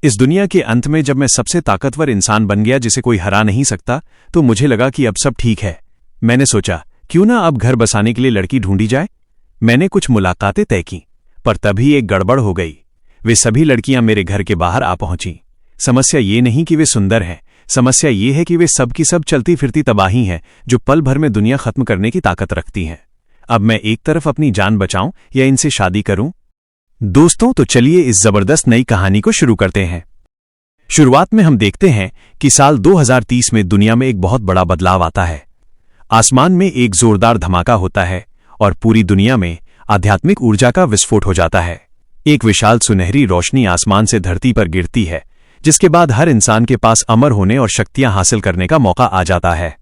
इस दुनिया के अंत में जब मैं सबसे ताकतवर इंसान बन गया जिसे कोई हरा नहीं सकता, तो मुझे लगा कि अब सब ठीक है। मैंने सोचा क्यों ना अब घर बसाने के लिए लड़की ढूंढी जाए। मैंने कुछ मुलाकातें तय की, पर तभी एक गड़बड़ हो गई। वे सभी लड़कियां मेरे घर के बाहर आ पहुंची। समस्या ये नहीं कि वे सुंदर हैं, समस्या ये है कि वे सब की सब चलती फिरती तबाही हैं जो पल भर में दुनिया खत्म करने की ताकत रखती हैं। अब मैं एक तरफ अपनी जान बचाऊं या इनसे शादी करूं? दोस्तों, तो चलिए इस जबरदस्त नई कहानी को शुरू करते हैं। शुरुआत में हम देखते हैं कि साल 2030 में दुनिया में एक बहुत बड़ा बदलाव आता है। आसमान में एक जोरदार धमाका होता है और पूरी दुनिया में आध्यात्मिक ऊर्जा का विस्फोट हो जाता है। एक विशाल सुनहरी रोशनी आसमान से धरती पर गिरती है, जिसके बाद हर इंसान के पास अमर होने और शक्तियां हासिल करने का मौका आ जाता है।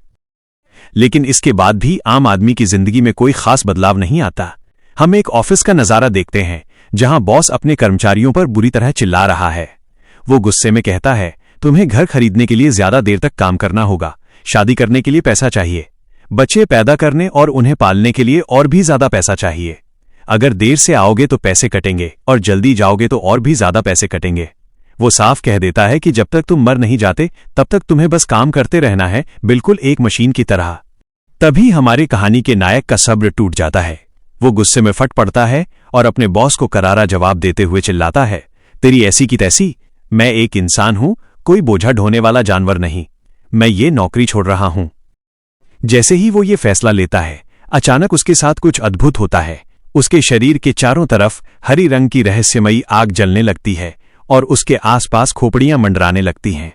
लेकिन इसके बाद भी आम आदमी की जिंदगी में कोई खास बदलाव नहीं आता। हम एक ऑफिस का नजारा देखते हैं जहां बॉस अपने कर्मचारियों पर बुरी तरह चिल्ला रहा है। वो गुस्से में कहता है, तुम्हें घर खरीदने के लिए ज्यादा देर तक काम करना होगा, शादी करने के लिए पैसा चाहिए, बच्चे पैदा करने और उन्हें पालने के लिए और भी ज्यादा पैसा चाहिए। अगर देर से आओगे तो पैसे कटेंगे और जल्दी जाओगे तो और भी ज्यादा पैसे कटेंगे। वो साफ कह देता है कि जब तक तुम मर नहीं जाते तब तक तुम्हें बस काम करते रहना है, बिल्कुल एक मशीन की तरह। तभी हमारी कहानी के नायक का सब्र टूट जाता है। वो गुस्से में फट पड़ता है और अपने बॉस को करारा जवाब देते हुए चिल्लाता है, तेरी ऐसी की तैसी, मैं एक इंसान हूं, कोई बोझा ढोने वाला जानवर नहीं। मैं ये नौकरी छोड़ रहा हूं। जैसे ही वो ये फैसला लेता है, अचानक उसके साथ कुछ अद्भुत होता है। उसके शरीर के चारों तरफ हरी रंग की रहस्यमयी आग जलने लगती है और उसके आसपास खोपड़ियां मंडराने लगती हैं।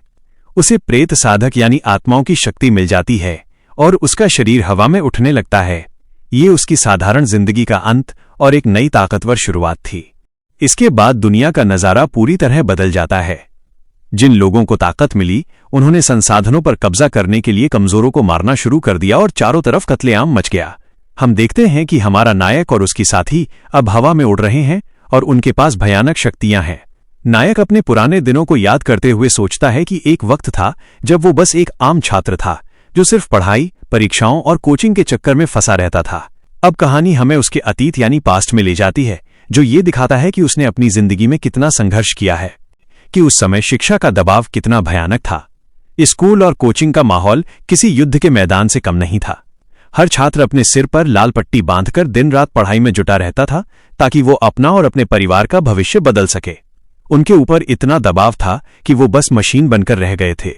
उसे प्रेत साधक यानी आत्माओं की शक्ति मिल जाती है और उसका शरीर हवा में उठने लगता है। ये उसकी साधारण जिंदगी का अंत और एक नई ताकतवर शुरुआत थी। इसके बाद दुनिया का नजारा पूरी तरह बदल जाता है। जिन लोगों को ताकत मिली, उन्होंने संसाधनों पर कब्जा करने के लिए कमजोरों को मारना शुरू कर दिया और चारों तरफ कत्लेआम मच गया। हम देखते हैं कि हमारा नायक और उसकी साथी अब हवा में उड़ रहे हैं और उनके पास भयानक शक्तियां हैं। नायक अपने पुराने दिनों को याद करते हुए सोचता है कि एक वक्त था जब वो बस एक आम छात्र था जो सिर्फ पढ़ाई, परीक्षाओं और कोचिंग के चक्कर में फंसा रहता था। अब कहानी हमें उसके अतीत यानी पास्ट में ले जाती है, जो ये दिखाता है कि उसने अपनी जिंदगी में कितना संघर्ष किया है, कि उस समय शिक्षा का दबाव कितना भयानक था। स्कूल और कोचिंग का माहौल किसी युद्ध के मैदान से कम नहीं था। हर छात्र अपने सिर पर लाल पट्टी बांधकर दिन रात पढ़ाई में जुटा रहता था ताकि वो अपना और अपने परिवार का भविष्य बदल सके। उनके ऊपर इतना दबाव था कि वो बस मशीन बनकर रह गए थे।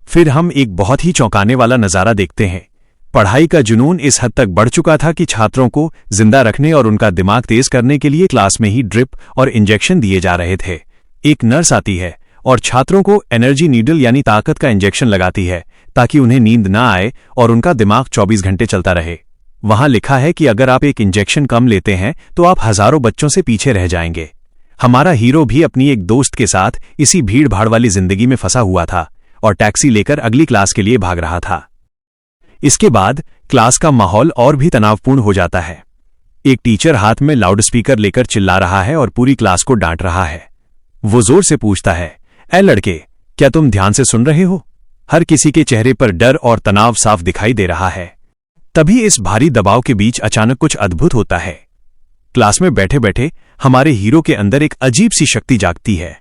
फिर हम एक बहुत ही चौंकाने वाला नजारा देखते हैं। पढ़ाई का जुनून इस हद तक बढ़ चुका था कि छात्रों को जिंदा रखने और उनका दिमाग तेज करने के लिए क्लास में ही ड्रिप और इंजेक्शन दिए जा रहे थे। एक नर्स आती है और छात्रों को एनर्जी नीडल यानी ताकत का इंजेक्शन लगाती है ताकि उन्हें नींद ना आए और उनका दिमाग 24 घंटे चलता रहे। वहां लिखा है कि अगर आप एक इंजेक्शन कम लेते हैं तो आप हजारों बच्चों से पीछे रह जाएंगे। हमारा हीरो भी अपनी एक दोस्त के साथ इसी भीड़ भाड़ वाली जिंदगी में फंसा हुआ था और टैक्सी लेकर अगली क्लास के लिए भाग रहा था। इसके बाद क्लास का माहौल और भी तनावपूर्ण हो जाता है। एक टीचर हाथ में लाउडस्पीकर लेकर चिल्ला रहा है और पूरी क्लास को डांट रहा है। वो जोर से पूछता है, ऐ लड़के, क्या तुम ध्यान से सुन रहे हो? हर किसी के चेहरे पर डर और तनाव साफ दिखाई दे रहा है। तभी इस भारी दबाव के बीच अचानक कुछ अद्भुत होता है। क्लास में बैठे बैठे हमारे हीरो के अंदर एक अजीब सी शक्ति जागती है।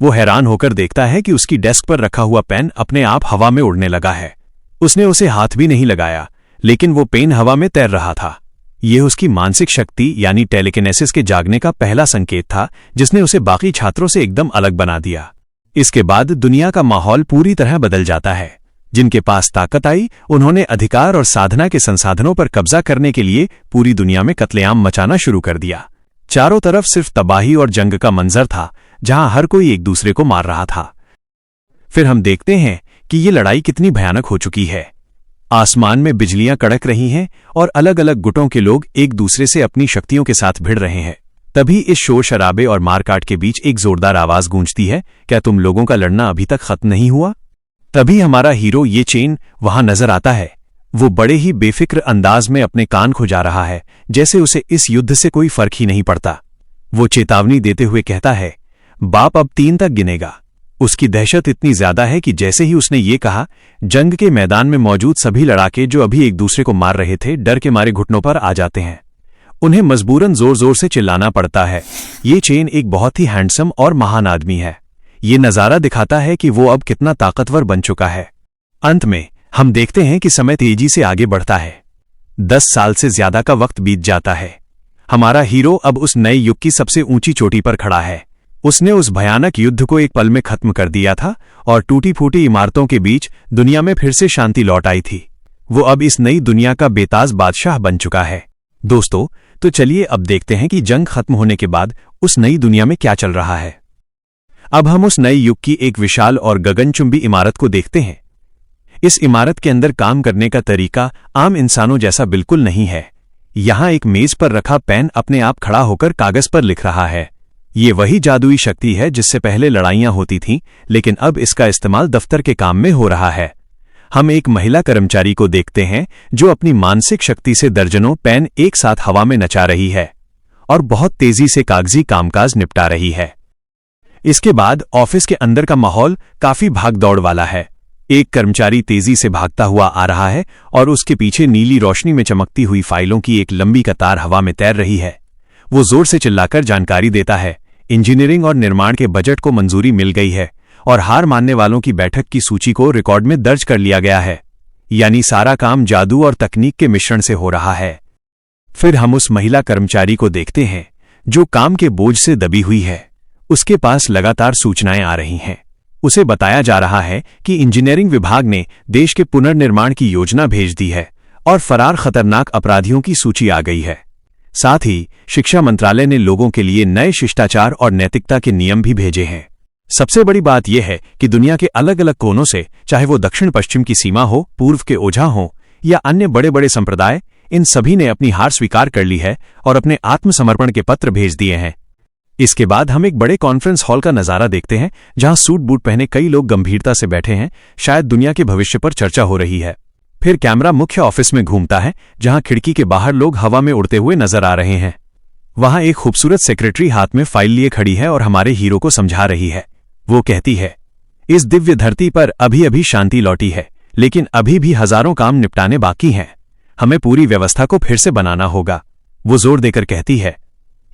वो हैरान होकर देखता है कि उसकी डेस्क पर रखा हुआ पेन अपने आप हवा में उड़ने लगा है। उसने उसे हाथ भी नहीं लगाया, लेकिन वो पेन हवा में तैर रहा था। यह उसकी मानसिक शक्ति यानी टेलीकिनेसिस के जागने का पहला संकेत था, जिसने उसे बाकी छात्रों से एकदम अलग बना दिया। इसके बाद दुनिया का माहौल पूरी तरह बदल जाता है। जिनके पास ताकत आई, उन्होंने अधिकार और साधना के संसाधनों पर कब्जा करने के लिए पूरी दुनिया में कत्लेआम मचाना शुरू कर दिया। चारों तरफ सिर्फ तबाही और जंग का मंजर था, जहां हर कोई एक दूसरे को मार रहा था। फिर हम देखते हैं कि ये लड़ाई कितनी भयानक हो चुकी है। आसमान में बिजलियां कड़क रही हैं और अलग अलग गुटों के लोग एक दूसरे से अपनी शक्तियों के साथ भिड़ रहे हैं। तभी इस शोर शराबे और मारकाट के बीच एक जोरदार आवाज गूंजती है, क्या तुम लोगों का लड़ना अभी तक खत्म नहीं हुआ? तभी हमारा हीरो ये चेन वहां नजर आता है। वो बड़े ही बेफिक्र अंदाज में अपने कान खुजा रहा है, जैसे उसे इस युद्ध से कोई फर्क ही नहीं पड़ता। वो चेतावनी देते हुए कहता है, बाप अब 3 तक गिनेगा। उसकी दहशत इतनी ज्यादा है कि जैसे ही उसने ये कहा, जंग के मैदान में मौजूद सभी लड़ाके जो अभी एक दूसरे को मार रहे थे, डर के मारे घुटनों पर आ जाते हैं। उन्हें मजबूरन जोर जोर से चिल्लाना पड़ता है। ये चेन एक बहुत ही हैंडसम और महान आदमी है। ये नज़ारा दिखाता है कि वो अब कितना ताकतवर बन चुका है। अंत में हम देखते हैं कि समय तेजी से आगे बढ़ता है। 10 साल से ज्यादा का वक्त बीत जाता है। हमारा हीरो अब उस नए युग की सबसे ऊंची चोटी पर खड़ा है। उसने उस भयानक युद्ध को एक पल में खत्म कर दिया था और टूटी फूटी इमारतों के बीच दुनिया में फिर से शांति लौट आई थी। वो अब इस नई दुनिया का बेताज बादशाह बन चुका है। दोस्तों, तो चलिए अब देखते हैं कि जंग खत्म होने के बाद उस नई दुनिया में क्या चल रहा है। अब हम उस नए युग की एक विशाल और गगनचुंबी इमारत को देखते हैं। इस इमारत के अंदर काम करने का तरीका आम इंसानों जैसा बिल्कुल नहीं है। यहां एक मेज पर रखा पेन अपने आप खड़ा होकर कागज पर लिख रहा है। ये वही जादुई शक्ति है जिससे पहले लड़ाइयां होती थीं, लेकिन अब इसका इस्तेमाल दफ्तर के काम में हो रहा है। हम एक महिला कर्मचारी को देखते हैं जो अपनी मानसिक शक्ति से दर्जनों पेन एक साथ हवा में नचा रही है और बहुत तेजी से कागजी कामकाज निपटा रही है। इसके बाद ऑफिस के अंदर का माहौल काफी भागदौड़ वाला है। एक कर्मचारी तेजी से भागता हुआ आ रहा है और उसके पीछे नीली रोशनी में चमकती हुई फाइलों की एक लंबी कतार हवा में तैर रही है। वो जोर से चिल्लाकर जानकारी देता है, इंजीनियरिंग और निर्माण के बजट को मंजूरी मिल गई है और हार मानने वालों की बैठक की सूची को रिकॉर्ड में दर्ज कर लिया गया है। यानी सारा काम जादू और तकनीक के मिश्रण से हो रहा है। फिर हम उस महिला कर्मचारी को देखते हैं जो काम के बोझ से दबी हुई है। उसके पास लगातार सूचनाएं आ रही हैं। उसे बताया जा रहा है कि इंजीनियरिंग विभाग ने देश के पुनर्निर्माण की योजना भेज दी है और फरार खतरनाक अपराधियों की सूची आ गई है। साथ ही शिक्षा मंत्रालय ने लोगों के लिए नए शिष्टाचार और नैतिकता के नियम भी भेजे हैं। सबसे बड़ी बात यह है कि दुनिया के अलग अलग कोनों से, चाहे वो दक्षिण पश्चिम की सीमा हो, पूर्व के ओझा हों या अन्य बड़े बड़े संप्रदाय, इन सभी ने अपनी हार स्वीकार कर ली है और अपने आत्मसमर्पण के पत्र भेज दिए हैं। इसके बाद हम एक बड़े कॉन्फ्रेंस हॉल का नजारा देखते हैं जहां सूट बूट पहने कई लोग गंभीरता से बैठे हैं। शायद दुनिया के भविष्य पर चर्चा हो रही है। फिर कैमरा मुख्य ऑफिस में घूमता है जहां खिड़की के बाहर लोग हवा में उड़ते हुए नजर आ रहे हैं। वहां एक खूबसूरत सेक्रेटरी हाथ में फाइल लिए खड़ी है और हमारे हीरो को समझा रही है। वो कहती है, इस दिव्य धरती पर अभी अभी शांति लौटी है, लेकिन अभी भी हजारों काम निपटाने बाकी हैं। हमें पूरी व्यवस्था को फिर से बनाना होगा। वो जोर देकर कहती है,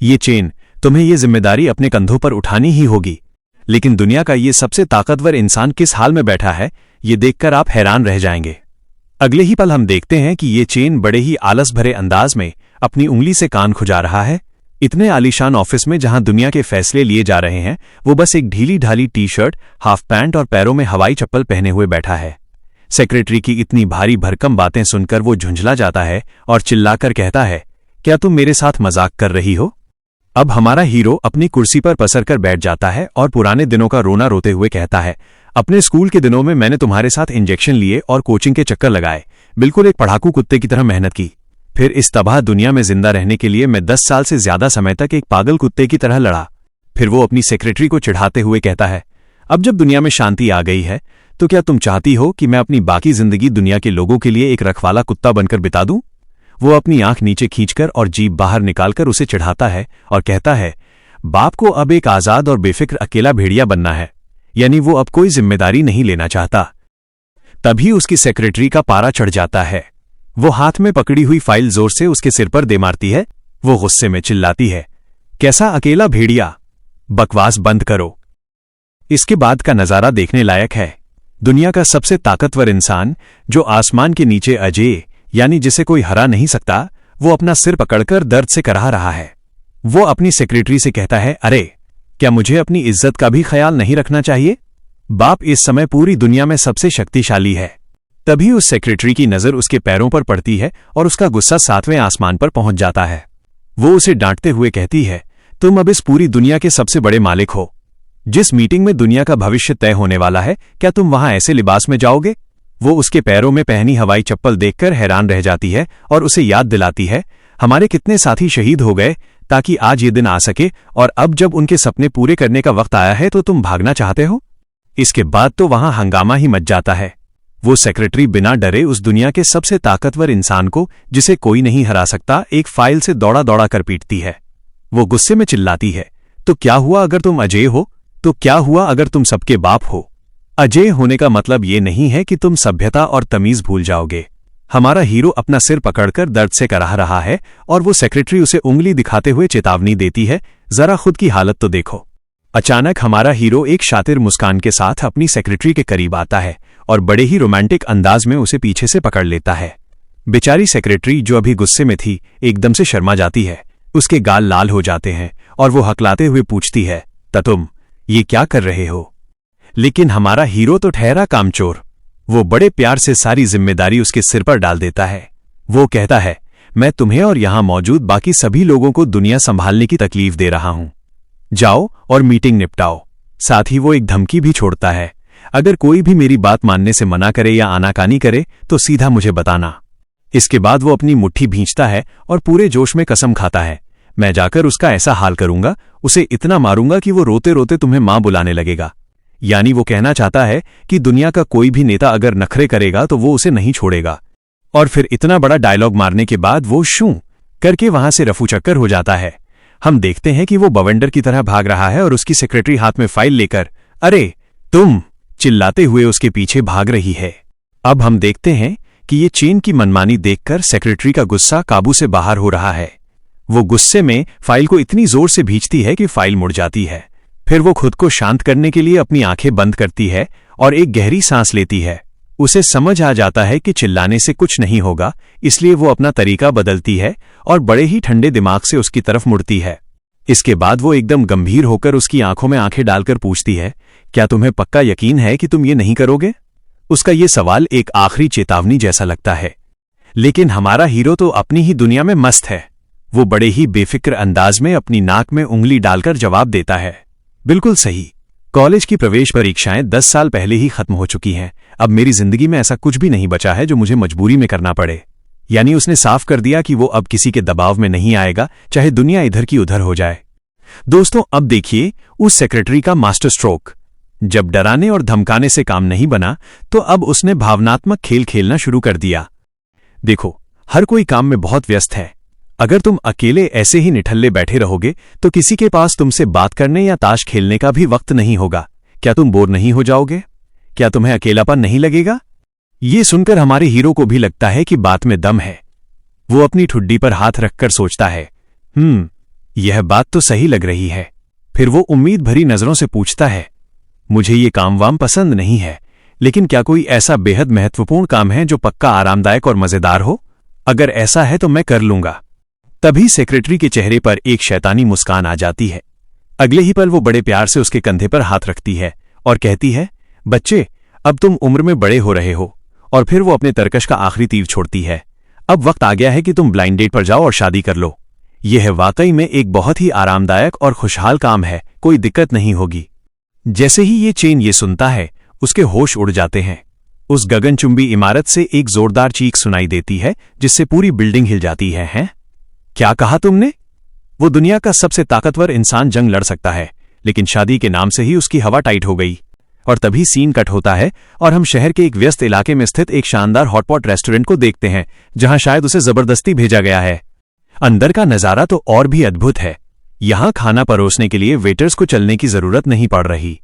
ये चेन, तुम्हें ये जिम्मेदारी अपने कंधों पर उठानी ही होगी। लेकिन दुनिया का ये सबसे ताकतवर इंसान किस हाल में बैठा है, ये देखकर आप हैरान रह जाएंगे। अगले ही पल हम देखते हैं कि ये चेन बड़े ही आलस भरे अंदाज में अपनी उंगली से कान खुजा रहा है। इतने आलीशान ऑफिस में जहां दुनिया के फैसले लिए जा रहे हैं, वो बस एक ढीली ढाली टी शर्ट, हाफ पैंट और पैरों में हवाई चप्पल पहने हुए बैठा है। सेक्रेटरी की इतनी भारी भरकम बातें सुनकर वो झुंझला जाता है और चिल्लाकर कहता है, क्या तुम मेरे साथ मजाक कर रही हो? अब हमारा हीरो अपनी कुर्सी पर पसरकर बैठ जाता है और पुराने दिनों का रोना रोते हुए कहता है, अपने स्कूल के दिनों में मैंने तुम्हारे साथ इंजेक्शन लिए और कोचिंग के चक्कर लगाए, बिल्कुल एक पढ़ाकू कुत्ते की तरह मेहनत की। फिर इस तबाह दुनिया में जिंदा रहने के लिए मैं 10 साल से ज्यादा समय तक एक पागल कुत्ते की तरह लड़ा। फिर वो अपनी सेक्रेटरी को चिढ़ाते हुए कहता है, अब जब दुनिया में शांति आ गई है, तो क्या तुम चाहती हो कि मैं अपनी बाकी जिंदगी दुनिया के लोगों के लिए एक रखवाला कुत्ता बनकर बिता दूं? वो अपनी आंख नीचे खींचकर और जीभ बाहर निकालकर उसे चिढ़ाता है और कहता है, बाप को अब एक आजाद और बेफिक्र अकेला भेड़िया बनना है, यानी वो अब कोई जिम्मेदारी नहीं लेना चाहता। तभी उसकी सेक्रेटरी का पारा चढ़ जाता है। वो हाथ में पकड़ी हुई फाइल जोर से उसके सिर पर दे मारती है। वो गुस्से में चिल्लाती है, कैसा अकेला भेड़िया, बकवास बंद करो। इसके बाद का नजारा देखने लायक है। दुनिया का सबसे ताकतवर इंसान, जो आसमान के नीचे अजेय, यानी जिसे कोई हरा नहीं सकता, वो अपना सिर पकड़कर दर्द से कराह रहा है। वो अपनी सेक्रेटरी से कहता है, अरे क्या मुझे अपनी इज्जत का भी ख्याल नहीं रखना चाहिए? बाप इस समय पूरी दुनिया में सबसे शक्तिशाली है। तभी उस सेक्रेटरी की नजर उसके पैरों पर पड़ती है और उसका गुस्सा 7वें आसमान पर पहुंच जाता है। वो उसे डांटते हुए कहती है, तुम अब इस पूरी दुनिया के सबसे बड़े मालिक हो। जिस मीटिंग में दुनिया का भविष्य तय होने वाला है, क्या तुम वहां ऐसे लिबास में जाओगे? वो उसके पैरों में पहनी हवाई चप्पल देखकर हैरान रह जाती है और उसे याद दिलाती है, हमारे कितने साथी शहीद हो गए ताकि आज ये दिन आ सके, और अब जब उनके सपने पूरे करने का वक्त आया है तो तुम भागना चाहते हो? इसके बाद तो वहां हंगामा ही मच जाता है। वो सेक्रेटरी बिना डरे उस दुनिया के सबसे ताकतवर इंसान को, जिसे कोई नहीं हरा सकता, एक फाइल से दौड़ा दौड़ा कर पीटती है। वो गुस्से में चिल्लाती है, तो क्या हुआ अगर तुम अजेय हो? तो क्या हुआ अगर तुम सबके बाप हो? अजेय होने का मतलब ये नहीं है कि तुम सभ्यता और तमीज भूल जाओगे। हमारा हीरो अपना सिर पकड़कर दर्द से कराह रहा है और वो सेक्रेटरी उसे उंगली दिखाते हुए चेतावनी देती है, जरा खुद की हालत तो देखो। अचानक हमारा हीरो एक शातिर मुस्कान के साथ अपनी सेक्रेटरी के करीब आता है और बड़े ही रोमांटिक अंदाज में उसे पीछे से पकड़ लेता है। बेचारी सेक्रेटरी, जो अभी गुस्से में थी, एकदम से शर्मा जाती है। उसके गाल लाल हो जाते हैं और वो हकलाते हुए पूछती है, तुम ये क्या कर रहे हो? लेकिन हमारा हीरो तो ठहरा कामचोर। वो बड़े प्यार से सारी जिम्मेदारी उसके सिर पर डाल देता है। वो कहता है, मैं तुम्हें और यहां मौजूद बाकी सभी लोगों को दुनिया संभालने की तकलीफ दे रहा हूं। जाओ और मीटिंग निपटाओ। साथ ही वो एक धमकी भी छोड़ता है, अगर कोई भी मेरी बात मानने से मना करे या आनाकानी करे तो सीधा मुझे बताना। इसके बाद वो अपनी मुट्ठी भींचता है और पूरे जोश में कसम खाता है, मैं जाकर उसका ऐसा हाल करूंगा, उसे इतना मारूंगा कि वो रोते रोते तुम्हें मां बुलाने लगेगा। यानी वो कहना चाहता है कि दुनिया का कोई भी नेता अगर नखरे करेगा तो वो उसे नहीं छोड़ेगा। और फिर इतना बड़ा डायलॉग मारने के बाद वो शू करके वहां से रफू चक्कर हो जाता है। हम देखते हैं कि वो बवंडर की तरह भाग रहा है और उसकी सेक्रेटरी हाथ में फाइल लेकर अरे तुम चिल्लाते हुए उसके पीछे भाग रही है। अब हम देखते हैं कि ये चेन की मनमानी देखकर सेक्रेटरी का गुस्सा काबू से बाहर हो रहा है। वो गुस्से में फाइल को इतनी जोर से भींचती है कि फाइल मुड़ जाती है। फिर वो खुद को शांत करने के लिए अपनी आंखें बंद करती है और एक गहरी सांस लेती है। उसे समझ आ जाता है कि चिल्लाने से कुछ नहीं होगा, इसलिए वो अपना तरीका बदलती है और बड़े ही ठंडे दिमाग से उसकी तरफ मुड़ती है। इसके बाद वो एकदम गंभीर होकर उसकी आंखों में आंखें डालकर पूछती है, क्या तुम्हें पक्का यकीन है कि तुम ये नहीं करोगे? उसका ये सवाल एक आखिरी चेतावनी जैसा लगता है, लेकिन हमारा हीरो तो अपनी ही दुनिया में मस्त है। वो बड़े ही बेफिक्र अंदाज में अपनी नाक में उंगली डालकर जवाब देता है, बिल्कुल सही। कॉलेज की प्रवेश परीक्षाएं 10 साल पहले ही खत्म हो चुकी हैं। अब मेरी जिंदगी में ऐसा कुछ भी नहीं बचा है जो मुझे मजबूरी में करना पड़े। यानी उसने साफ कर दिया कि वो अब किसी के दबाव में नहीं आएगा, चाहे दुनिया इधर की उधर हो जाए। दोस्तों, अब देखिए उस सेक्रेटरी का मास्टर स्ट्रोक। जब डराने और धमकाने से काम नहीं बना तो अब उसने भावनात्मक खेल खेलना शुरू कर दिया। देखो, हर कोई काम में बहुत व्यस्त है। अगर तुम अकेले ऐसे ही निठल्ले बैठे रहोगे तो किसी के पास तुमसे बात करने या ताश खेलने का भी वक्त नहीं होगा। क्या तुम बोर नहीं हो जाओगे? क्या तुम्हें अकेलापन नहीं लगेगा? ये सुनकर हमारे हीरो को भी लगता है कि बात में दम है। वो अपनी ठुड्डी पर हाथ रखकर सोचता है, यह बात तो सही लग रही है। फिर वो उम्मीद भरी नजरों से पूछता है, मुझे ये काम वाम पसंद नहीं है, लेकिन क्या कोई ऐसा बेहद महत्वपूर्ण काम है जो पक्का आरामदायक और मजेदार हो? अगर ऐसा है तो मैं कर लूंगा। तभी सेक्रेटरी के चेहरे पर एक शैतानी मुस्कान आ जाती है। अगले ही पल वो बड़े प्यार से उसके कंधे पर हाथ रखती है और कहती है, बच्चे, अब तुम उम्र में बड़े हो रहे हो। और फिर वो अपने तरकश का आखिरी तीर छोड़ती है, अब वक्त आ गया है कि तुम ब्लाइंड डेट पर जाओ और शादी कर लो। यह वाकई में एक बहुत ही आरामदायक और खुशहाल काम है, कोई दिक्कत नहीं होगी। जैसे ही ये चेन ये सुनता है, उसके होश उड़ जाते हैं। उस गगनचुंबी इमारत से एक जोरदार चीख सुनाई देती है जिससे पूरी बिल्डिंग हिल जाती है। हैं? क्या कहा तुमने? वो दुनिया का सबसे ताकतवर इंसान जंग लड़ सकता है, लेकिन शादी के नाम से ही उसकी हवा टाइट हो गई। और तभी सीन कट होता है और हम शहर के एक व्यस्त इलाके में स्थित एक शानदार हॉटपॉट रेस्टोरेंट को देखते हैं, जहां शायद उसे जबरदस्ती भेजा गया है। अंदर का नजारा तो और भी अद्भुत है। यहां खाना परोसने के लिए वेटर्स को चलने की जरूरत नहीं पड़ रही।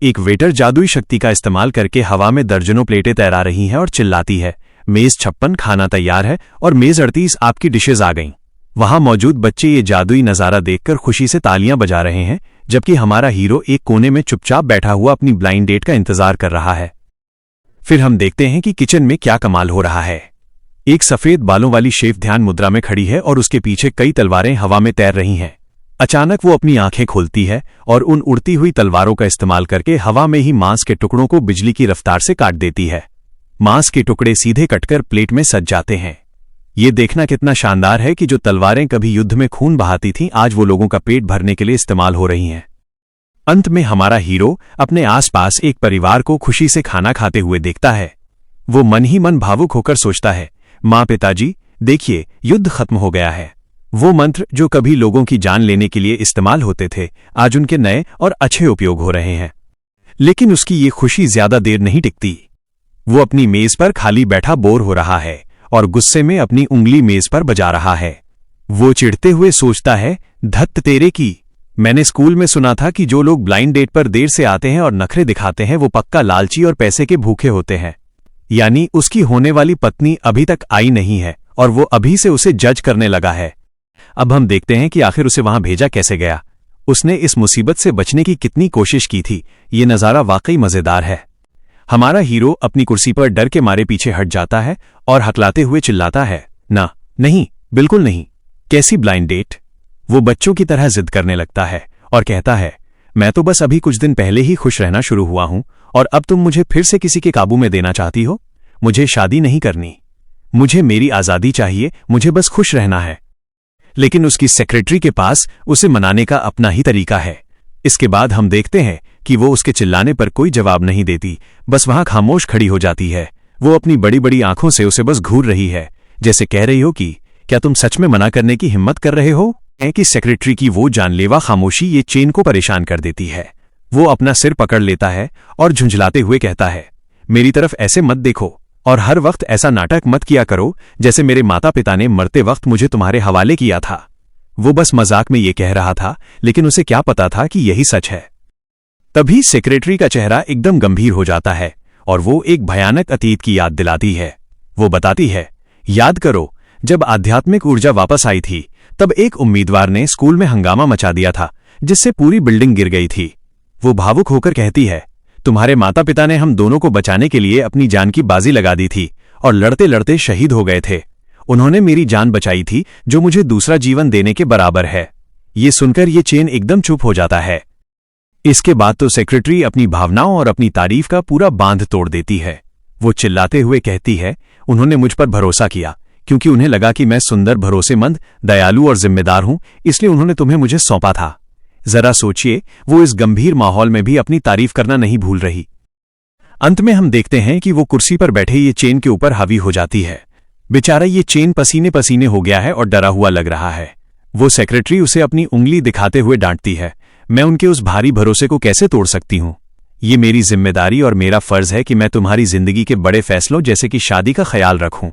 एक वेटर जादुई शक्ति का इस्तेमाल करके हवा में दर्जनों प्लेटें तैरा रही हैं और चिल्लाती है, मेज 56 खाना तैयार है और मेज 38 आपकी डिशेज आ गईं। वहां मौजूद बच्चे ये जादुई नजारा देखकर खुशी से तालियां बजा रहे हैं, जबकि हमारा हीरो एक कोने में चुपचाप बैठा हुआ अपनी ब्लाइंड डेट का इंतजार कर रहा है। फिर हम देखते हैं कि किचन में क्या कमाल हो रहा है। एक सफेद बालों वाली शेफ ध्यान मुद्रा में खड़ी है और उसके पीछे कई तलवारें हवा में तैर रही हैं। अचानक वो अपनी आंखें खोलती है और उन उड़ती हुई तलवारों का इस्तेमाल करके हवा में ही मांस के टुकड़ों को बिजली की रफ्तार से काट देती है। मांस के टुकड़े सीधे कटकर प्लेट में सज जाते हैं। ये देखना कितना शानदार है कि जो तलवारें कभी युद्ध में खून बहाती थीं, आज वो लोगों का पेट भरने के लिए इस्तेमाल हो रही हैं। अंत में हमारा हीरो अपने आसपास एक परिवार को खुशी से खाना खाते हुए देखता है। वो मन ही मन भावुक होकर सोचता है, माँ, पिताजी, देखिए, युद्ध खत्म हो गया है। वो मंत्र जो कभी लोगों की जान लेने के लिए इस्तेमाल होते थे, आज उनके नए और अच्छे उपयोग हो रहे हैं। लेकिन उसकी ये खुशी ज्यादा देर नहीं टिकती। वो अपनी मेज पर खाली बैठा बोर हो रहा है और गुस्से में अपनी उंगली मेज पर बजा रहा है। वो चिढ़ते हुए सोचता है, धत्त तेरे की, मैंने स्कूल में सुना था कि जो लोग ब्लाइंड डेट पर देर से आते हैं और नखरे दिखाते हैं वो पक्का लालची और पैसे के भूखे होते हैं। यानी उसकी होने वाली पत्नी अभी तक आई नहीं है और वो अभी से उसे जज करने लगा है। अब हम देखते हैं कि आखिर उसे वहां भेजा कैसे गया। उसने इस मुसीबत से बचने की कितनी कोशिश की थी, ये नज़ारा वाकई मज़ेदार है। हमारा हीरो अपनी कुर्सी पर डर के मारे पीछे हट जाता है और हकलाते हुए चिल्लाता है, ना, नहीं, बिल्कुल नहीं, कैसी ब्लाइंड डेट। वो बच्चों की तरह जिद करने लगता है और कहता है, मैं तो बस अभी कुछ दिन पहले ही खुश रहना शुरू हुआ हूं और अब तुम मुझे फिर से किसी के काबू में देना चाहती हो। मुझे शादी नहीं करनी, मुझे मेरी आज़ादी चाहिए, मुझे बस खुश रहना है। लेकिन उसकी सेक्रेटरी के पास उसे मनाने का अपना ही तरीका है। इसके बाद हम देखते हैं कि वो उसके चिल्लाने पर कोई जवाब नहीं देती, बस वहां खामोश खड़ी हो जाती है। वो अपनी बड़ी बड़ी आंखों से उसे बस घूर रही है, जैसे कह रही हो कि क्या तुम सच में मना करने की हिम्मत कर रहे हो। कि सेक्रेटरी की वो जानलेवा खामोशी ये चेन को परेशान कर देती है। वो अपना सिर पकड़ लेता है और झुंझलाते हुए कहता है, मेरी तरफ ऐसे मत देखो और हर वक्त ऐसा नाटक मत किया करो जैसे मेरे माता पिता ने मरते वक्त मुझे तुम्हारे हवाले किया था। वो बस मजाक में ये कह रहा था, लेकिन उसे क्या पता था कि यही सच है। तभी सेक्रेटरी का चेहरा एकदम गंभीर हो जाता है और वो एक भयानक अतीत की याद दिलाती है। वो बताती है, याद करो, जब आध्यात्मिक ऊर्जा वापस आई थी तब एक उम्मीदवार ने स्कूल में हंगामा मचा दिया था जिससे पूरी बिल्डिंग गिर गई थी। वो भावुक होकर कहती है, तुम्हारे माता पिता ने हम दोनों को बचाने के लिए अपनी जान की बाजी लगा दी थी और लड़ते लड़ते शहीद हो गए थे। उन्होंने मेरी जान बचाई थी जो मुझे दूसरा जीवन देने के बराबर है। ये सुनकर ये चेन एकदम चुप हो जाता है। इसके बाद तो सेक्रेटरी अपनी भावनाओं और अपनी तारीफ का पूरा बांध तोड़ देती है। वो चिल्लाते हुए कहती है, उन्होंने मुझ पर भरोसा किया क्योंकि उन्हें लगा कि मैं सुंदर, भरोसेमंद, दयालु और जिम्मेदार हूं, इसलिए उन्होंने तुम्हें मुझे सौंपा था। जरा सोचिए, वो इस गंभीर माहौल में भी अपनी तारीफ करना नहीं भूल रही। अंत में हम देखते हैं कि वो कुर्सी पर बैठे ये चेन के ऊपर हावी हो जाती है। बेचारा ये चेन पसीने पसीने हो गया है और डरा हुआ लग रहा है। वो सेक्रेटरी उसे अपनी उंगली दिखाते हुए डांटती है, मैं उनके उस भारी भरोसे को कैसे तोड़ सकती हूं। ये मेरी जिम्मेदारी और मेरा फर्ज है कि मैं तुम्हारी जिंदगी के बड़े फैसलों जैसे कि शादी का ख्याल रखूं।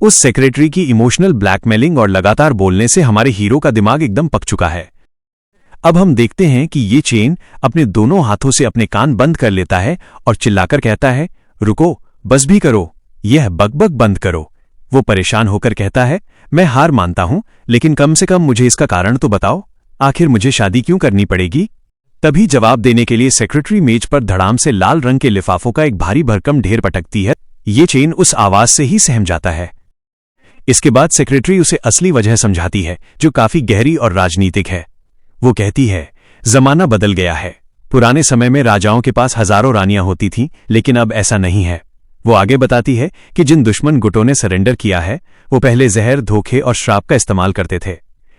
उस सेक्रेटरी की इमोशनल ब्लैकमेलिंग और लगातार बोलने से हमारे हीरो का दिमाग एकदम पक चुका है। अब हम देखते हैं कि ये चेन अपने दोनों हाथों से अपने कान बंद कर लेता है और चिल्लाकर कहता है, रुको, बस भी करो, यह बकबक बंद करो। वो परेशान होकर कहता है, मैं हार मानता हूं, लेकिन कम से कम मुझे इसका कारण तो बताओ, आखिर मुझे शादी क्यों करनी पड़ेगी। तभी जवाब देने के लिए सेक्रेटरी मेज पर धड़ाम से लाल रंग के लिफाफों का एक भारी भरकम ढेर पटकती है। ये चेन उस आवाज से ही सहम जाता है। इसके बाद सेक्रेटरी उसे असली वजह समझाती है, जो काफी गहरी और राजनीतिक है। वो कहती है, जमाना बदल गया है। पुराने समय में राजाओं के पास हजारों रानियां होती थीं, लेकिन अब ऐसा नहीं है। वो आगे बताती है कि जिन दुश्मन गुटों ने सरेंडर किया है वो पहले जहर, धोखे और श्राप का इस्तेमाल करते थे,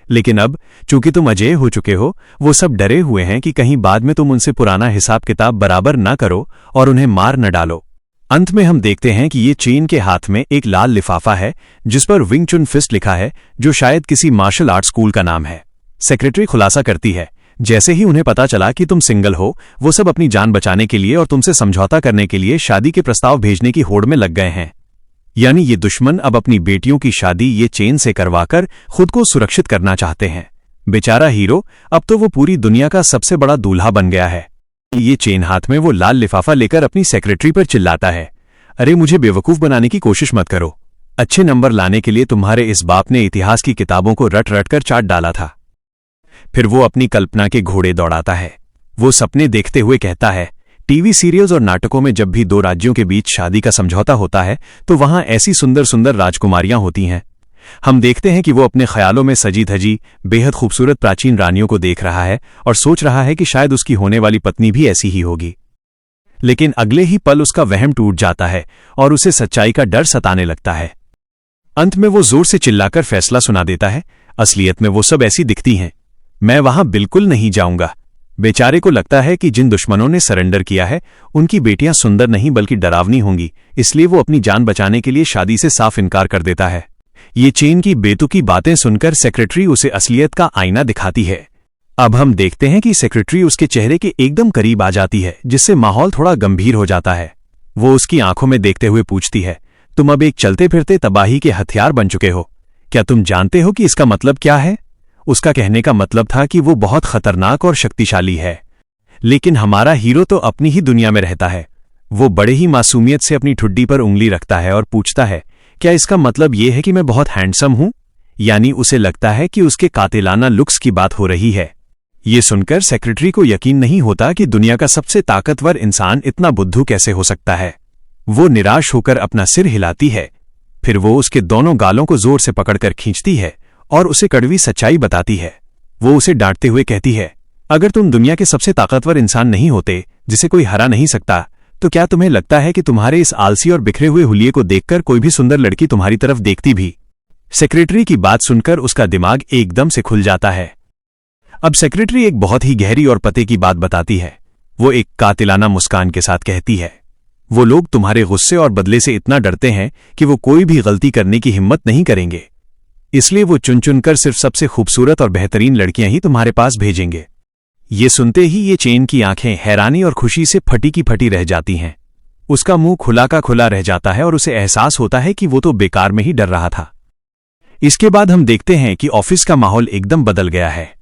लेकिन अब चूंकि तुम अजेय हो चुके हो, वो सब डरे हुए हैं कि कहीं बाद में तुम उनसे पुराना हिसाब किताब बराबर ना करो और उन्हें मार न डालो। अंत में हम देखते हैं कि ये चेन के हाथ में एक लाल लिफाफा है जिस पर विंग चुन फिस्ट लिखा है, जो शायद किसी मार्शल आर्ट स्कूल का नाम है। सेक्रेटरी खुलासा करती है, जैसे ही उन्हें पता चला कि तुम सिंगल हो, वो सब अपनी जान बचाने के लिए और तुमसे समझौता करने के लिए शादी के प्रस्ताव भेजने की होड़ में लग गए हैं। यानी ये दुश्मन अब अपनी बेटियों की शादी ये चेन से करवाकर खुद को सुरक्षित करना चाहते हैं। बेचारा हीरो अब तो वो पूरी दुनिया का सबसे बड़ा दूल्हा बन गया है। ये चेन हाथ में वो लाल लिफाफा लेकर अपनी सेक्रेटरी पर चिल्लाता है, अरे मुझे बेवकूफ बनाने की कोशिश मत करो। अच्छे नंबर लाने के लिए तुम्हारे इस बाप ने इतिहास की किताबों को रट रट कर चाट डाला था। फिर वो अपनी कल्पना के घोड़े दौड़ाता है। वो सपने देखते हुए कहता है, टीवी सीरियल्स और नाटकों में जब भी दो राज्यों के बीच शादी का समझौता होता है तो वहां ऐसी सुंदर सुंदर राजकुमारियां होती हैं। हम देखते हैं कि वो अपने ख्यालों में सजी धजी बेहद खूबसूरत प्राचीन रानियों को देख रहा है और सोच रहा है कि शायद उसकी होने वाली पत्नी भी ऐसी ही होगी। लेकिन अगले ही पल उसका वहम टूट जाता है और उसे सच्चाई का डर सताने लगता है। अंत में वो जोर से चिल्लाकर फैसला सुना देता है, असलियत में वो सब ऐसी दिखती हैं, मैं वहां बिल्कुल नहीं जाऊंगा। बेचारे को लगता है कि जिन दुश्मनों ने सरेंडर किया है उनकी बेटियां सुंदर नहीं बल्कि डरावनी होंगी, इसलिए वो अपनी जान बचाने के लिए शादी से साफ इनकार कर देता है। ये चेन की बेतुकी बातें सुनकर सेक्रेटरी उसे असलियत का आईना दिखाती है। अब हम देखते हैं कि सेक्रेटरी उसके चेहरे के एकदम करीब आ जाती है, जिससे माहौल थोड़ा गंभीर हो जाता है। वो उसकी आंखों में देखते हुए पूछती है, तुम अब एक चलते फिरते तबाही के हथियार बन चुके हो, क्या तुम जानते हो कि इसका मतलब क्या है? उसका कहने का मतलब था कि वो बहुत खतरनाक और शक्तिशाली है, लेकिन हमारा हीरो तो अपनी ही दुनिया में रहता है। वो बड़े ही मासूमियत से अपनी ठुड्डी पर उंगली रखता है और पूछता है, क्या इसका मतलब ये है कि मैं बहुत हैंडसम हूं? यानी उसे लगता है कि उसके कातिलाना लुक्स की बात हो रही है। ये सुनकर सेक्रेटरी को यकीन नहीं होता कि दुनिया का सबसे ताकतवर इंसान इतना बुद्धू कैसे हो सकता है। वो निराश होकर अपना सिर हिलाती है। फिर वो उसके दोनों गालों को जोर से पकड़कर खींचती है और उसे कड़वी सच्चाई बताती है। वो उसे डांटते हुए कहती है, अगर तुम दुनिया के सबसे ताकतवर इंसान नहीं होते, जिसे कोई हरा नहीं सकता, तो क्या तुम्हें लगता है कि तुम्हारे इस आलसी और बिखरे हुए हुलिये को देखकर कोई भी सुंदर लड़की तुम्हारी तरफ देखती भी? सेक्रेटरी की बात सुनकर उसका दिमाग एकदम से खुल जाता है। अब सेक्रेटरी एक बहुत ही गहरी और पते की बात बताती है। वो एक कातिलाना मुस्कान के साथ कहती है, वो लोग तुम्हारे गुस्से और बदले से इतना डरते हैं कि वो कोई भी गलती करने की हिम्मत नहीं करेंगे। इसलिए वो चुन चुनकर सिर्फ सबसे खूबसूरत और बेहतरीन लड़कियां ही तुम्हारे पास भेजेंगे। ये सुनते ही ये चेन की आंखें हैरानी और खुशी से फटी की फटी रह जाती हैं। उसका मुंह खुला का खुला रह जाता है और उसे एहसास होता है कि वो तो बेकार में ही डर रहा था। इसके बाद हम देखते हैं कि ऑफिस का माहौल एकदम बदल गया है।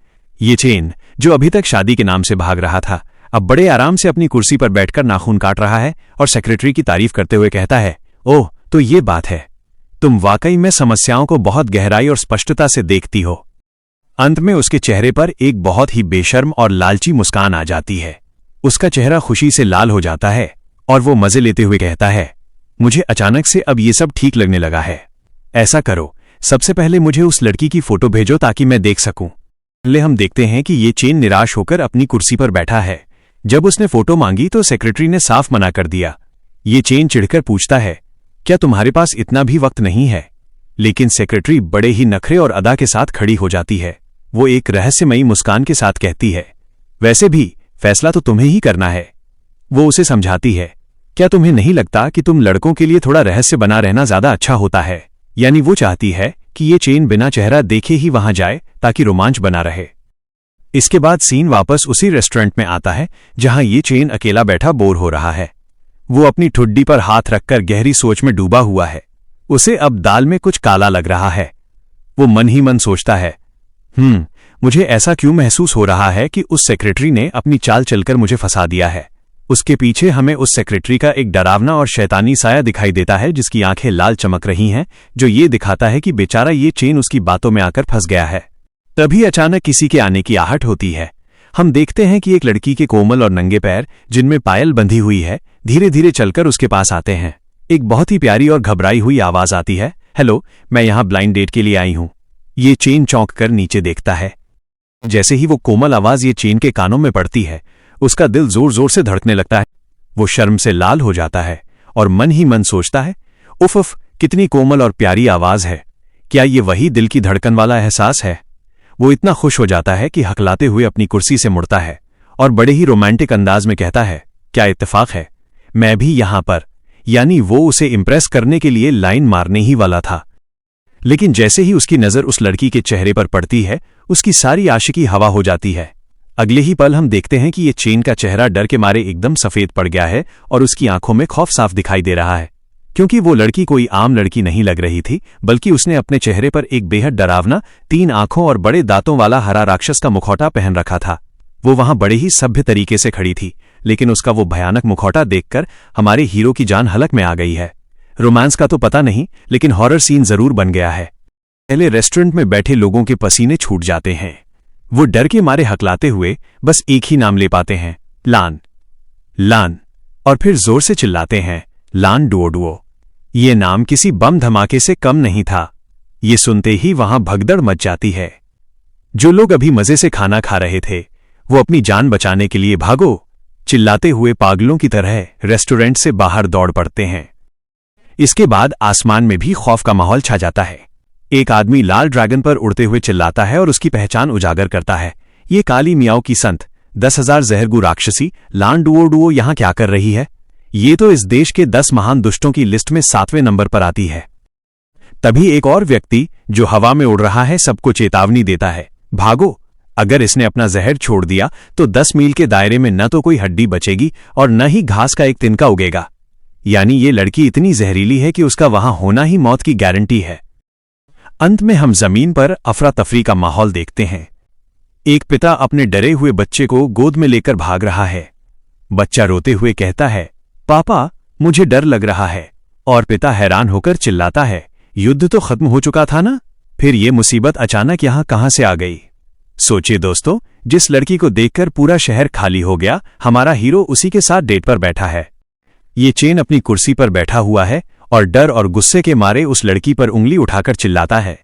ये चेन, जो अभी तक शादी के नाम से भाग रहा था, अब बड़े आराम से अपनी कुर्सी पर बैठकर नाखून काट रहा है और सेक्रेटरी की तारीफ करते हुए कहता है, ओह, तो ये बात है, तुम वाकई में समस्याओं को बहुत गहराई और स्पष्टता से देखती हो। अंत में उसके चेहरे पर एक बहुत ही बेशर्म और लालची मुस्कान आ जाती है। उसका चेहरा खुशी से लाल हो जाता है और वो मजे लेते हुए कहता है, मुझे अचानक से अब ये सब ठीक लगने लगा है। ऐसा करो, सबसे पहले मुझे उस लड़की की फोटो भेजो ताकि मैं देख सकूं। पहले हम देखते हैं कि ये चेन निराश होकर अपनी कुर्सी पर बैठा है। जब उसने फोटो मांगी तो सेक्रेटरी ने साफ मना कर दिया। ये चेन चिढ़कर पूछता है, क्या तुम्हारे पास इतना भी वक्त नहीं है? लेकिन सेक्रेटरी बड़े ही नखरे और अदा के साथ खड़ी हो जाती है। वो एक रहस्यमयी मुस्कान के साथ कहती है, वैसे भी फैसला तो तुम्हें ही करना है। वो उसे समझाती है, क्या तुम्हें नहीं लगता कि तुम लड़कों के लिए थोड़ा रहस्य बना रहना ज्यादा अच्छा होता है? यानी वो चाहती है कि ये चेन बिना चेहरा देखे ही वहां जाए ताकि रोमांच बना रहे। इसके बाद सीन वापस उसी रेस्टोरेंट में आता है जहां ये चेन अकेला बैठा बोर हो रहा है। वो अपनी ठुड्डी पर हाथ रखकर गहरी सोच में डूबा हुआ है। उसे अब दाल में कुछ काला लग रहा है। वो मन ही मन सोचता है, मुझे ऐसा क्यों महसूस हो रहा है कि उस सेक्रेटरी ने अपनी चाल चलकर मुझे फंसा दिया है। उसके पीछे हमें उस सेक्रेटरी का एक डरावना और शैतानी साया दिखाई देता है जिसकी आंखें लाल चमक रही हैं, जो ये दिखाता है कि बेचारा ये चेन उसकी बातों में आकर फंस गया है। तभी अचानक किसी के आने की आहट होती है। हम देखते हैं कि एक लड़की के कोमल और नंगे पैर, जिनमें पायल बंधी हुई है, धीरे धीरे चलकर उसके पास आते हैं। एक बहुत ही प्यारी और घबराई हुई आवाज आती है, हेलो, मैं यहां ब्लाइंड डेट के लिए आई हूं। ये चेन चौंक कर नीचे देखता है। जैसे ही वो कोमल आवाज ये चेन के कानों में पड़ती है, उसका दिल जोर जोर से धड़कने लगता है। वो शर्म से लाल हो जाता है और मन ही मन सोचता है, उफ, कितनी कोमल और प्यारी आवाज है। क्या ये वही दिल की धड़कन वाला एहसास है? वो इतना खुश हो जाता है कि हकलाते हुए अपनी कुर्सी से मुड़ता है और बड़े ही रोमांटिक अंदाज में कहता है, क्या इत्तेफाक है, मैं भी यहां पर। यानी वो उसे इम्प्रेस करने के लिए लाइन मारने ही वाला था। लेकिन जैसे ही उसकी नजर उस लड़की के चेहरे पर पड़ती है, उसकी सारी आशिकी हवा हो जाती है। अगले ही पल हम देखते हैं कि ये चेन का चेहरा डर के मारे एकदम सफेद पड़ गया है और उसकी आंखों में खौफ साफ दिखाई दे रहा है, क्योंकि वो लड़की कोई आम लड़की नहीं लग रही थी, बल्कि उसने अपने चेहरे पर एक बेहद डरावना 3 आंखों और बड़े दांतों वाला हरा राक्षस का मुखौटा पहन रखा था। वो वहां बड़े ही सभ्य तरीके से खड़ी थी, लेकिन उसका वो भयानक मुखौटा देखकर हमारे हीरो की जान हलक में आ गई है। रोमांस का तो पता नहीं, लेकिन हॉरर सीन जरूर बन गया है। पहले रेस्टोरेंट में बैठे लोगों के पसीने छूट जाते हैं। वो डर के मारे हकलाते हुए बस एक ही नाम ले पाते हैं, लान, लान, और फिर जोर से चिल्लाते हैं, लान डुओ। ये नाम किसी बम धमाके से कम नहीं था। ये सुनते ही वहां भगदड़ मच जाती है। जो लोग अभी मजे से खाना खा रहे थे, वो अपनी जान बचाने के लिए भागो चिल्लाते हुए पागलों की तरह रेस्टोरेंट से बाहर दौड़ पड़ते हैं। इसके बाद आसमान में भी खौफ का माहौल छा जाता है। एक आदमी लाल ड्रैगन पर उड़ते हुए चिल्लाता है और उसकी पहचान उजागर करता है। ये काली मियाओं की संत 10,000 जहरगू राक्षसी लान डुओ यहां क्या कर रही है? ये तो इस देश के 10 महान दुष्टों की लिस्ट में 7वें नंबर पर आती है। तभी एक और व्यक्ति जो हवा में उड़ रहा है सबको चेतावनी देता है, भागो, अगर इसने अपना जहर छोड़ दिया तो 10 मील के दायरे में न तो कोई हड्डी बचेगी और न ही घास का एक तिनका उगेगा। यानी ये लड़की इतनी जहरीली है कि उसका वहां होना ही मौत की गारंटी है। अंत में हम जमीन पर अफरा तफरी का माहौल देखते हैं। एक पिता अपने डरे हुए बच्चे को गोद में लेकर भाग रहा है। बच्चा रोते हुए कहता है, पापा, मुझे डर लग रहा है। और पिता हैरान होकर चिल्लाता है, युद्ध तो खत्म हो चुका था ना, फिर ये मुसीबत अचानक यहां कहां से आ गई? सोचिए दोस्तों, जिस लड़की को देखकर पूरा शहर खाली हो गया, हमारा हीरो उसी के साथ डेट पर बैठा है। ये चेन अपनी कुर्सी पर बैठा हुआ है और डर और गुस्से के मारे उस लड़की पर उंगली उठाकर चिल्लाता है,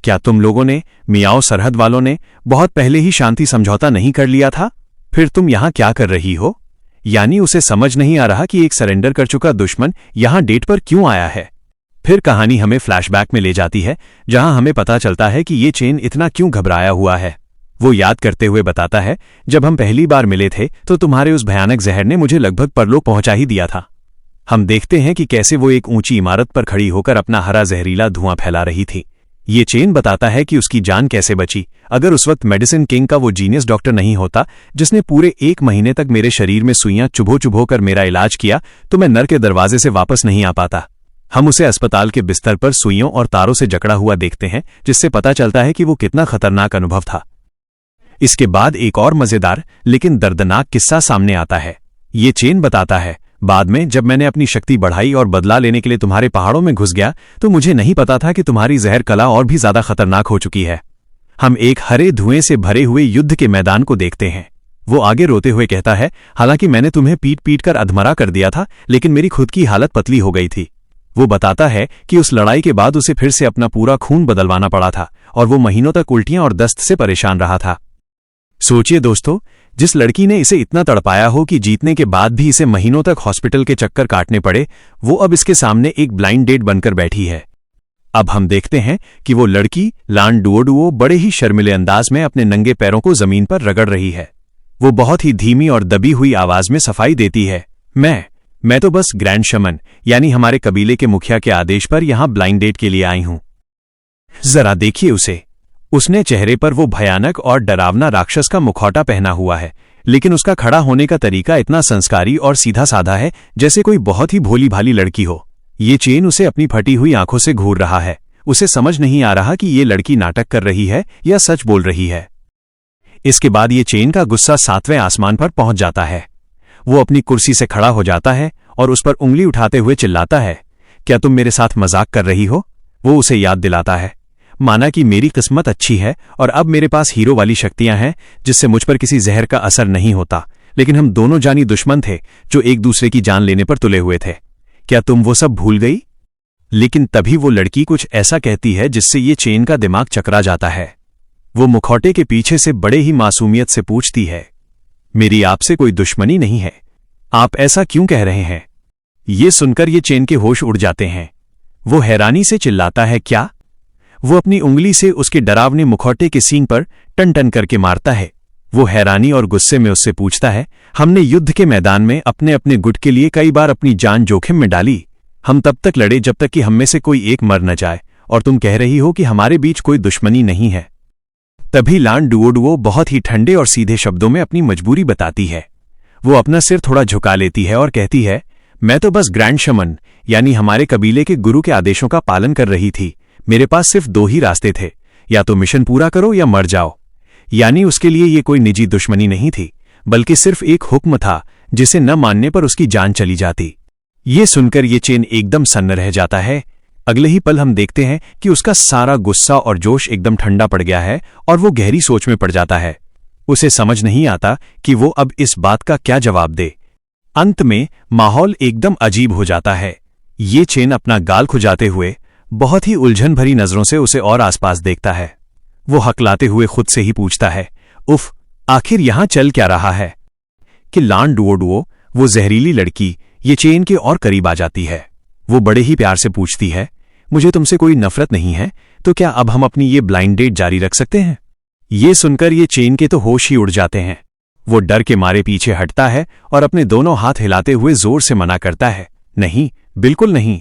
क्या तुम लोगों ने, मियाओ सरहद वालों ने, बहुत पहले ही शांति समझौता नहीं कर लिया था? फिर तुम यहां क्या कर रही हो? यानी उसे समझ नहीं आ रहा कि एक सरेंडर कर चुका दुश्मन यहां डेट पर क्यों आया है। फिर कहानी हमें फ्लैशबैक में ले जाती है, जहां हमें पता चलता है कि ये चेन इतना क्यों घबराया हुआ है। वो याद करते हुए बताता है, जब हम पहली बार मिले थे तो तुम्हारे उस भयानक जहर ने मुझे लगभग परलोक पहुंचा ही दिया था। हम देखते हैं कि कैसे वो एक ऊंची इमारत पर खड़ी होकर अपना हरा जहरीला धुआं फैला रही थी। ये चेन बताता है कि उसकी जान कैसे बची। अगर उस वक्त मेडिसिन किंग का वो जीनियस डॉक्टर नहीं होता जिसने पूरे 1 महीने तक मेरे शरीर में सुइयां चुभो कर मेरा इलाज किया, तो मैं नर के दरवाजे से वापस नहीं आ पाता। हम उसे अस्पताल के बिस्तर पर सुइयों और तारों से जकड़ा हुआ देखते हैं, जिससे पता चलता है कि वो कितना खतरनाक अनुभव था। इसके बाद एक और मजेदार लेकिन दर्दनाक किस्सा सामने आता है। ये चेन बताता है, बाद में जब मैंने अपनी शक्ति बढ़ाई और बदला लेने के लिए तुम्हारे पहाड़ों में घुस गया, तो मुझे नहीं पता था कि तुम्हारी जहर कला और भी ज्यादा खतरनाक हो चुकी है। हम एक हरे धुएं से भरे हुए युद्ध के मैदान को देखते हैं। वो आगे रोते हुए कहता है, हालांकि मैंने तुम्हें पीट कर अधमरा कर दिया था, लेकिन मेरी खुद की हालत पतली हो गई थी। वो बताता है कि उस लड़ाई के बाद उसे फिर से अपना पूरा खून बदलवाना पड़ा था और वो महीनों तक उल्टियां और दस्त से परेशान रहा था। सोचिए दोस्तों, जिस लड़की ने इसे इतना तड़पाया हो कि जीतने के बाद भी इसे महीनों तक हॉस्पिटल के चक्कर काटने पड़े, वो अब इसके सामने एक ब्लाइंड डेट बनकर बैठी है। अब हम देखते हैं कि वो लड़की लान डुओडुओ बड़े ही शर्मिले अंदाज में अपने नंगे पैरों को जमीन पर रगड़ रही है। वो बहुत ही धीमी और दबी हुई आवाज में सफाई देती है, मैं तो बस ग्रैंड शमन यानी हमारे कबीले के मुखिया के आदेश पर यहां ब्लाइंड डेट के लिए आई हूं। जरा देखिए उसे। उसने चेहरे पर वो भयानक और डरावना राक्षस का मुखौटा पहना हुआ है, लेकिन उसका खड़ा होने का तरीका इतना संस्कारी और सीधा साधा है जैसे कोई बहुत ही भोली भाली लड़की हो। ये चेन उसे अपनी फटी हुई आंखों से घूर रहा है। उसे समझ नहीं आ रहा कि ये लड़की नाटक कर रही है या सच बोल रही है। इसके बाद ये चेन का गुस्सा 7वें आसमान पर पहुंच जाता है। वो अपनी कुर्सी से खड़ा हो जाता है और उस पर उंगली उठाते हुए चिल्लाता है, क्या तुम मेरे साथ मजाक कर रही हो? वो उसे याद दिलाता है, माना कि मेरी किस्मत अच्छी है और अब मेरे पास हीरो वाली शक्तियां हैं जिससे मुझ पर किसी जहर का असर नहीं होता, लेकिन हम दोनों जानी दुश्मन थे जो एक दूसरे की जान लेने पर तुले हुए थे। क्या तुम वो सब भूल गई? लेकिन तभी वो लड़की कुछ ऐसा कहती है जिससे ये चेन का दिमाग चकरा जाता है। वो मुखौटे के पीछे से बड़े ही मासूमियत से पूछती है, मेरी आपसे कोई दुश्मनी नहीं है, आप ऐसा क्यों कह रहे हैं? ये सुनकर ये चेन के होश उड़ जाते हैं। वो हैरानी से चिल्लाता है, क्या? वो अपनी उंगली से उसके डरावने मुखौटे के सींग पर टन टन करके मारता है। वो हैरानी और गुस्से में उससे पूछता है, हमने युद्ध के मैदान में अपने अपने गुट के लिए कई बार अपनी जान जोखिम में डाली। हम तब तक लड़े जब तक कि हम में से कोई एक मर न जाए, और तुम कह रही हो कि हमारे बीच कोई दुश्मनी नहीं है। तभी लान डुओडुओ बहुत ही ठंडे और सीधे शब्दों में अपनी मजबूरी बताती है। वो अपना सिर थोड़ा झुका लेती है और कहती है, मैं तो बस ग्रैंड शमन यानी हमारे कबीले के गुरु के आदेशों का पालन कर रही थी। मेरे पास सिर्फ 2 ही रास्ते थे, या तो मिशन पूरा करो या मर जाओ। यानी उसके लिए ये कोई निजी दुश्मनी नहीं थी, बल्कि सिर्फ एक हुक्म था जिसे न मानने पर उसकी जान चली जाती। ये सुनकर ये चेन एकदम सन्न रह जाता है। अगले ही पल हम देखते हैं कि उसका सारा गुस्सा और जोश एकदम ठंडा पड़ गया है और वो गहरी सोच में पड़ जाता है। उसे समझ नहीं आता कि वो अब इस बात का क्या जवाब दे। अंत में माहौल एकदम अजीब हो जाता है। ये चेन अपना गाल खुजाते हुए बहुत ही उलझन भरी नजरों से उसे और आसपास देखता है। वो हकलाते हुए खुद से ही पूछता है, उफ, आखिर यहां चल क्या रहा है? कि लान डुओडुओ, वो जहरीली लड़की, ये चेन के और करीब आ जाती है। वो बड़े ही प्यार से पूछती है, मुझे तुमसे कोई नफरत नहीं है, तो क्या अब हम अपनी ये ब्लाइंड डेट जारी रख सकते हैं? ये सुनकर ये चेन के तो होश ही उड़ जाते हैं। वो डर के मारे पीछे हटता है और अपने दोनों हाथ हिलाते हुए जोर से मना करता है, नहीं, बिल्कुल नहीं।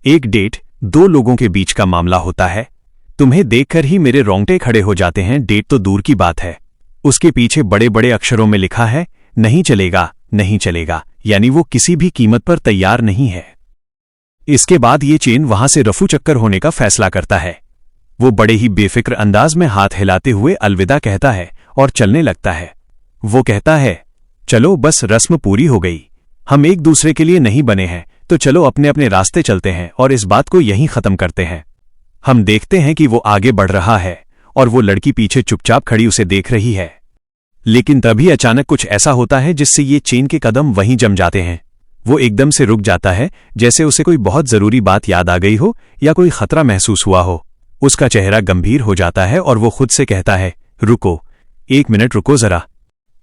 एक डेट 2 लोगों के बीच का मामला होता है। तुम्हें देखकर ही मेरे रोंगटे खड़े हो जाते हैं। डेट तो दूर की बात है, उसके पीछे बड़े बड़े अक्षरों में लिखा है, नहीं चलेगा, नहीं चलेगा, यानी वो किसी भी कीमत पर तैयार नहीं है। इसके बाद ये चेन वहां से रफू चक्कर होने का फैसला करता है। वो बड़े ही बेफिक्र अंदाज में हाथ हिलाते हुए अलविदा कहता है और चलने लगता है। वो कहता है, चलो बस रस्म पूरी हो गई, हम एक दूसरे के लिए नहीं बने हैं, तो चलो अपने अपने रास्ते चलते हैं और इस बात को यहीं खत्म करते हैं। हम देखते हैं कि वो आगे बढ़ रहा है। और वो लड़की पीछे चुपचाप खड़ी उसे देख रही है। लेकिन तभी अचानक कुछ ऐसा होता है जिससे ये चेन के कदम वहीं जम जाते हैं। वो एकदम से रुक जाता है, जैसे उसे कोई बहुत जरूरी बात याद आ गई हो या कोई खतरा महसूस हुआ हो। उसका चेहरा गंभीर हो जाता है और वो खुद से कहता है, रुको, 1 मिनट रुको जरा।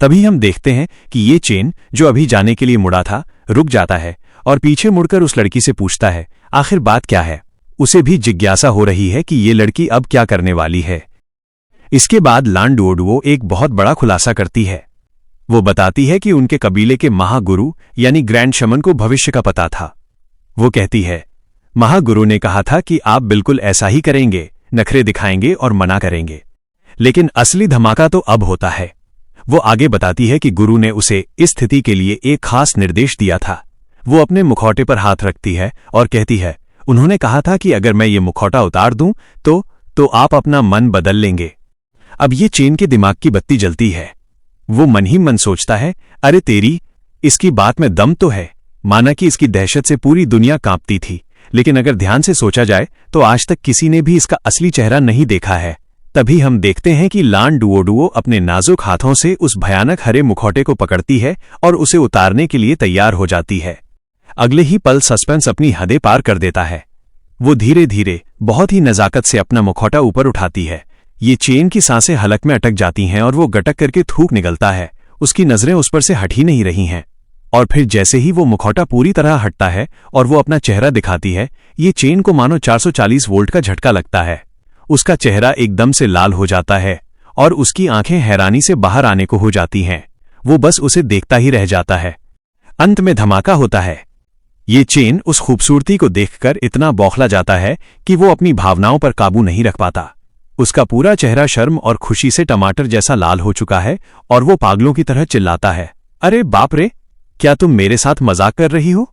तभी हम देखते हैं कि ये चेन, जो अभी जाने के लिए मुड़ा था, रुक जाता है और पीछे मुड़कर उस लड़की से पूछता है, आखिर बात क्या है। उसे भी जिज्ञासा हो रही है कि ये लड़की अब क्या करने वाली है। इसके बाद लान डुओडुओ एक बहुत बड़ा खुलासा करती है। वो बताती है कि उनके कबीले के महागुरु यानी ग्रैंड शमन को भविष्य का पता था। वो कहती है, महागुरु ने कहा था कि आप बिल्कुल ऐसा ही करेंगे, नखरे दिखाएंगे और मना करेंगे। लेकिन असली धमाका तो अब होता है। वो आगे बताती है कि गुरु ने उसे इस स्थिति के लिए एक खास निर्देश दिया था। वो अपने मुखौटे पर हाथ रखती है और कहती है, उन्होंने कहा था कि अगर मैं ये मुखौटा उतार दूं तो आप अपना मन बदल लेंगे। अब ये चेन के दिमाग की बत्ती जलती है। वो मन ही मन सोचता है, अरे तेरी, इसकी बात में दम तो है। माना कि इसकी दहशत से पूरी दुनिया कांपती थी, लेकिन अगर ध्यान से सोचा जाए तो आज तक किसी ने भी इसका असली चेहरा नहीं देखा है। तभी हम देखते हैं कि लान डुओडुओ अपने नाजुक हाथों से उस भयानक हरे मुखौटे को पकड़ती है और उसे उतारने के लिए तैयार हो जाती है। अगले ही पल सस्पेंस अपनी हदें पार कर देता है। वो धीरे धीरे, बहुत ही नजाकत से अपना मुखौटा ऊपर उठाती है। ये चेन की सांसें हलक में अटक जाती हैं और वो गटक करके थूक निकलता है। उसकी नजरें उस पर से हट ही नहीं रही हैं। और फिर जैसे ही वो मुखौटा पूरी तरह हटता है और वो अपना चेहरा दिखाती है, ये चेन को मानो 440 वोल्ट का झटका लगता है। उसका चेहरा एकदम से लाल हो जाता है और उसकी आंखें हैरानी से बाहर आने को हो जाती हैं। वो बस उसे देखता ही रह जाता है। अंत में धमाका होता है। ये चेन उस खूबसूरती को देखकर इतना बौखला जाता है कि वो अपनी भावनाओं पर काबू नहीं रख पाता। उसका पूरा चेहरा शर्म और खुशी से टमाटर जैसा लाल हो चुका है और वो पागलों की तरह चिल्लाता है, अरे बाप रे, क्या तुम मेरे साथ मजाक कर रही हो।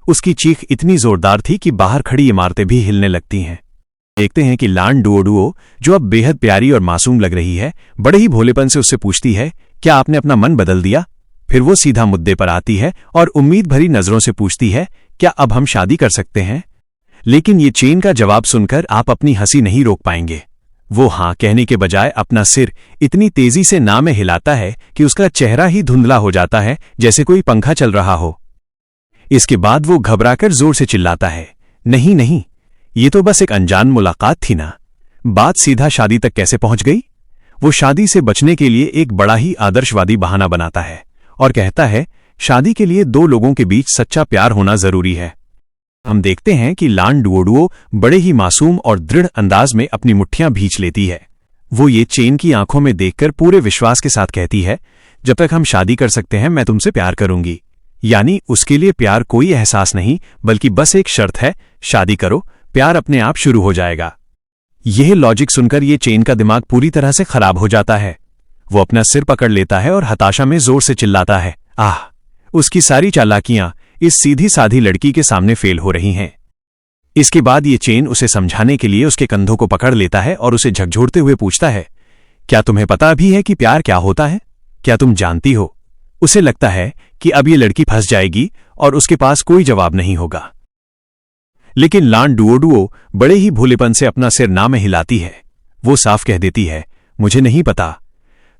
उसकी चीख इतनी जोरदार थी कि बाहर खड़ी इमारतें भी हिलने लगती हैं। देखते हैं कि लान डुओडुओ, जो अब बेहद प्यारी और मासूम लग रही है, बड़े ही भोलेपन से उससे पूछती है, क्या आपने अपना मन बदल दिया। फिर वो सीधा मुद्दे पर आती है और उम्मीद भरी नजरों से पूछती है, क्या अब हम शादी कर सकते हैं। लेकिन ये चेन का जवाब सुनकर आप अपनी हंसी नहीं रोक पाएंगे। वो हां कहने के बजाय अपना सिर इतनी तेजी से ना में हिलाता है कि उसका चेहरा ही धुंधला हो जाता है, जैसे कोई पंखा चल रहा हो। इसके बाद वो घबराकर जोर से चिल्लाता है, नहीं नहीं, ये तो बस एक अनजान मुलाकात थी ना। बात सीधा शादी तक कैसे पहुंच गई। वो शादी से बचने के लिए एक बड़ा ही आदर्शवादी बहाना बनाता है और कहता है, शादी के लिए 2 लोगों के बीच सच्चा प्यार होना जरूरी है। हम देखते हैं कि लान डुओडुओ बड़े ही मासूम और दृढ़ अंदाज में अपनी मुट्ठियां भींच लेती है। वो ये चेन की आंखों में देखकर पूरे विश्वास के साथ कहती है, जब तक हम शादी कर सकते हैं मैं तुमसे प्यार करूंगी। यानी उसके लिए प्यार कोई एहसास नहीं, बल्कि बस एक शर्त है, शादी करो, प्यार अपने आप शुरू हो जाएगा। यह लॉजिक सुनकर ये चेन का दिमाग पूरी तरह से खराब हो जाता है। वो अपना सिर पकड़ लेता है और हताशा में जोर से चिल्लाता है, आह। उसकी सारी चालाकियां इस सीधी साधी लड़की के सामने फेल हो रही हैं। इसके बाद ये चेन उसे समझाने के लिए उसके कंधों को पकड़ लेता है और उसे झकझोरते हुए पूछता है, क्या तुम्हें पता भी है कि प्यार क्या होता है। क्या तुम जानती हो। उसे लगता है कि अब ये लड़की फंस जाएगी और उसके पास कोई जवाब नहीं होगा। लेकिन लान डुओडुओ बड़े ही भोलेपन से अपना सिर ना में हिलाती है। वो साफ कह देती है, मुझे नहीं पता।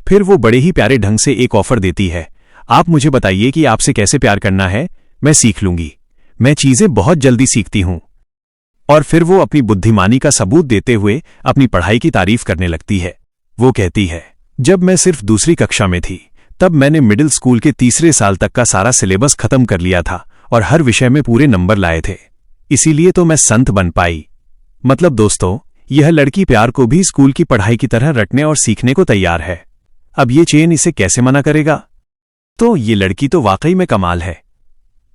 फिर वो बड़े ही प्यारे ढंग से एक ऑफर देती है, आप मुझे बताइए कि आपसे कैसे प्यार करना है, मैं सीख लूंगी। मैं चीजें बहुत जल्दी सीखती हूं। और फिर वो अपनी बुद्धिमानी का सबूत देते हुए अपनी पढ़ाई की तारीफ करने लगती है। वो कहती है, जब मैं सिर्फ दूसरी कक्षा में थी तब मैंने मिडिल स्कूल के 3रे साल तक का सारा सिलेबस खत्म कर लिया था और हर विषय में पूरे नंबर लाए थे। इसीलिए तो मैं संत बन पाई। मतलब दोस्तों, यह लड़की प्यार को भी स्कूल की पढ़ाई की तरह रटने और सीखने को तैयार है। अब ये चेन इसे कैसे मना करेगा। तो ये लड़की तो वाकई में कमाल है।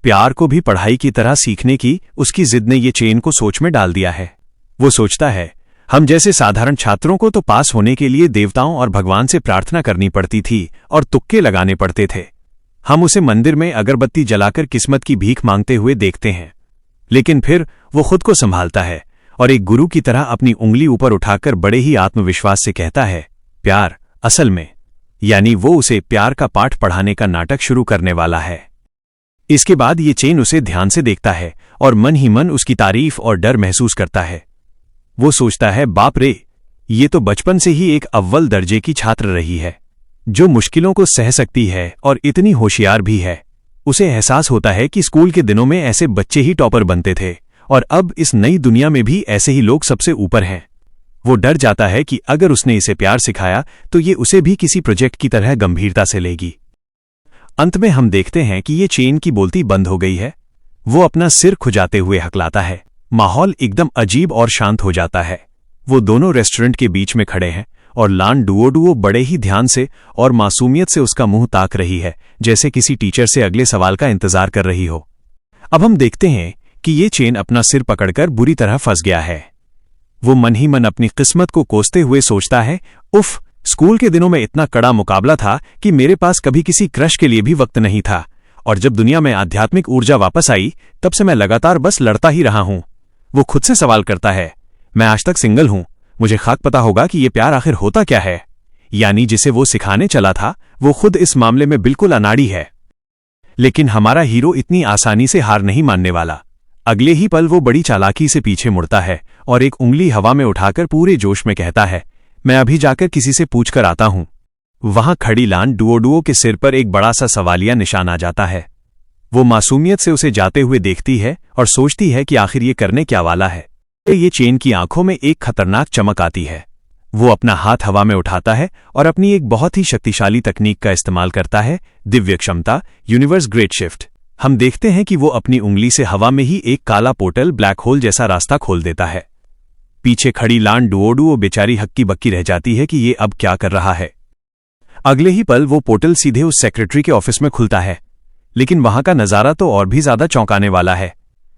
प्यार को भी पढ़ाई की तरह सीखने की उसकी जिद ने ये चेन को सोच में डाल दिया है। वो सोचता है, हम जैसे साधारण छात्रों को तो पास होने के लिए देवताओं और भगवान से प्रार्थना करनी पड़ती थी और तुक्के लगाने पड़ते थे। हम उसे मंदिर में अगरबत्ती जलाकर किस्मत की भीख मांगते हुए देखते हैं। लेकिन फिर वो खुद को संभालता है और एक गुरु की तरह अपनी उंगली ऊपर उठाकर बड़े ही आत्मविश्वास से कहता है, प्यार असल में, यानी वो उसे प्यार का पाठ पढ़ाने का नाटक शुरू करने वाला है। इसके बाद ये चेन उसे ध्यान से देखता है और मन ही मन उसकी तारीफ और डर महसूस करता है। वो सोचता है, बाप रे, ये तो बचपन से ही एक अव्वल दर्जे की छात्र रही है, जो मुश्किलों को सह सकती है और इतनी होशियार भी है। उसे एहसास होता है कि स्कूल के दिनों में ऐसे बच्चे ही टॉपर बनते थे और अब इस नई दुनिया में भी ऐसे ही लोग सबसे ऊपर हैं। वो डर जाता है कि अगर उसने इसे प्यार सिखाया तो ये उसे भी किसी प्रोजेक्ट की तरह गंभीरता से लेगी। अंत में हम देखते हैं कि ये चेन की बोलती बंद हो गई है। वो अपना सिर खुजाते हुए हकलाता है। माहौल एकदम अजीब और शांत हो जाता है। वो दोनों रेस्टोरेंट के बीच में खड़े हैं और लान डुओडुओ बड़े ही ध्यान से और मासूमियत से उसका मुंह ताक रही है, जैसे किसी टीचर से अगले सवाल का इंतजार कर रही हो। अब हम देखते हैं कि ये चेन अपना सिर पकड़कर बुरी तरह फंस गया है। वो मन ही मन अपनी किस्मत को कोसते हुए सोचता है, उफ, स्कूल के दिनों में इतना कड़ा मुकाबला था कि मेरे पास कभी किसी क्रश के लिए भी वक्त नहीं था, और जब दुनिया में आध्यात्मिक ऊर्जा वापस आई तब से मैं लगातार बस लड़ता ही रहा हूं। वो खुद से सवाल करता है, मैं आज तक सिंगल हूं, मुझे खाक पता होगा कि ये प्यार आखिर होता क्या है। यानी जिसे वो सिखाने चला था वो खुद इस मामले में बिल्कुल अनाड़ी है। लेकिन हमारा हीरो इतनी आसानी से हार नहीं मानने वाला। अगले ही पल वो बड़ी चालाकी से पीछे मुड़ता है और एक उंगली हवा में उठाकर पूरे जोश में कहता है, मैं अभी जाकर किसी से पूछ कर आता हूं। वहां खड़ी लान डुओडुओ के सिर पर एक बड़ा सा सवालिया निशान आ जाता है। वो मासूमियत से उसे जाते हुए देखती है और सोचती है कि आखिर ये करने क्या वाला है। ये चेन की आंखों में एक खतरनाक चमक आती है। वो अपना हाथ हवा में उठाता है और अपनी एक बहुत ही शक्तिशाली तकनीक का इस्तेमाल करता है, दिव्य क्षमता, यूनिवर्स ग्रेट शिफ्ट। हम देखते हैं कि वो अपनी उंगली से हवा में ही एक काला पोर्टल, ब्लैक होल जैसा रास्ता खोल देता है। पीछे खड़ी लान डुओडुओ बेचारी हक्की बक्की रह जाती है कि ये अब क्या कर रहा है। अगले ही पल वो पोर्टल सीधे उस सेक्रेटरी के ऑफिस में खुलता है। लेकिन वहां का नजारा तो और भी ज्यादा चौंकाने वाला है।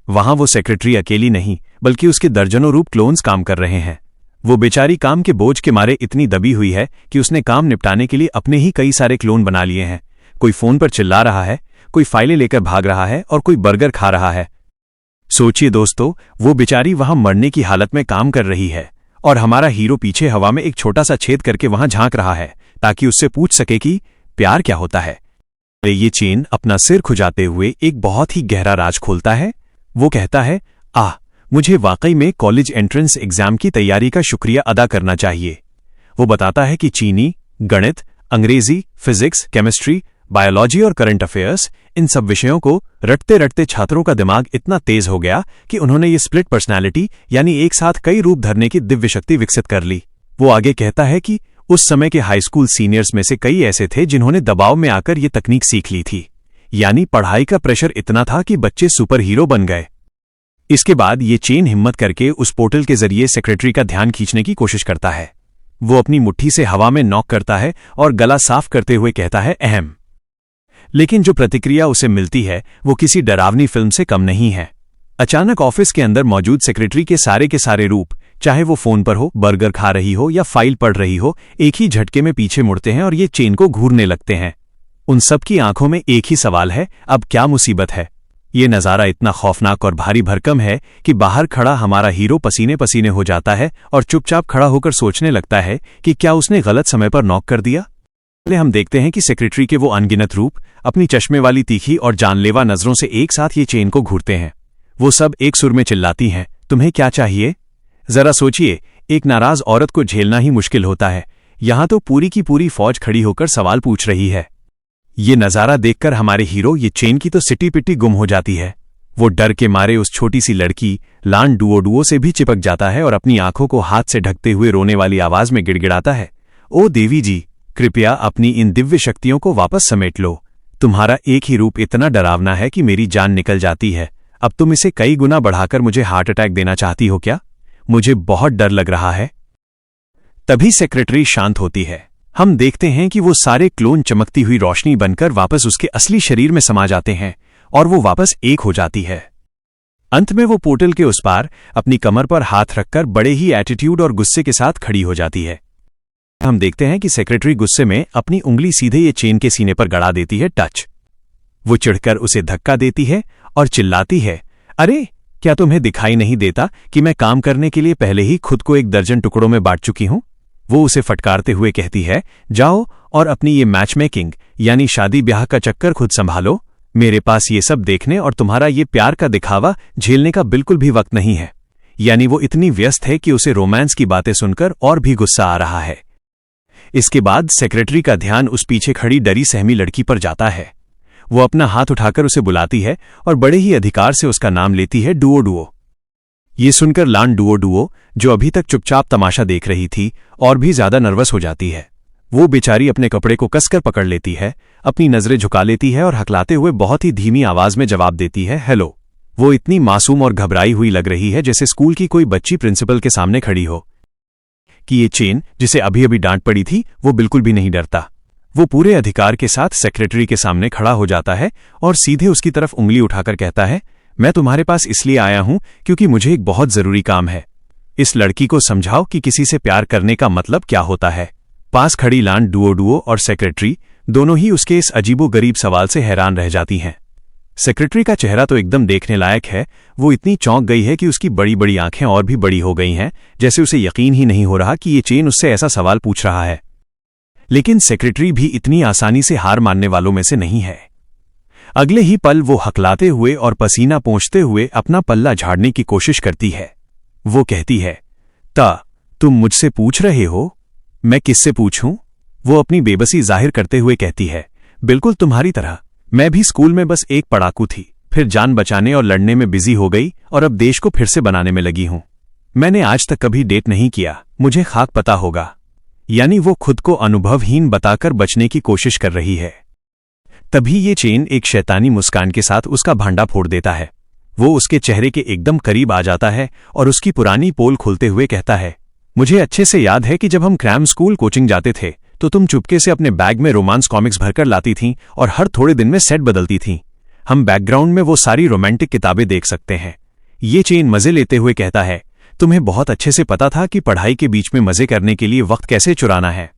वहां वो सेक्रेटरी अकेली नहीं बल्कि उसके दर्जनों रूप क्लोन्स काम कर रहे हैं। वो बेचारी काम के बोझ के मारे इतनी दबी हुई है कि उसने काम निपटाने के लिए अपने ही कई सारे क्लोन बना लिए हैं। कोई फोन पर चिल्ला रहा है, कोई फाइलें लेकर भाग रहा है और कोई बर्गर खा रहा है। सोचिए दोस्तों, वो बेचारी वहां मरने की हालत में काम कर रही है और हमारा हीरो पीछे हवा में एक छोटा सा छेद करके वहां झांक रहा है ताकि उससे पूछ सके कि प्यार क्या होता है। ये चेन अपना सिर खुजाते हुए एक बहुत ही गहरा राज खोलता है। वो कहता है, मुझे वाकई में कॉलेज एंट्रेंस एग्जाम की तैयारी का शुक्रिया अदा करना चाहिए। वो बताता है कि चीनी, गणित, अंग्रेजी, फिजिक्स, केमिस्ट्री, बायोलॉजी और करंट अफेयर्स, इन सब विषयों को रटते रटते छात्रों का दिमाग इतना तेज हो गया कि उन्होंने ये स्प्लिट पर्सनैलिटी यानी एक साथ कई रूप धरने की दिव्य शक्ति विकसित कर ली। वो आगे कहता है कि उस समय के हाई स्कूल सीनियर्स में से कई ऐसे थे जिन्होंने दबाव में आकर ये तकनीक सीख ली थी। यानी पढ़ाई का प्रेशर इतना था कि बच्चे सुपर हीरो बन गए। इसके बाद ये चेन हिम्मत करके उस पोर्टल के जरिए सेक्रेटरी का ध्यान खींचने की कोशिश करता है। वो अपनी मुट्ठी से हवा में नॉक करता है और गला साफ करते हुए कहता है, अहम। लेकिन जो प्रतिक्रिया उसे मिलती है वो किसी डरावनी फिल्म से कम नहीं है। अचानक ऑफिस के अंदर मौजूद सेक्रेटरी के सारे रूप, चाहे वो फोन पर हो, बर्गर खा रही हो या फाइल पढ़ रही हो, एक ही झटके में पीछे मुड़ते हैं और ये चेन को घूरने लगते हैं। उन सबकी आंखों में एक ही सवाल है, अब क्या मुसीबत है। ये नज़ारा इतना खौफनाक और भारी भरकम है कि बाहर खड़ा हमारा हीरो पसीने पसीने हो जाता है और चुपचाप खड़ा होकर सोचने लगता है कि क्या उसने गलत समय पर नॉक कर दिया। पहले हम देखते हैं कि सेक्रेटरी के वो अनगिनत रूप अपनी चश्मे वाली तीखी और जानलेवा नजरों से एक साथ ये चेन को घूरते हैं। वो सब एक सुर में चिल्लाती हैं, तुम्हें क्या चाहिए। जरा सोचिए, एक नाराज औरत को झेलना ही मुश्किल होता है, यहां तो पूरी की पूरी फौज खड़ी होकर सवाल पूछ रही है। ये नजारा देखकर हमारे हीरो ये चेन की तो सिटी पिट्टी गुम हो जाती है। वो डर के मारे उस छोटी सी लड़की लान डुओडुओ से भी चिपक जाता है और अपनी आंखों को हाथ से ढकते हुए रोने वाली आवाज में गिड़गिड़ाता है, ओ देवी जी, कृपया अपनी इन दिव्य शक्तियों को वापस समेट लो। तुम्हारा एक ही रूप इतना डरावना है कि मेरी जान निकल जाती है। अब तुम इसे कई गुना बढ़ाकर मुझे हार्ट अटैक देना चाहती हो क्या? मुझे बहुत डर लग रहा है। तभी सेक्रेटरी शांत होती है। हम देखते हैं कि वो सारे क्लोन चमकती हुई रोशनी बनकर वापस उसके असली शरीर में समा जाते हैं और वो वापस एक हो जाती है। अंत में वो पोर्टल के उस पार अपनी कमर पर हाथ रखकर बड़े ही एटीट्यूड और गुस्से के साथ खड़ी हो जाती है। हम देखते हैं कि सेक्रेटरी गुस्से में अपनी उंगली सीधे ये चेन के सीने पर गड़ा देती है, टच। वो चिढ़कर उसे धक्का देती है और चिल्लाती है, अरे क्या तुम्हें दिखाई नहीं देता कि मैं काम करने के लिए पहले ही खुद को 1 दर्जन टुकड़ों में बांट चुकी हूं। वो उसे फटकारते हुए कहती है, जाओ और अपनी ये मैच मेकिंग यानी शादी ब्याह का चक्कर खुद संभालो। मेरे पास ये सब देखने और तुम्हारा ये प्यार का दिखावा झेलने का बिल्कुल भी वक्त नहीं है। यानी वो इतनी व्यस्त है कि उसे रोमांस की बातें सुनकर और भी गुस्सा आ रहा है। इसके बाद सेक्रेटरी का ध्यान उस पीछे खड़ी डरी सहमी लड़की पर जाता है। वो अपना हाथ उठाकर उसे बुलाती है और बड़े ही अधिकार से उसका नाम लेती है, डुओ डुओ। ये सुनकर लान डुओ डुओ, जो अभी तक चुपचाप तमाशा देख रही थी, और भी ज्यादा नर्वस हो जाती है। वो बेचारी अपने कपड़े को कसकर पकड़ लेती है, अपनी नजरें झुका लेती है और हकलाते हुए बहुत ही धीमी आवाज में जवाब देती है, हेलो। वो इतनी मासूम और घबराई हुई लग रही है जैसे स्कूल की कोई बच्ची प्रिंसिपल के सामने खड़ी हो। कि ये चेन, जिसे अभी अभी डांट पड़ी थी, वो बिल्कुल भी नहीं डरता। वो पूरे अधिकार के साथ सेक्रेटरी के सामने खड़ा हो जाता है और सीधे उसकी तरफ उंगली उठाकर कहता है, मैं तुम्हारे पास इसलिए आया हूं क्योंकि मुझे एक बहुत जरूरी काम है। इस लड़की को समझाओ कि किसी से प्यार करने का मतलब क्या होता है। पास खड़ी लान डुओ डुओ और सेक्रेटरी दोनों ही उसके इस अजीबोगरीब सवाल से हैरान रह जाती हैं। सेक्रेटरी का चेहरा तो एकदम देखने लायक है। वो इतनी चौंक गई है कि उसकी बड़ी बड़ी आंखें और भी बड़ी हो गई हैं, जैसे उसे यकीन ही नहीं हो रहा कि ये चेन उससे ऐसा सवाल पूछ रहा है। लेकिन सेक्रेटरी भी इतनी आसानी से हार मानने वालों में से नहीं है। अगले ही पल वो हकलाते हुए और पसीना पोंछते हुए अपना पल्ला झाड़ने की कोशिश करती है। वो कहती है, तुम मुझसे पूछ रहे हो? मैं किससे पूछूं? वो अपनी बेबसी जाहिर करते हुए कहती है, बिल्कुल तुम्हारी तरह। मैं भी स्कूल में बस एक पढ़ाकू थी, फिर जान बचाने और लड़ने में बिजी हो गई और अब देश को फिर से बनाने में लगी हूं। मैंने आज तक कभी डेट नहीं किया, मुझे खाक पता होगा। यानी वो खुद को अनुभवहीन बताकर बचने की कोशिश कर रही है। तभी ये चेन एक शैतानी मुस्कान के साथ उसका भांडा फोड़ देता है। वो उसके चेहरे के एकदम करीब आ जाता है और उसकी पुरानी पोल खोलते हुए कहता है, मुझे अच्छे से याद है कि जब हम क्रैम स्कूल कोचिंग जाते थे तो तुम चुपके से अपने बैग में रोमांस कॉमिक्स भरकर लाती थीं और हर थोड़े दिन में सेट बदलती थीं। हम बैकग्राउंड में वो सारी रोमांटिक किताबें देख सकते हैं। ये चेन मजे लेते हुए कहता है, तुम्हें बहुत अच्छे से पता था कि पढ़ाई के बीच में मजे करने के लिए वक्त कैसे चुराना है।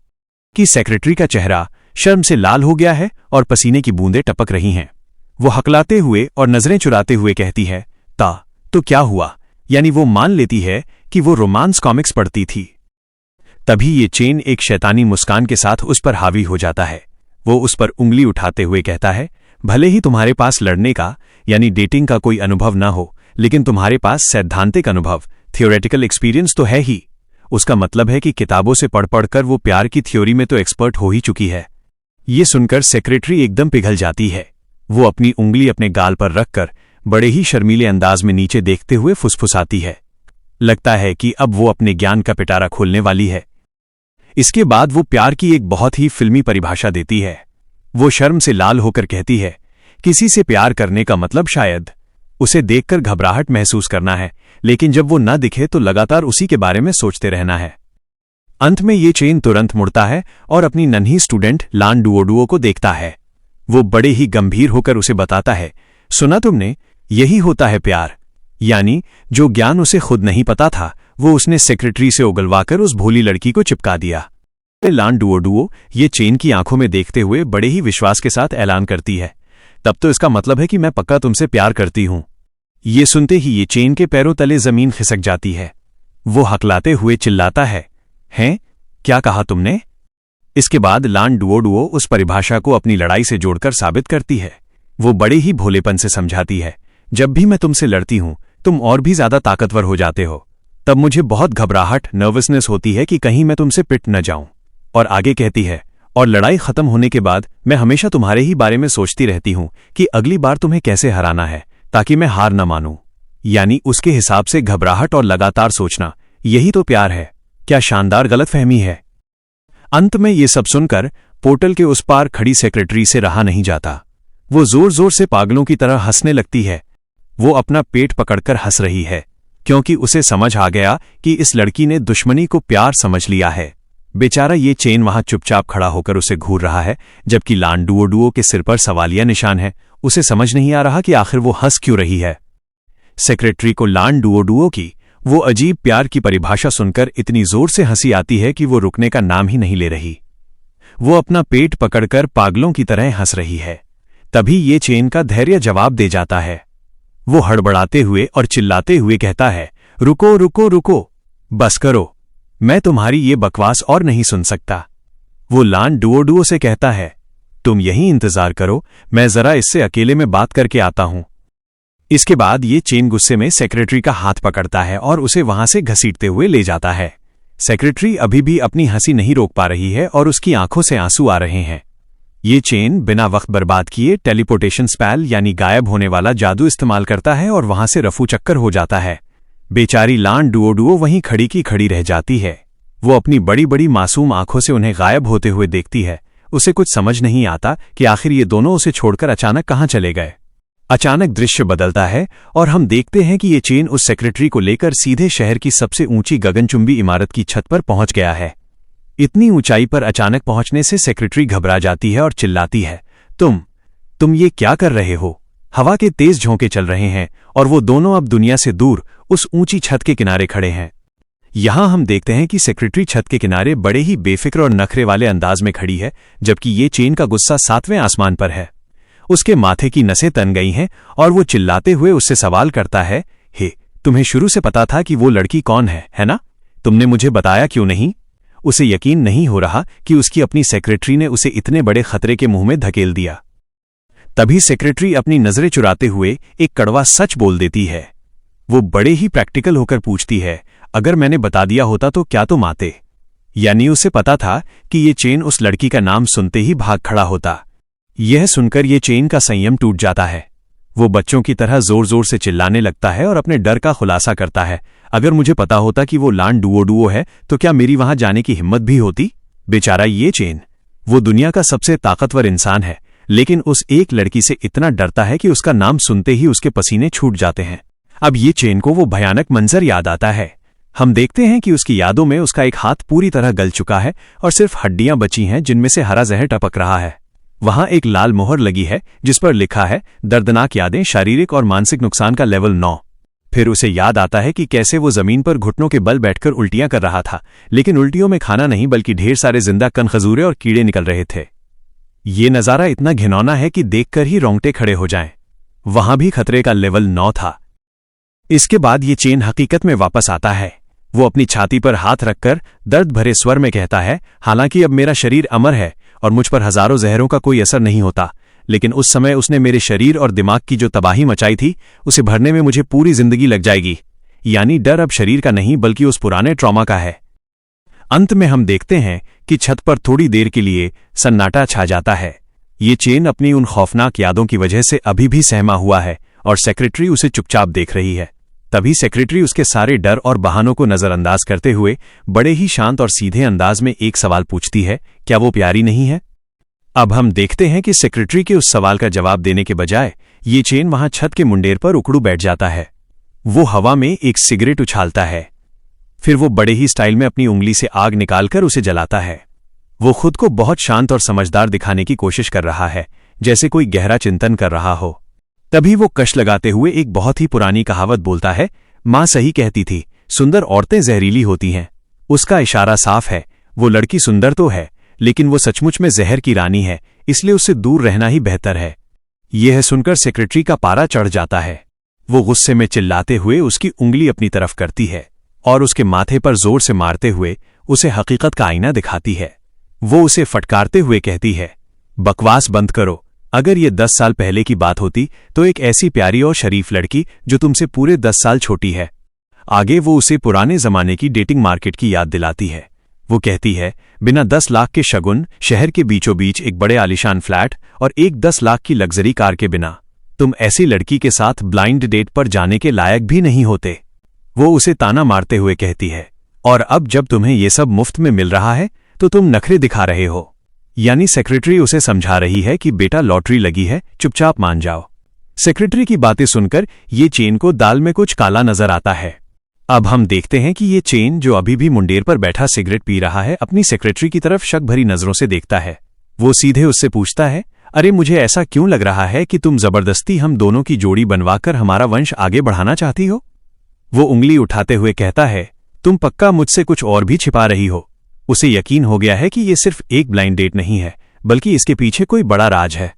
कि सेक्रेटरी का चेहरा शर्म से लाल हो गया है और पसीने की बूंदें टपक रही हैं। वो हकलाते हुए और नजरें चुराते हुए कहती है, तो क्या हुआ? यानी वो मान लेती है कि वो रोमांस कॉमिक्स पढ़ती थी। तभी ये चेन एक शैतानी मुस्कान के साथ उस पर हावी हो जाता है। वो उस पर उंगली उठाते हुए कहता है, भले ही तुम्हारे पास लड़ने का यानी डेटिंग का कोई अनुभव ना हो, लेकिन तुम्हारे पास सैद्धांतिक अनुभव, थियोरेटिकल एक्सपीरियंस तो है ही। उसका मतलब है कि किताबों से पढ़ पढ़कर वो प्यार की थ्योरी में तो एक्सपर्ट हो ही चुकी है। ये सुनकर सेक्रेटरी एकदम पिघल जाती है। वो अपनी उंगली अपने गाल पर रखकर बड़े ही शर्मीले अंदाज में नीचे देखते हुए फुसफुसाती है। लगता है कि अब वो अपने ज्ञान का पिटारा खोलने वाली है। इसके बाद वो प्यार की एक बहुत ही फिल्मी परिभाषा देती है। वो शर्म से लाल होकर कहती है, किसी से प्यार करने का मतलब शायद उसे देखकर घबराहट महसूस करना है, लेकिन जब वो न दिखे तो लगातार उसी के बारे में सोचते रहना है। अंत में ये चेन तुरंत मुड़ता है और अपनी नन्ही स्टूडेंट लान डुओ डुओ को देखता है। वो बड़े ही गंभीर होकर उसे बताता है, सुना तुमने, यही होता है प्यार। यानी जो ज्ञान उसे खुद नहीं पता था वो उसने सेक्रेटरी से उगलवाकर उस भोली लड़की को चिपका दिया। लान डुओ डुओ ये चेन की आंखों में देखते हुए बड़े ही विश्वास के साथ ऐलान करती है, तब तो इसका मतलब है कि मैं पक्का तुमसे प्यार करती हूं। ये सुनते ही ये चेन के पैरों तले जमीन खिसक जाती है। वो हकलाते हुए चिल्लाता है, हैं? क्या कहा तुमने? इसके बाद लान डुओ डुओ उस परिभाषा को अपनी लड़ाई से जोड़कर साबित करती है। वो बड़े ही भोलेपन से समझाती है, जब भी मैं तुमसे लड़ती हूं तुम और भी ज्यादा ताकतवर हो जाते हो। तब मुझे बहुत घबराहट, नर्वसनेस होती है कि कहीं मैं तुमसे पिट न जाऊं। और आगे कहती है, और लड़ाई खत्म होने के बाद मैं हमेशा तुम्हारे ही बारे में सोचती रहती हूं कि अगली बार तुम्हें कैसे हराना है, ताकि मैं हार न मानूं। यानी उसके हिसाब से घबराहट और लगातार सोचना, यही तो प्यार है। क्या शानदार गलतफहमी है। अंत में ये सब सुनकर पोर्टल के उस पार खड़ी सेक्रेटरी से रहा नहीं जाता। वो जोर जोर से पागलों की तरह हंसने लगती है। वो अपना पेट पकड़कर हंस रही है, क्योंकि उसे समझ आ गया कि इस लड़की ने दुश्मनी को प्यार समझ लिया है। बेचारा ये चेन वहां चुपचाप खड़ा होकर उसे घूर रहा है, जबकि लान डुओ डुओ के सिर पर सवालिया निशान है। उसे समझ नहीं आ रहा कि आखिर वो हंस क्यों रही है। सेक्रेटरी को लान डुओ डुओ की वो अजीब प्यार की परिभाषा सुनकर इतनी जोर से हंसी आती है कि वो रुकने का नाम ही नहीं ले रही। वो अपना पेट पकड़कर पागलों की तरह हंस रही है। तभी ये चेन का धैर्य जवाब दे जाता है। वो हड़बड़ाते हुए और चिल्लाते हुए कहता है, रुको रुको रुको, बस करो, मैं तुम्हारी ये बकवास और नहीं सुन सकता। वो लान डुओ डुओ से कहता है, तुम यहीं इंतजार करो, मैं जरा इससे अकेले में बात करके आता हूं। इसके बाद ये चेन गुस्से में सेक्रेटरी का हाथ पकड़ता है और उसे वहां से घसीटते हुए ले जाता है। सेक्रेटरी अभी भी अपनी हंसी नहीं रोक पा रही है और उसकी आंखों से आंसू आ रहे हैं। ये चेन बिना वक्त बर्बाद किए टेलीपोर्टेशन स्पेल यानी गायब होने वाला जादू इस्तेमाल करता है और वहां से रफू चक्कर हो जाता है। बेचारी लान डुओडुओ वहीं खड़ी की खड़ी रह जाती है। वो अपनी बड़ी बड़ी मासूम आंखों से उन्हें गायब होते हुए देखती है। उसे कुछ समझ नहीं आता कि आखिर ये दोनों उसे छोड़कर अचानक कहां चले गए। अचानक दृश्य बदलता है और हम देखते हैं कि ये चेन उस सेक्रेटरी को लेकर सीधे शहर की सबसे ऊंची गगनचुंबी इमारत की छत पर पहुंच गया है। इतनी ऊंचाई पर अचानक पहुंचने से सेक्रेटरी घबरा जाती है और चिल्लाती है, तुम ये क्या कर रहे हो? हवा के तेज झोंके चल रहे हैं और वो दोनों अब दुनिया से दूर उस ऊंची छत के किनारे खड़े हैं। यहां हम देखते हैं कि सेक्रेटरी छत के किनारे बड़े ही बेफिक्र और नखरे वाले अंदाज में खड़ी है, जबकि ये चेन का गुस्सा 7वें आसमान पर है। उसके माथे की नसें तन गई हैं और वो चिल्लाते हुए उससे सवाल करता है, हे, तुम्हें शुरू से पता था कि वो लड़की कौन है ना? तुमने मुझे बताया क्यों नहीं? उसे यकीन नहीं हो रहा कि उसकी अपनी सेक्रेटरी ने उसे इतने बड़े खतरे के मुंह में धकेल दिया। तभी सेक्रेटरी अपनी नजरें चुराते हुए एक कड़वा सच बोल देती है। वो बड़े ही प्रैक्टिकल होकर पूछती है, अगर मैंने बता दिया होता तो क्या तुम आते? यानी उसे पता था कि ये चेन उस लड़की का नाम सुनते ही भाग खड़ा होता। यह सुनकर ये चेन का संयम टूट जाता है। वो बच्चों की तरह जोर जोर से चिल्लाने लगता है और अपने डर का खुलासा करता है, अगर मुझे पता होता कि वो लान डुओडुओ है तो क्या मेरी वहां जाने की हिम्मत भी होती? बेचारा ये चेन, वो दुनिया का सबसे ताकतवर इंसान है, लेकिन उस एक लड़की से इतना डरता है कि उसका नाम सुनते ही उसके पसीने छूट जाते हैं। अब ये चेन को वो भयानक मंजर याद आता है। हम देखते हैं कि उसकी यादों में उसका एक हाथ पूरी तरह गल चुका है और सिर्फ हड्डियां बची हैं जिनमें से हरा जहर टपक रहा है। वहां एक लाल मोहर लगी है जिस पर लिखा है, दर्दनाक यादें, शारीरिक और मानसिक नुकसान का लेवल 9। फिर उसे याद आता है कि कैसे वो जमीन पर घुटनों के बल बैठकर उल्टियां कर रहा था, लेकिन उल्टियों में खाना नहीं बल्कि ढेर सारे जिंदा कनखजूरे और कीड़े निकल रहे थे। ये नजारा इतना घिनौना है कि देखकर ही रोंगटे खड़े हो जाएं। वहां भी खतरे का लेवल 9 था। इसके बाद ये चेन हकीकत में वापस आता है। वो अपनी छाती पर हाथ रखकर दर्द भरे स्वर में कहता है, हालांकि अब मेरा शरीर अमर है और मुझ पर हजारों जहरों का कोई असर नहीं होता, लेकिन उस समय उसने मेरे शरीर और दिमाग की जो तबाही मचाई थी उसे भरने में मुझे पूरी जिंदगी लग जाएगी। यानी डर अब शरीर का नहीं बल्कि उस पुराने ट्रॉमा का है। अंत में हम देखते हैं कि छत पर थोड़ी देर के लिए सन्नाटा छा जाता है। ये चेन अपनी उन खौफनाक यादों की वजह से अभी भी सहमा हुआ है और सेक्रेटरी उसे चुपचाप देख रही है। तभी सेक्रेटरी उसके सारे डर और बहानों को नजरअंदाज करते हुए बड़े ही शांत और सीधे अंदाज में एक सवाल पूछती है, क्या वो प्यारी नहीं है? अब हम देखते हैं कि सेक्रेटरी के उस सवाल का जवाब देने के बजाय ये चेन वहां छत के मुंडेर पर उकड़ू बैठ जाता है। वो हवा में एक सिगरेट उछालता है। फिर वो बड़े ही स्टाइल में अपनी उंगली से आग निकालकर उसे जलाता है। वो खुद को बहुत शांत और समझदार दिखाने की कोशिश कर रहा है, जैसे कोई गहरा चिंतन कर रहा हो। तभी वो कश लगाते हुए एक बहुत ही पुरानी कहावत बोलता है, मां सही कहती थी, सुंदर औरतें जहरीली होती हैं। उसका इशारा साफ है, वो लड़की सुंदर तो है, लेकिन वो सचमुच में जहर की रानी है, इसलिए उससे दूर रहना ही बेहतर है। यह सुनकर सेक्रेटरी का पारा चढ़ जाता है। वो गुस्से में चिल्लाते हुए उसकी उंगली अपनी तरफ करती है और उसके माथे पर जोर से मारते हुए उसे हकीकत का आईना दिखाती है। वो उसे फटकारते हुए कहती है, बकवास बंद करो। अगर ये 10 साल पहले की बात होती तो एक ऐसी प्यारी और शरीफ लड़की जो तुमसे पूरे 10 साल छोटी है। आगे वो उसे पुराने जमाने की डेटिंग मार्केट की याद दिलाती है। वो कहती है, बिना 10 लाख के शगुन, शहर के बीचों बीच एक बड़े आलीशान फ्लैट और एक 10 लाख की लग्जरी कार के बिना तुम ऐसी लड़की के साथ ब्लाइंड डेट पर जाने के लायक भी नहीं होते। वो उसे ताना मारते हुए कहती है, और अब जब तुम्हें ये सब मुफ्त में मिल रहा है तो तुम नखरे दिखा रहे हो। यानी सेक्रेटरी उसे समझा रही है कि बेटा लॉटरी लगी है, चुपचाप मान जाओ। सेक्रेटरी की बातें सुनकर ये चेन को दाल में कुछ काला नजर आता है। अब हम देखते हैं कि ये चेन जो अभी भी मुंडेर पर बैठा सिगरेट पी रहा है, अपनी सेक्रेटरी की तरफ शक भरी नजरों से देखता है। वो सीधे उससे पूछता है, अरे मुझे ऐसा क्यों लग रहा है कि तुम जबरदस्ती हम दोनों की जोड़ी बनवाकर हमारा वंश आगे बढ़ाना चाहती हो? वो उंगली उठाते हुए कहता है, तुम पक्का मुझसे कुछ और भी छिपा रही हो। उसे यकीन हो गया है कि ये सिर्फ एक ब्लाइंड डेट नहीं है, बल्कि इसके पीछे कोई बड़ा राज है।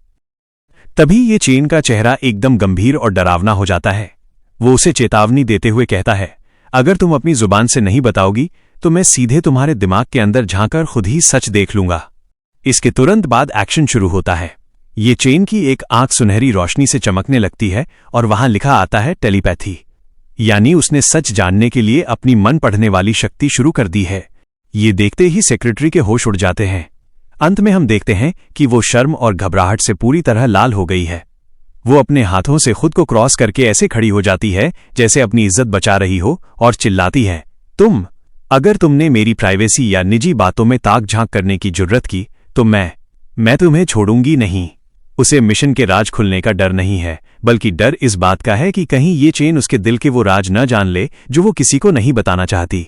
तभी ये चेन का चेहरा एकदम गंभीर और डरावना हो जाता है। वो उसे चेतावनी देते हुए कहता है, अगर तुम अपनी जुबान से नहीं बताओगी तो मैं सीधे तुम्हारे दिमाग के अंदर झांककर खुद ही सच देख लूंगा। इसके तुरंत बाद एक्शन शुरू होता है। ये चेन की एक आंख सुनहरी रोशनी से चमकने लगती है और वहां लिखा आता है टेलीपैथी, यानी उसने सच जानने के लिए अपनी मन पढ़ने वाली शक्ति शुरू कर दी है। ये देखते ही सेक्रेटरी के होश उड़ जाते हैं। अंत में हम देखते हैं कि वो शर्म और घबराहट से पूरी तरह लाल हो गई है। वो अपने हाथों से खुद को क्रॉस करके ऐसे खड़ी हो जाती है जैसे अपनी इज्जत बचा रही हो और चिल्लाती है, अगर तुमने मेरी प्राइवेसी या निजी बातों में ताक झांक करने की जुर्रत की तो मैं तुम्हें छोड़ूंगी नहीं। उसे मिशन के राज खुलने का डर नहीं है, बल्कि डर इस बात का है कि कहीं ये चेन उसके दिल के वो राज न जान ले जो वो किसी को नहीं बताना चाहती।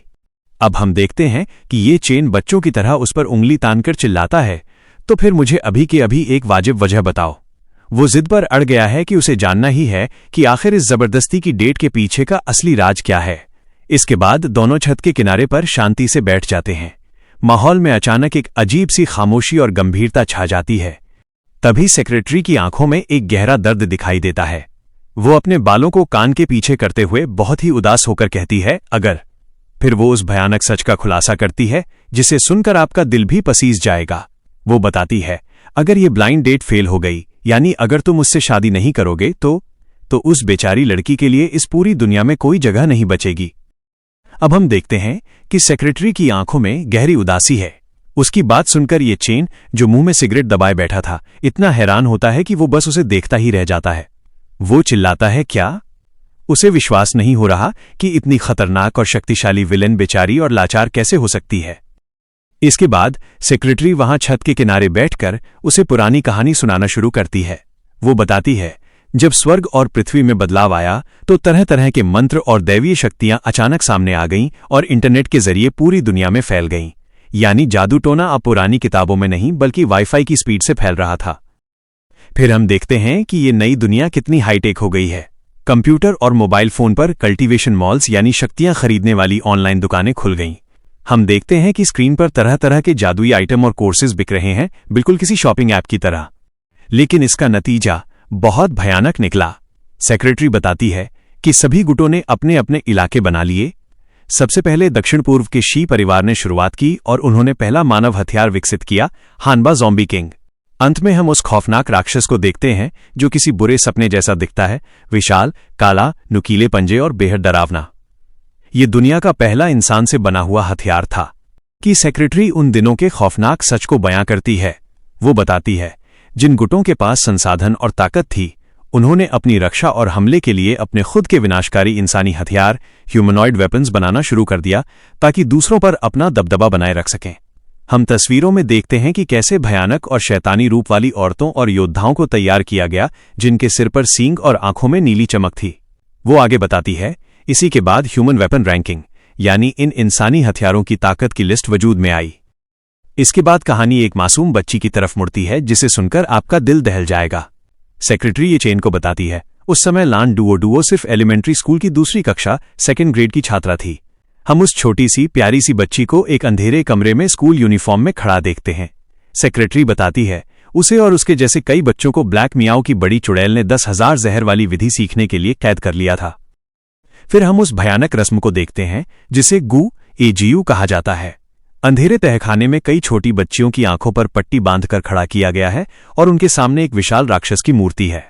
अब हम देखते हैं कि ये चेन बच्चों की तरह उस पर उंगली तानकर चिल्लाता है, तो फिर मुझे अभी के अभी एक वाजिब वजह बताओ। वो जिद पर अड़ गया है कि उसे जानना ही है कि आखिर इस जबरदस्ती की डेट के पीछे का असली राज क्या है। इसके बाद दोनों छत के किनारे पर शांति से बैठ जाते हैं। माहौल में अचानक एक अजीब सी खामोशी और गंभीरता छा जाती है। तभी सेक्रेटरी की आंखों में एक गहरा दर्द दिखाई देता है। वो अपने बालों को कान के पीछे करते हुए बहुत ही उदास होकर कहती है, अगर। फिर वो उस भयानक सच का खुलासा करती है जिसे सुनकर आपका दिल भी पसीज जाएगा। वो बताती है, अगर ये ब्लाइंड डेट फेल हो गई, यानी अगर तुम उससे शादी नहीं करोगे तो उस बेचारी लड़की के लिए इस पूरी दुनिया में कोई जगह नहीं बचेगी। अब हम देखते हैं कि सेक्रेटरी की आंखों में गहरी उदासी है। उसकी बात सुनकर ये चेन, जो मुंह में सिगरेट दबाए बैठा था, इतना हैरान होता है कि वो बस उसे देखता ही रह जाता है। वो चिल्लाता है, क्या? उसे विश्वास नहीं हो रहा कि इतनी खतरनाक और शक्तिशाली विलेन बेचारी और लाचार कैसे हो सकती है। इसके बाद सेक्रेटरी वहां छत के किनारे बैठकर उसे पुरानी कहानी सुनाना शुरू करती है। वो बताती है, जब स्वर्ग और पृथ्वी में बदलाव आया तो तरह तरह के मंत्र और दैवीय शक्तियां अचानक सामने आ गईं और इंटरनेट के जरिए पूरी दुनिया में फैल गईं। यानी जादू टोना अब पुरानी किताबों में नहीं बल्कि वाईफाई की स्पीड से फैल रहा था। फिर हम देखते हैं कि ये नई दुनिया कितनी हाईटेक हो गई है। कंप्यूटर और मोबाइल फोन पर कल्टीवेशन मॉल्स यानी शक्तियां खरीदने वाली ऑनलाइन दुकानें खुल गईं। हम देखते हैं कि स्क्रीन पर तरह तरह के जादुई आइटम और कोर्सेज बिक रहे हैं, बिल्कुल किसी शॉपिंग ऐप की तरह। लेकिन इसका नतीजा बहुत भयानक निकला। सेक्रेटरी बताती है कि सभी गुटों ने अपने अपने इलाके बना लिए। सबसे पहले दक्षिण पूर्व के शी परिवार ने शुरुआत की और उन्होंने पहला मानव हथियार विकसित किया, हानबा ज़ॉम्बी किंग। अंत में हम उस खौफनाक राक्षस को देखते हैं जो किसी बुरे सपने जैसा दिखता है, विशाल, काला, नुकीले पंजे और बेहद डरावना। ये दुनिया का पहला इंसान से बना हुआ हथियार था। कि सेक्रेटरी उन दिनों के खौफनाक सच को बयां करती है। वो बताती है, जिन गुटों के पास संसाधन और ताकत थी, उन्होंने अपनी रक्षा और हमले के लिए अपने खुद के विनाशकारी इंसानी हथियार, ह्यूमनॉइड वेपन्स बनाना शुरू कर दिया ताकि दूसरों पर अपना दबदबा बनाए रख सकें। हम तस्वीरों में देखते हैं कि कैसे भयानक और शैतानी रूप वाली औरतों और योद्धाओं को तैयार किया गया, जिनके सिर पर सींग और आंखों में नीली चमक थी। वो आगे बताती है, इसी के बाद ह्यूमन वेपन रैंकिंग यानी इन इंसानी हथियारों की ताकत की लिस्ट वजूद में आई। इसके बाद कहानी एक मासूम बच्ची की तरफ मुड़ती है जिसे सुनकर आपका दिल दहल जाएगा। सेक्रेटरी ये चेन को बताती है, उस समय लान डुओ सिर्फ एलिमेंट्री स्कूल की दूसरी कक्षा 2nd ग्रेड की छात्रा थी। हम उस छोटी सी प्यारी सी बच्ची को एक अंधेरे कमरे में स्कूल यूनिफॉर्म में खड़ा देखते हैं। सेक्रेटरी बताती है, उसे और उसके जैसे कई बच्चों को ब्लैक मियाओ की बड़ी चुड़ैल ने 10,000 जहर वाली विधि सीखने के लिए कैद कर लिया था। फिर हम उस भयानक रस्म को देखते हैं जिसे AGU कहा जाता है। अंधेरे तहखाने में कई छोटी बच्चियों की आंखों पर पट्टी बांधकर खड़ा किया गया है और उनके सामने एक विशाल राक्षस की मूर्ति है।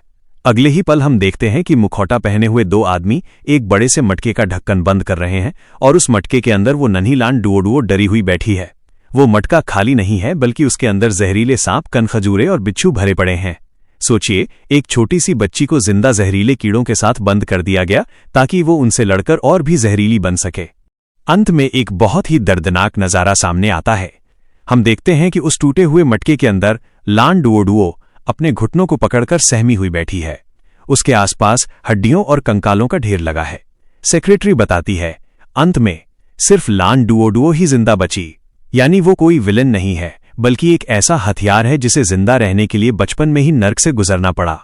अगले ही पल हम देखते हैं कि मुखौटा पहने हुए 2 आदमी एक बड़े से मटके का ढक्कन बंद कर रहे हैं और उस मटके के अंदर वो नन्ही लान डुओ डरी हुई बैठी है। वो मटका खाली नहीं है बल्कि उसके अंदर जहरीले सांप, कनखजूरे और बिच्छू भरे पड़े हैं। सोचिए, एक छोटी सी बच्ची को जिंदा जहरीले कीड़ों के साथ बंद कर दिया गया ताकि वो उनसे लड़कर और भी जहरीली बन सके। अंत में एक बहुत ही दर्दनाक नजारा सामने आता है। हम देखते हैं कि उस टूटे हुए मटके के अंदर लान डुओ अपने घुटनों को पकड़कर सहमी हुई बैठी है। उसके आसपास हड्डियों और कंकालों का ढेर लगा है। सेक्रेटरी बताती है, अंत में सिर्फ लान डुओ ही जिंदा बची। यानी वो कोई विलेन नहीं है बल्कि एक ऐसा हथियार है जिसे जिंदा रहने के लिए बचपन में ही नर्क से गुजरना पड़ा।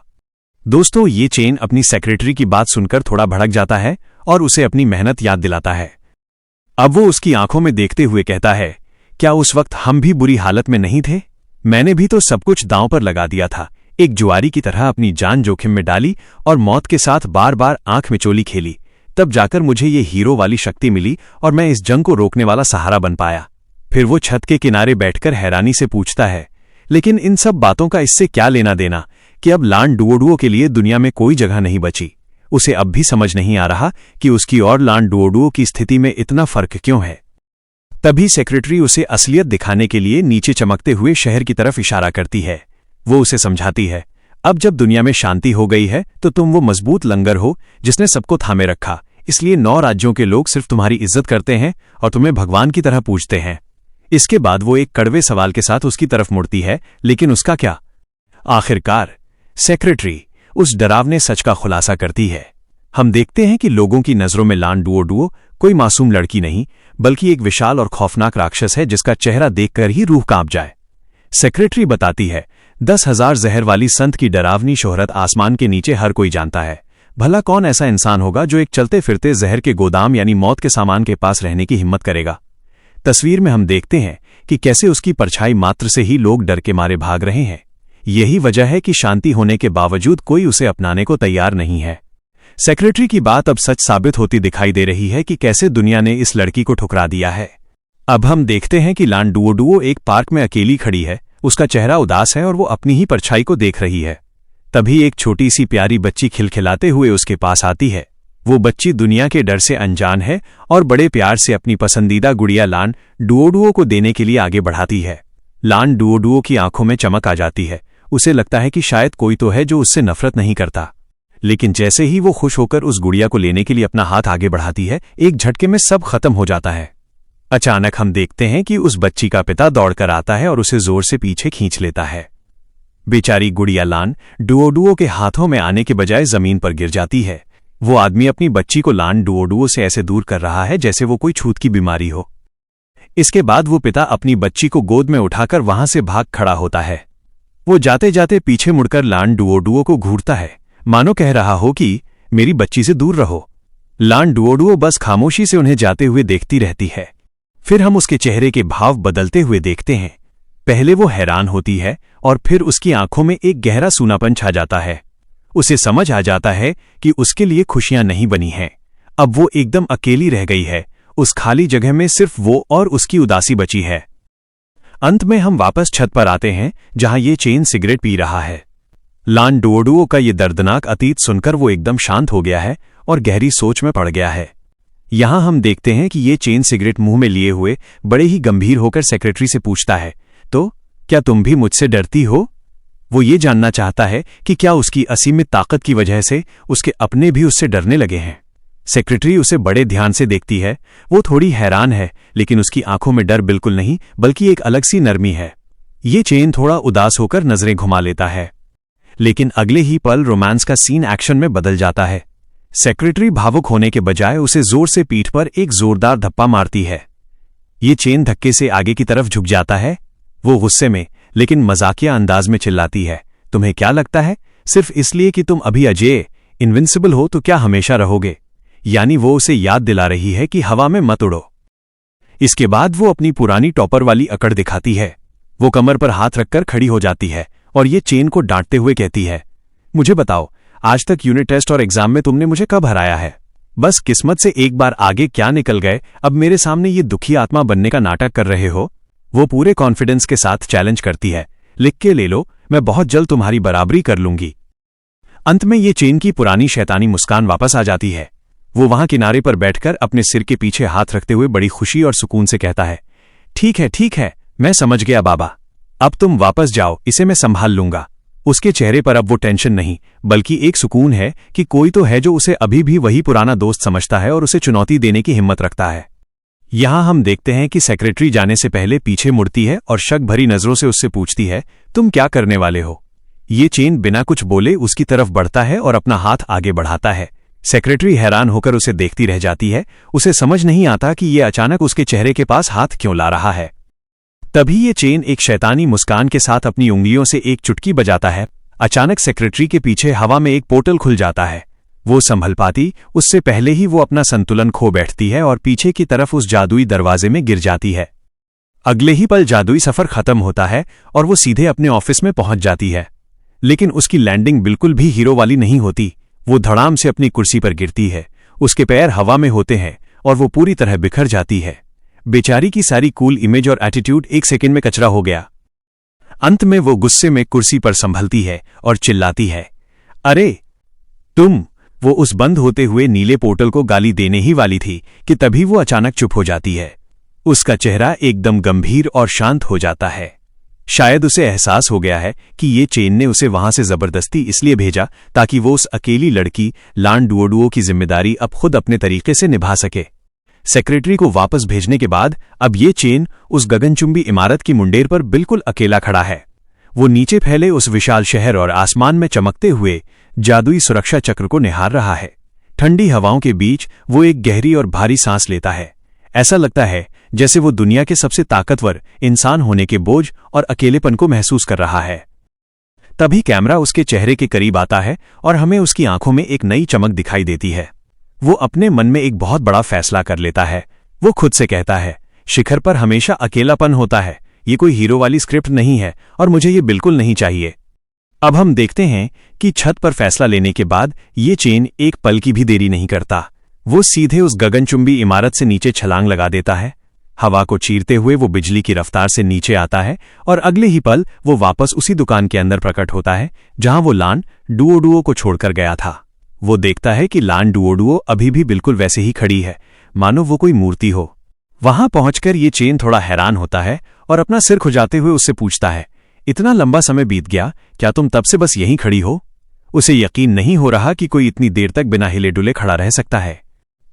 दोस्तों, ये चेन अपनी सेक्रेटरी की बात सुनकर थोड़ा भड़क जाता है और उसे अपनी मेहनत याद दिलाता है। अब वो उसकी आंखों में देखते हुए कहता है, क्या उस वक्त हम भी बुरी हालत में नहीं थे? मैंने भी तो सब कुछ दांव पर लगा दिया था, एक जुआरी की तरह अपनी जान जोखिम में डाली और मौत के साथ बार बार आंख मिचोली खेली। तब जाकर मुझे ये हीरो वाली शक्ति मिली और मैं इस जंग को रोकने वाला सहारा बन पाया। फिर वो छत के किनारे बैठकर हैरानी से पूछता है, लेकिन इन सब बातों का इससे क्या लेना देना कि अब लान डुओडुओ के लिए दुनिया में कोई जगह नहीं बची। उसे अब भी समझ नहीं आ रहा कि उसकी और लान डुओडुओ की स्थिति में इतना फर्क क्यों है। तभी सेक्रेटरी उसे असलियत दिखाने के लिए नीचे चमकते हुए शहर की तरफ इशारा करती है। वो उसे समझाती है, अब जब दुनिया में शांति हो गई है तो तुम वो मजबूत लंगर हो जिसने सबको थामे रखा, इसलिए 9 राज्यों के लोग सिर्फ तुम्हारी इज्जत करते हैं और तुम्हें भगवान की तरह पूजते हैं। इसके बाद वो एक कड़वे सवाल के साथ उसकी तरफ मुड़ती है, लेकिन उसका क्या? आखिरकार सेक्रेटरी उस डरावने सच का खुलासा करती है। हम देखते हैं कि लोगों की नजरों में लान डुओडुओ कोई मासूम लड़की नहीं, बल्कि एक विशाल और खौफनाक राक्षस है जिसका चेहरा देखकर ही रूह कांप जाए। सेक्रेटरी बताती है, 10,000 जहर वाली संत की डरावनी शोहरत आसमान के नीचे हर कोई जानता है। भला कौन ऐसा इंसान होगा जो एक चलते फिरते जहर के गोदाम यानी मौत के सामान के पास रहने की हिम्मत करेगा? तस्वीर में हम देखते हैं कि कैसे उसकी परछाई मात्र से ही लोग डर के मारे भाग रहे हैं। यही वजह है कि शांति होने के बावजूद कोई उसे अपनाने को तैयार नहीं है। सेक्रेटरी की बात अब सच साबित होती दिखाई दे रही है कि कैसे दुनिया ने इस लड़की को ठुकरा दिया है। अब हम देखते हैं कि लान डुओडुओ एक पार्क में अकेली खड़ी है। उसका चेहरा उदास है और वो अपनी ही परछाई को देख रही है। तभी एक छोटी सी प्यारी बच्ची खिलखिलाते हुए उसके पास आती है। वो बच्ची दुनिया के डर से अनजान है और बड़े प्यार से अपनी पसंदीदा गुड़िया लान डुओडुओ को देने के लिए आगे बढ़ाती है। लान डुओडुओ की आंखों में चमक आ जाती है। उसे लगता है कि शायद कोई तो है जो उससे नफरत नहीं करता। लेकिन जैसे ही वो खुश होकर उस गुड़िया को लेने के लिए अपना हाथ आगे बढ़ाती है, एक झटके में सब खत्म हो जाता है। अचानक हम देखते हैं कि उस बच्ची का पिता दौड़कर आता है और उसे जोर से पीछे खींच लेता है। बेचारी गुड़िया लान डुओडुओ के हाथों में आने के बजाय जमीन पर गिर जाती है। वो आदमी अपनी बच्ची को लान डुओडुओ से ऐसे दूर कर रहा है जैसे वो कोई छूत की बीमारी हो। इसके बाद वो पिता अपनी बच्ची को गोद में उठाकर वहां से भाग खड़ा होता है। वो जाते जाते पीछे मुड़कर लान डुओडुओ को घूरता है, मानो कह रहा हो कि मेरी बच्ची से दूर रहो। लान डुओडुओ बस खामोशी से उन्हें जाते हुए देखती रहती है। फिर हम उसके चेहरे के भाव बदलते हुए देखते हैं। पहले वो हैरान होती है और फिर उसकी आंखों में एक गहरा सूनापन छा जाता है। उसे समझ आ जाता है कि उसके लिए खुशियां नहीं बनी हैं। अब वो एकदम अकेली रह गई है। उस खाली जगह में सिर्फ वो और उसकी उदासी बची है। अंत में हम वापस छत पर आते हैं जहां ये चेन सिगरेट पी रहा है। लान डुओडुओ का ये दर्दनाक अतीत सुनकर वो एकदम शांत हो गया है और गहरी सोच में पड़ गया है। यहां हम देखते हैं कि ये चेन सिगरेट मुंह में लिए हुए बड़े ही गंभीर होकर सेक्रेटरी से पूछता है, तो क्या तुम भी मुझसे डरती हो? वो ये जानना चाहता है कि क्या उसकी असीमित ताकत की वजह से उसके अपने भी उससे डरने लगे हैं। सेक्रेटरी उसे बड़े ध्यान से देखती है। वो थोड़ी हैरान है, लेकिन उसकी आंखों में डर बिल्कुल नहीं, बल्कि एक अलग सी नरमी है। ये चेन थोड़ा उदास होकर नजरें घुमा लेता है, लेकिन अगले ही पल रोमांस का सीन एक्शन में बदल जाता है। सेक्रेटरी भावुक होने के बजाय उसे जोर से पीठ पर एक जोरदार धप्पा मारती है। ये चेन धक्के से आगे की तरफ झुक जाता है। वो गुस्से में लेकिन मजाकिया अंदाज में चिल्लाती है, तुम्हें क्या लगता है सिर्फ इसलिए कि तुम अभी अजेय इनविंसिबल हो तो क्या हमेशा रहोगे? यानी वो उसे याद दिला रही है कि हवा में मत उड़ो। इसके बाद वो अपनी पुरानी टॉपर वाली अकड़ दिखाती है। वो कमर पर हाथ रखकर खड़ी हो जाती है और ये चेन को डांटते हुए कहती है, मुझे बताओ, आज तक यूनिट टेस्ट और एग्जाम में तुमने मुझे कब हराया है? बस किस्मत से एक बार आगे क्या निकल गए, अब मेरे सामने ये दुखी आत्मा बनने का नाटक कर रहे हो? वो पूरे कॉन्फिडेंस के साथ चैलेंज करती है, लिख के ले लो, मैं बहुत जल्द तुम्हारी बराबरी कर लूंगी। अंत में ये चेन की पुरानी शैतानी मुस्कान वापस आ जाती है। वो वहां किनारे पर बैठकर अपने सिर के पीछे हाथ रखते हुए बड़ी खुशी और सुकून से कहता है, ठीक है, मैं समझ गया बाबा, अब तुम वापस जाओ, इसे मैं संभाल लूंगा। उसके चेहरे पर अब वो टेंशन नहीं, बल्कि एक सुकून है कि कोई तो है जो उसे अभी भी वही पुराना दोस्त समझता है और उसे चुनौती देने की हिम्मत रखता है। यहां हम देखते हैं कि सेक्रेटरी जाने से पहले पीछे मुड़ती है और शक भरी नजरों से उससे पूछती है, तुम क्या करने वाले हो? ये चेन बिना कुछ बोले उसकी तरफ बढ़ता है और अपना हाथ आगे बढ़ाता है। सेक्रेटरी हैरान होकर उसे देखती रह जाती है। उसे समझ नहीं आता कि ये अचानक उसके चेहरे के पास हाथ क्यों ला रहा है। तभी ये चेन एक शैतानी मुस्कान के साथ अपनी उंगलियों से एक चुटकी बजाता है। अचानक सेक्रेटरी के पीछे हवा में एक पोर्टल खुल जाता है। वो संभल पाती उससे पहले ही वो अपना संतुलन खो बैठती है और पीछे की तरफ उस जादुई दरवाजे में गिर जाती है। अगले ही पल जादुई सफर खत्म होता है और वो सीधे अपने ऑफिस में पहुंच जाती है। लेकिन उसकी लैंडिंग बिल्कुल भी हीरो वाली नहीं होती। वो धड़ाम से अपनी कुर्सी पर गिरती है। उसके पैर हवा में होते हैं और वो पूरी तरह बिखर जाती है। बेचारी की सारी कूल इमेज और एटीट्यूड एक सेकंड में कचरा हो गया। अंत में वो गुस्से में कुर्सी पर संभलती है और चिल्लाती है, अरे तुम! वो उस बंद होते हुए नीले पोर्टल को गाली देने ही वाली थी कि तभी वो अचानक चुप हो जाती है। उसका चेहरा एकदम गंभीर और शांत हो जाता है। शायद उसे एहसास हो गया है कि ये चेन ने उसे वहां से जबरदस्ती इसलिए भेजा ताकि वो उस अकेली लड़की लान डुओडुओ की जिम्मेदारी अब खुद अपने तरीके से निभा सके। सेक्रेटरी को वापस भेजने के बाद अब ये चेन उस गगनचुंबी इमारत की मुंडेर पर बिल्कुल अकेला खड़ा है। वो नीचे फैले उस विशाल शहर और आसमान में चमकते हुए जादुई सुरक्षा चक्र को निहार रहा है। ठंडी हवाओं के बीच वो एक गहरी और भारी सांस लेता है। ऐसा लगता है जैसे वो दुनिया के सबसे ताकतवर इंसान होने के बोझ और अकेलेपन को महसूस कर रहा है। तभी कैमरा उसके चेहरे के करीब आता है और हमें उसकी आंखों में एक नई चमक दिखाई देती है। वो अपने मन में एक बहुत बड़ा फैसला कर लेता है। वो खुद से कहता है, शिखर पर हमेशा अकेलापन होता है, ये कोई हीरो वाली स्क्रिप्ट नहीं है और मुझे ये बिल्कुल नहीं चाहिए। अब हम देखते हैं कि छत पर फैसला लेने के बाद ये चेन एक पल की भी देरी नहीं करता। वो सीधे उस गगनचुंबी इमारत से नीचे छलांग लगा देता है। हवा को चीरते हुए वो बिजली की रफ्तार से नीचे आता है और अगले ही पल वो वापस उसी दुकान के अंदर प्रकट होता है जहां वो लान डुओडुओ को छोड़कर गया था। वो देखता है कि लान डुओडुओ अभी भी बिल्कुल वैसे ही खड़ी है, मानो वो कोई मूर्ति हो। वहां पहुंचकर ये चेन थोड़ा हैरान होता है और अपना सिर खुजाते हुए उससे पूछता है, इतना लंबा समय बीत गया, क्या तुम तब से बस यहीं खड़ी हो? उसे यकीन नहीं हो रहा कि कोई इतनी देर तक बिना हिले डुले खड़ा रह सकता है।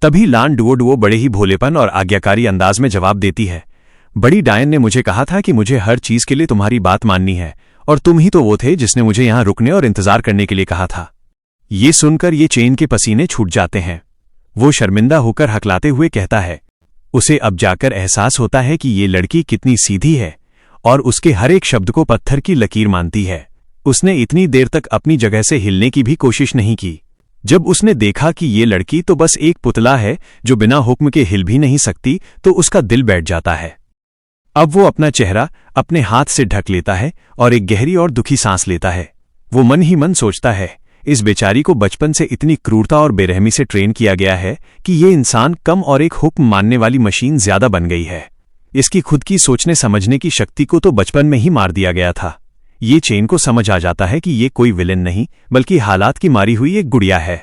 तभी लान डुओडुओ बड़े ही भोलेपन और आज्ञाकारी अंदाज में जवाब देती है, बड़ी डायन ने मुझे कहा था कि मुझे हर चीज के लिए तुम्हारी बात माननी है और तुम ही तो वो थे जिसने मुझे यहां रुकने और इंतजार करने के लिए कहा था। ये सुनकर ये चेन के पसीने छूट जाते हैं। वो शर्मिंदा होकर हकलाते हुए कहता है, उसे अब जाकर एहसास होता है कि ये लड़की कितनी सीधी है और उसके हर एक शब्द को पत्थर की लकीर मानती है। उसने इतनी देर तक अपनी जगह से हिलने की भी कोशिश नहीं की। जब उसने देखा कि ये लड़की तो बस एक पुतला है जो बिना हुक्म के हिल भी नहीं सकती, तो उसका दिल बैठ जाता है। अब वो अपना चेहरा अपने हाथ से ढक लेता है और एक गहरी और दुखी सांस लेता है। वो मन ही मन सोचता है, इस बेचारी को बचपन से इतनी क्रूरता और बेरहमी से ट्रेन किया गया है कि ये इंसान कम और एक हुक्म मानने वाली मशीन ज्यादा बन गई है। इसकी खुद की सोचने समझने की शक्ति को तो बचपन में ही मार दिया गया था। ये चेन को समझ आ जाता है कि ये कोई विलेन नहीं बल्कि हालात की मारी हुई एक गुड़िया है।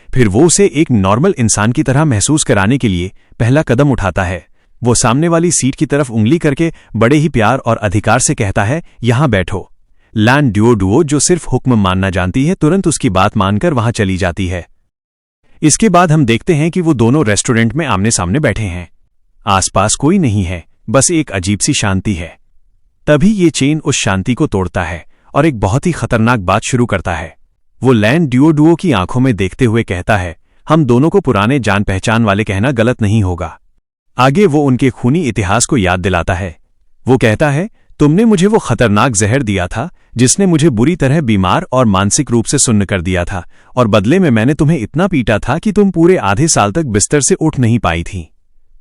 फिर वो उसे एक नॉर्मल इंसान की तरह महसूस कराने के लिए पहला कदम उठाता है। वो सामने वाली सीट की तरफ उंगली करके बड़े ही प्यार और अधिकार से कहता है, यहां बैठो। लान डुओडुओ जो सिर्फ हुक्म मानना जानती है, तुरंत उसकी बात मानकर वहां चली जाती है। इसके बाद हम देखते हैं कि वो दोनों रेस्टोरेंट में आमने सामने बैठे हैं। आसपास कोई नहीं है, बस एक अजीब सी शांति है। तभी ये चेन उस शांति को तोड़ता है और एक बहुत ही खतरनाक बात शुरू करता है। वो लैन डुओडुओ की आंखों में देखते हुए कहता है, हम दोनों को पुराने जान पहचान वाले कहना गलत नहीं होगा। आगे वो उनके खूनी इतिहास को याद दिलाता है। वो कहता है, तुमने मुझे वो खतरनाक जहर दिया था जिसने मुझे बुरी तरह बीमार और मानसिक रूप से सुन्न कर दिया था, और बदले में मैंने तुम्हें इतना पीटा था कि तुम पूरे आधे साल तक बिस्तर से उठ नहीं पाई थीं।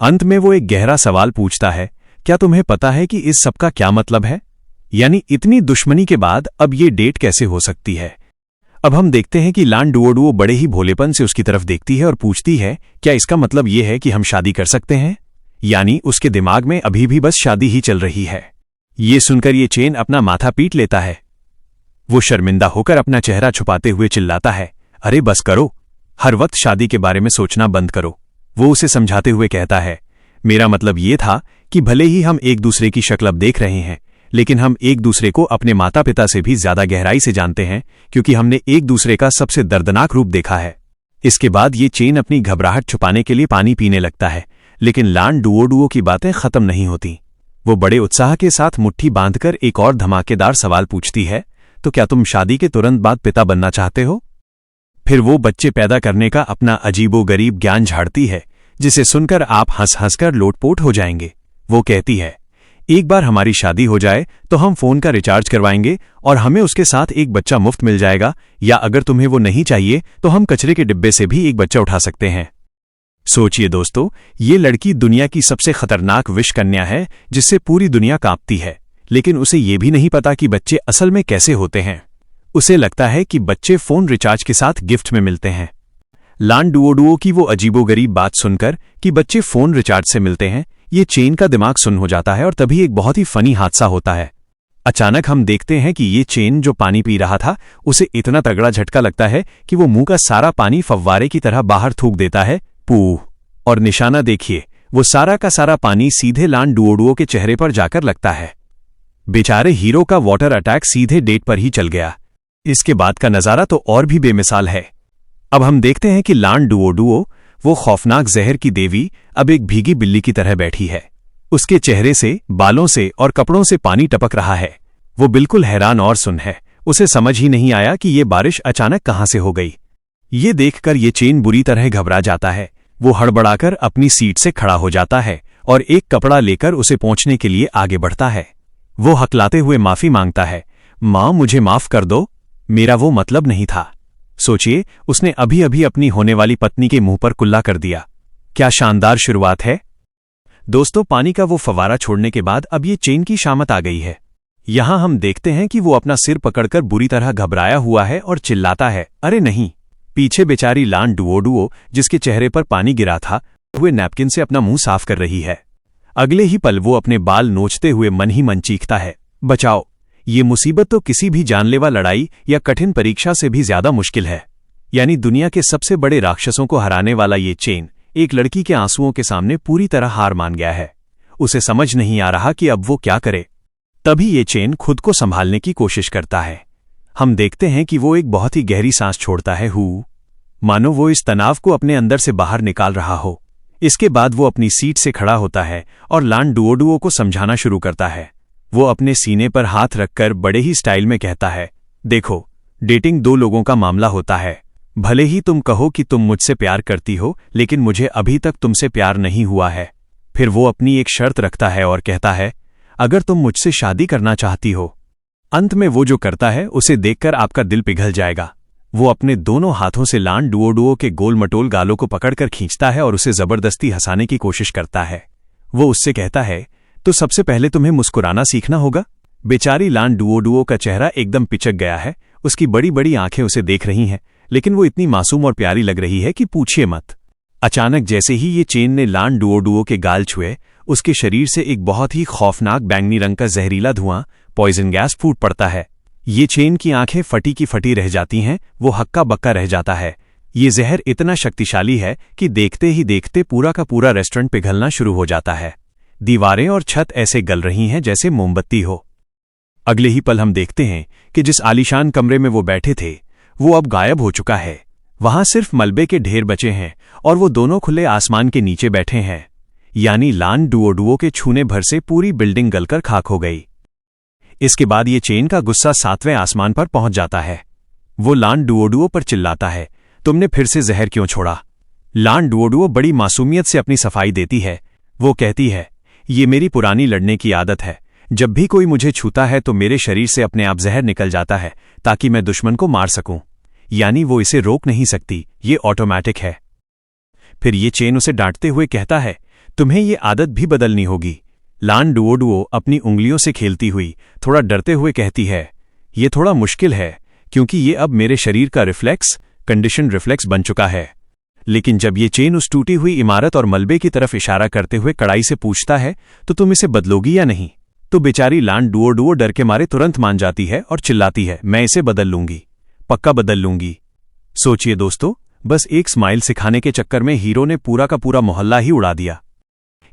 अंत में वो एक गहरा सवाल पूछता है, क्या तुम्हें पता है कि इस सब का क्या मतलब है? यानी इतनी दुश्मनी के बाद अब ये डेट कैसे हो सकती है? अब हम देखते हैं कि लान डुओडुओ बड़े ही भोलेपन से उसकी तरफ देखती है और पूछती है, क्या इसका मतलब ये है कि हम शादी कर सकते हैं? यानी उसके दिमाग में अभी भी बस शादी ही चल रही है। ये सुनकर ये चेन अपना माथा पीट लेता है। वो शर्मिंदा होकर अपना चेहरा छुपाते हुए चिल्लाता है, अरे बस करो, हर वक्त शादी के बारे में सोचना बंद करो। वो उसे समझाते हुए कहता है, मेरा मतलब ये था कि भले ही हम एक दूसरे की शक्ल अब देख रहे हैं, लेकिन हम एक दूसरे को अपने माता पिता से भी ज्यादा गहराई से जानते हैं, क्योंकि हमने एक दूसरे का सबसे दर्दनाक रूप देखा है। इसके बाद ये चेन अपनी घबराहट छुपाने के लिए पानी पीने लगता है, लेकिन लान डुओडुओ की बातें खत्म नहीं होती। वो बड़े उत्साह के साथ मुट्ठी बांधकर एक और धमाकेदार सवाल पूछती है, तो क्या तुम शादी के तुरंत बाद पिता बनना चाहते हो? फिर वो बच्चे पैदा करने का अपना अजीबोगरीब ज्ञान झाड़ती है, जिसे सुनकर आप हंस हंसकर लोटपोट हो जाएंगे। वो कहती है, एक बार हमारी शादी हो जाए तो हम फोन का रिचार्ज करवाएंगे और हमें उसके साथ एक बच्चा मुफ्त मिल जाएगा, या अगर तुम्हें वो नहीं चाहिए तो हम कचरे के डिब्बे से भी एक बच्चा उठा सकते हैं। सोचिए दोस्तों, ये लड़की दुनिया की सबसे खतरनाक विष कन्या है जिससे पूरी दुनिया कांपती है, लेकिन उसे ये भी नहीं पता कि बच्चे असल में कैसे होते हैं। उसे लगता है कि बच्चे फोन रिचार्ज के साथ गिफ्ट में मिलते हैं। लान डुओडुओ की वो अजीबोगरीब बात सुनकर कि बच्चे फोन रिचार्ज से मिलते हैं, ये चेन का दिमाग सुन्न हो जाता है और तभी एक बहुत ही फनी हादसा होता है। अचानक हम देखते हैं कि ये चेन जो पानी पी रहा था उसे इतना तगड़ा झटका लगता है कि वो मुंह का सारा पानी फव्वारे की तरह बाहर थूक देता है। पूह! और निशाना देखिए, वो सारा का सारा पानी सीधे लान डुओडुओ के चेहरे पर जाकर लगता है। बेचारे हीरो का वाटर अटैक सीधे डेट पर ही चल गया। इसके बाद का नजारा तो और भी बेमिसाल है। अब हम देखते हैं कि लान डुओडुओ, वो खौफनाक जहर की देवी, अब एक भीगी बिल्ली की तरह बैठी है। उसके चेहरे से, बालों से और कपड़ों से पानी टपक रहा है। वो बिल्कुल हैरान और सुन्न है। उसे समझ ही नहीं आया कि ये बारिश अचानक कहां से हो गई। ये देखकर ये चेन बुरी तरह घबरा जाता है। वो हड़बड़ाकर अपनी सीट से खड़ा हो जाता है और एक कपड़ा लेकर उसे पहुंचने के लिए आगे बढ़ता है। वो हकलाते हुए माफी मांगता है। मां, मुझे माफ कर दो, मेरा वो मतलब नहीं था। सोचिए, उसने अभी अभी अपनी होने वाली पत्नी के मुंह पर कुल्ला कर दिया। क्या शानदार शुरुआत है। दोस्तों, पानी का वो फवारा छोड़ने के बाद अब ये चेन की शामत आ गई है। यहां हम देखते हैं कि वो अपना सिर पकड़कर बुरी तरह घबराया हुआ है और चिल्लाता है, अरे नहीं। पीछे बेचारी लान डुओडुओ, जिसके चेहरे पर पानी गिरा था, हुए नैपकिन से अपना मुंह साफ कर रही है। अगले ही पल वो अपने बाल नोचते हुए मन ही मन चीखता है, बचाओ। ये मुसीबत तो किसी भी जानलेवा लड़ाई या कठिन परीक्षा से भी ज्यादा मुश्किल है। यानी दुनिया के सबसे बड़े राक्षसों को हराने वाला ये चेन एक लड़की के आंसुओं के सामने पूरी तरह हार मान गया है। उसे समझ नहीं आ रहा कि अब वो क्या करे। तभी ये चेन खुद को संभालने की कोशिश करता है। हम देखते हैं कि वो एक बहुत ही गहरी सांस छोड़ता है, मानो वो इस तनाव को अपने अंदर से बाहर निकाल रहा हो। इसके बाद वो अपनी सीट से खड़ा होता है और लान डुओडुओ को समझाना शुरू करता है। वो अपने सीने पर हाथ रखकर बड़े ही स्टाइल में कहता है, देखो, डेटिंग दो लोगों का मामला होता है। भले ही तुम कहो कि तुम मुझसे प्यार करती हो, लेकिन मुझे अभी तक तुमसे प्यार नहीं हुआ है। फिर वो अपनी एक शर्त रखता है और कहता है, अगर तुम मुझसे शादी करना चाहती हो। अंत में वो जो करता है उसे देखकर आपका दिल पिघल जाएगा। वो अपने दोनों हाथों से लान डुओडुओ के गोल मटोल गालों को पकड़कर खींचता है और उसे जबरदस्ती हंसाने की कोशिश करता है। वो उससे कहता है, तो सबसे पहले तुम्हें मुस्कुराना सीखना होगा। बेचारी लान डुओडुओ का चेहरा एकदम पिचक गया है। उसकी बड़ी बड़ी आंखें उसे देख रही हैं, लेकिन वो इतनी मासूम और प्यारी लग रही है कि पूछिए मत। अचानक जैसे ही ये चेन ने लान डुओडुओ के गाल छुए, उसके शरीर से एक बहुत ही खौफनाक बैंगनी रंग का जहरीला धुआं, पॉइजन गैस फूट पड़ता है। ये चेन की आंखें फटी की फटी रह जाती हैं। वो हक्का बक्का रह जाता है। ये जहर इतना शक्तिशाली है कि देखते ही देखते पूरा का पूरा रेस्टोरेंट पिघलना शुरू हो जाता है। दीवारें और छत ऐसे गल रही हैं जैसे मोमबत्ती हो। अगले ही पल हम देखते हैं कि जिस आलीशान कमरे में वो बैठे थे, वो अब गायब हो चुका है। वहां सिर्फ मलबे के ढेर बचे हैं और वो दोनों खुले आसमान के नीचे बैठे हैं। यानी लान डुओडुओ के छूने भर से पूरी बिल्डिंग गलकर खाक हो गई। इसके बाद ये चेन का गुस्सा 7वें आसमान पर पहुंच जाता है। वो लान डुओडुओ पर चिल्लाता है, तुमने फिर से जहर क्यों छोड़ा। लान डुओडुओ बड़ी मासूमियत से अपनी सफाई देती है। वो कहती है, ये मेरी पुरानी लड़ने की आदत है। जब भी कोई मुझे छूता है तो मेरे शरीर से अपने आप जहर निकल जाता है ताकि मैं दुश्मन को मार सकूं। यानी वो इसे रोक नहीं सकती, ये ऑटोमैटिक है। फिर ये चेन उसे डांटते हुए कहता है, तुम्हें ये आदत भी बदलनी होगी। लान डुओडुओ अपनी उंगलियों से खेलती हुई थोड़ा डरते हुए कहती है, ये थोड़ा मुश्किल है क्योंकि ये अब मेरे शरीर का रिफ्लेक्स, कंडीशन रिफ्लेक्स बन चुका है। लेकिन जब ये चेन उस टूटी हुई इमारत और मलबे की तरफ इशारा करते हुए कड़ाई से पूछता है, तो तुम इसे बदलोगी या नहीं, तो बेचारी लान डुओडुओ डर के मारे तुरंत मान जाती है और चिल्लाती है, मैं इसे बदल लूंगी, पक्का बदल लूंगी। सोचिए दोस्तों, बस एक स्माइल सिखाने के चक्कर में हीरो ने पूरा का पूरा मोहल्ला ही उड़ा दिया।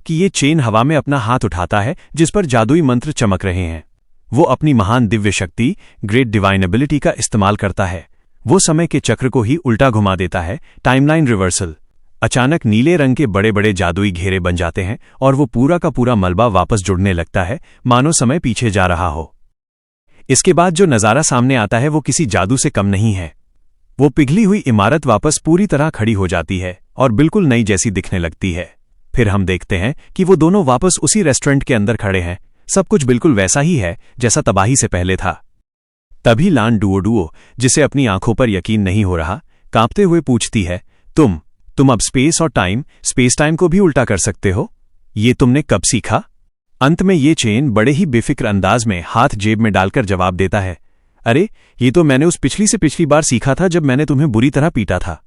कि ये चेन हवा में अपना हाथ उठाता है जिस पर जादुई मंत्र चमक रहे हैं। वो अपनी महान दिव्य शक्ति, ग्रेट डिवाइन एबिलिटी का इस्तेमाल करता है। वो समय के चक्र को ही उल्टा घुमा देता है, टाइमलाइन रिवर्सल। अचानक नीले रंग के बड़े बड़े जादुई घेरे बन जाते हैं और वो पूरा का पूरा मलबा वापस जुड़ने लगता है, मानो समय पीछे जा रहा हो। इसके बाद जो नजारा सामने आता है वो किसी जादू से कम नहीं है। वो पिघली हुई इमारत वापस पूरी तरह खड़ी हो जाती है और बिल्कुल नई जैसी दिखने लगती है। फिर हम देखते हैं कि वो दोनों वापस उसी रेस्टोरेंट के अंदर खड़े हैं। सब कुछ बिल्कुल वैसा ही है जैसा तबाही से पहले था। तभी लान डुओडुओ, जिसे अपनी आंखों पर यकीन नहीं हो रहा, कांपते हुए पूछती है, तुम अब स्पेस और स्पेस टाइम को भी उल्टा कर सकते हो? ये तुमने कब सीखा? अंत में ये चेन बड़े ही बेफिक्र अंदाज में हाथ जेब में डालकर जवाब देता है, अरे ये तो मैंने उस पिछली से पिछली बार सीखा था जब मैंने तुम्हें बुरी तरह पीटा था।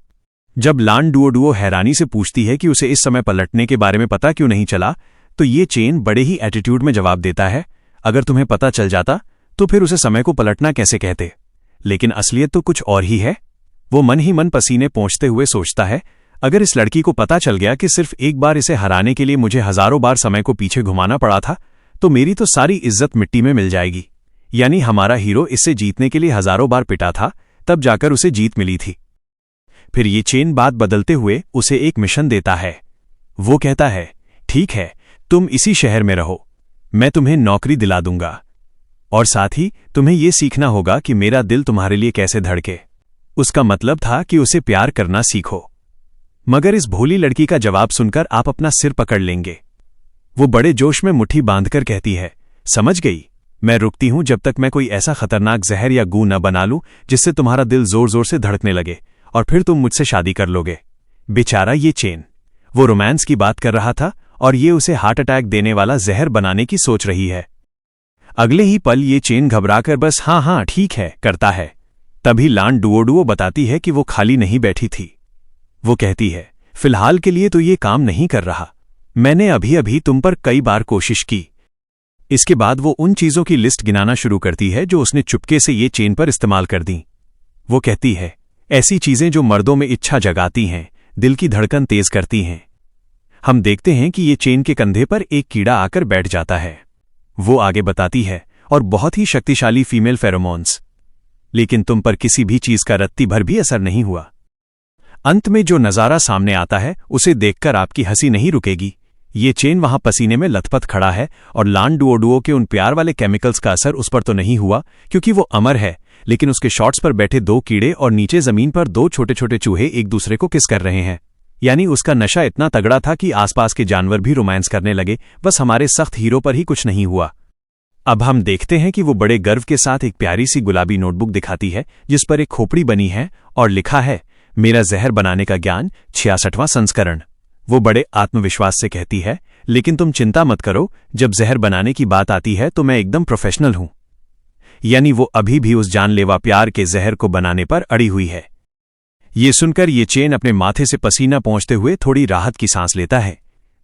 जब लान डुओडुओ हैरानी से पूछती है कि उसे इस समय पलटने के बारे में पता क्यों नहीं चला, तो ये चेन बड़े ही एटीट्यूड में जवाब देता है, अगर तुम्हें पता चल जाता तो फिर उसे समय को पलटना कैसे कहते? लेकिन असलियत तो कुछ और ही है। वो मन ही मन पसीने पोंछते हुए सोचता है, अगर इस लड़की को पता चल गया कि सिर्फ एक बार इसे हराने के लिए मुझे हजारों बार समय को पीछे घुमाना पड़ा था, तो मेरी तो सारी इज्जत मिट्टी में मिल जाएगी। यानी हमारा हीरो इससे जीतने के लिए हजारों बार पिटा था, तब जाकर उसे जीत मिली थी। फिर ये चेन बात बदलते हुए उसे एक मिशन देता है। वो कहता है, ठीक है, तुम इसी शहर में रहो, मैं तुम्हें नौकरी दिला दूंगा, और साथ ही तुम्हें यह सीखना होगा कि मेरा दिल तुम्हारे लिए कैसे धड़के। उसका मतलब था कि उसे प्यार करना सीखो। मगर इस भोली लड़की का जवाब सुनकर आप अपना सिर पकड़ लेंगे। वो बड़े जोश में मुट्ठी बांधकर कहती है, समझ गई, मैं रुकती हूं जब तक मैं कोई ऐसा खतरनाक जहर या गू न बना लूं जिससे तुम्हारा दिल जोर जोर से धड़कने लगे, और फिर तुम मुझसे शादी कर लोगे। बेचारा ये चेन, वो रोमांस की बात कर रहा था और ये उसे हार्ट अटैक देने वाला जहर बनाने की सोच रही है। अगले ही पल ये चेन घबराकर बस हाँ हाँ ठीक है करता है। तभी लान डुओडुओ बताती है कि वो खाली नहीं बैठी थी। वो कहती है, फिलहाल के लिए तो ये काम नहीं कर रहा, मैंने अभी अभी तुम पर कई बार कोशिश की। इसके बाद वो उन चीजों की लिस्ट गिनाना शुरू करती है जो उसने चुपके से ये चेन पर इस्तेमाल कर दी। वो कहती है, ऐसी चीजें जो मर्दों में इच्छा जगाती हैं, दिल की धड़कन तेज करती हैं। हम देखते हैं कि ये चेन के कंधे पर एक कीड़ा आकर बैठ जाता है। वो आगे बताती है, और बहुत ही शक्तिशाली फीमेल फेरोमोन्स। लेकिन तुम पर किसी भी चीज का रत्ती भर भी असर नहीं हुआ। अंत में जो नजारा सामने आता है उसे देखकर आपकी हंसी नहीं रुकेगी। ये चेन वहां पसीने में लथपथ खड़ा है और लान डुओडुओ के उन प्यार वाले केमिकल्स का असर उस पर तो नहीं हुआ क्योंकि वो अमर है, लेकिन उसके शॉट्स पर बैठे दो कीड़े और नीचे जमीन पर दो छोटे छोटे चूहे एक दूसरे को किस कर रहे हैं। यानी उसका नशा इतना तगड़ा था कि आसपास के जानवर भी रोमांस करने लगे, बस हमारे सख्त हीरो पर ही कुछ नहीं हुआ। अब हम देखते हैं कि वो बड़े गर्व के साथ एक प्यारी सी गुलाबी नोटबुक दिखाती है जिस पर एक खोपड़ी बनी है और लिखा है, मेरा जहर बनाने का ज्ञान 66वां संस्करण। वो बड़े आत्मविश्वास से कहती है, लेकिन तुम चिंता मत करो, जब जहर बनाने की बात आती है तो मैं एकदम प्रोफेशनल हूं। यानी वो अभी भी उस जानलेवा प्यार के जहर को बनाने पर अड़ी हुई है। ये सुनकर ये चेन अपने माथे से पसीना पोंछते हुए थोड़ी राहत की सांस लेता है।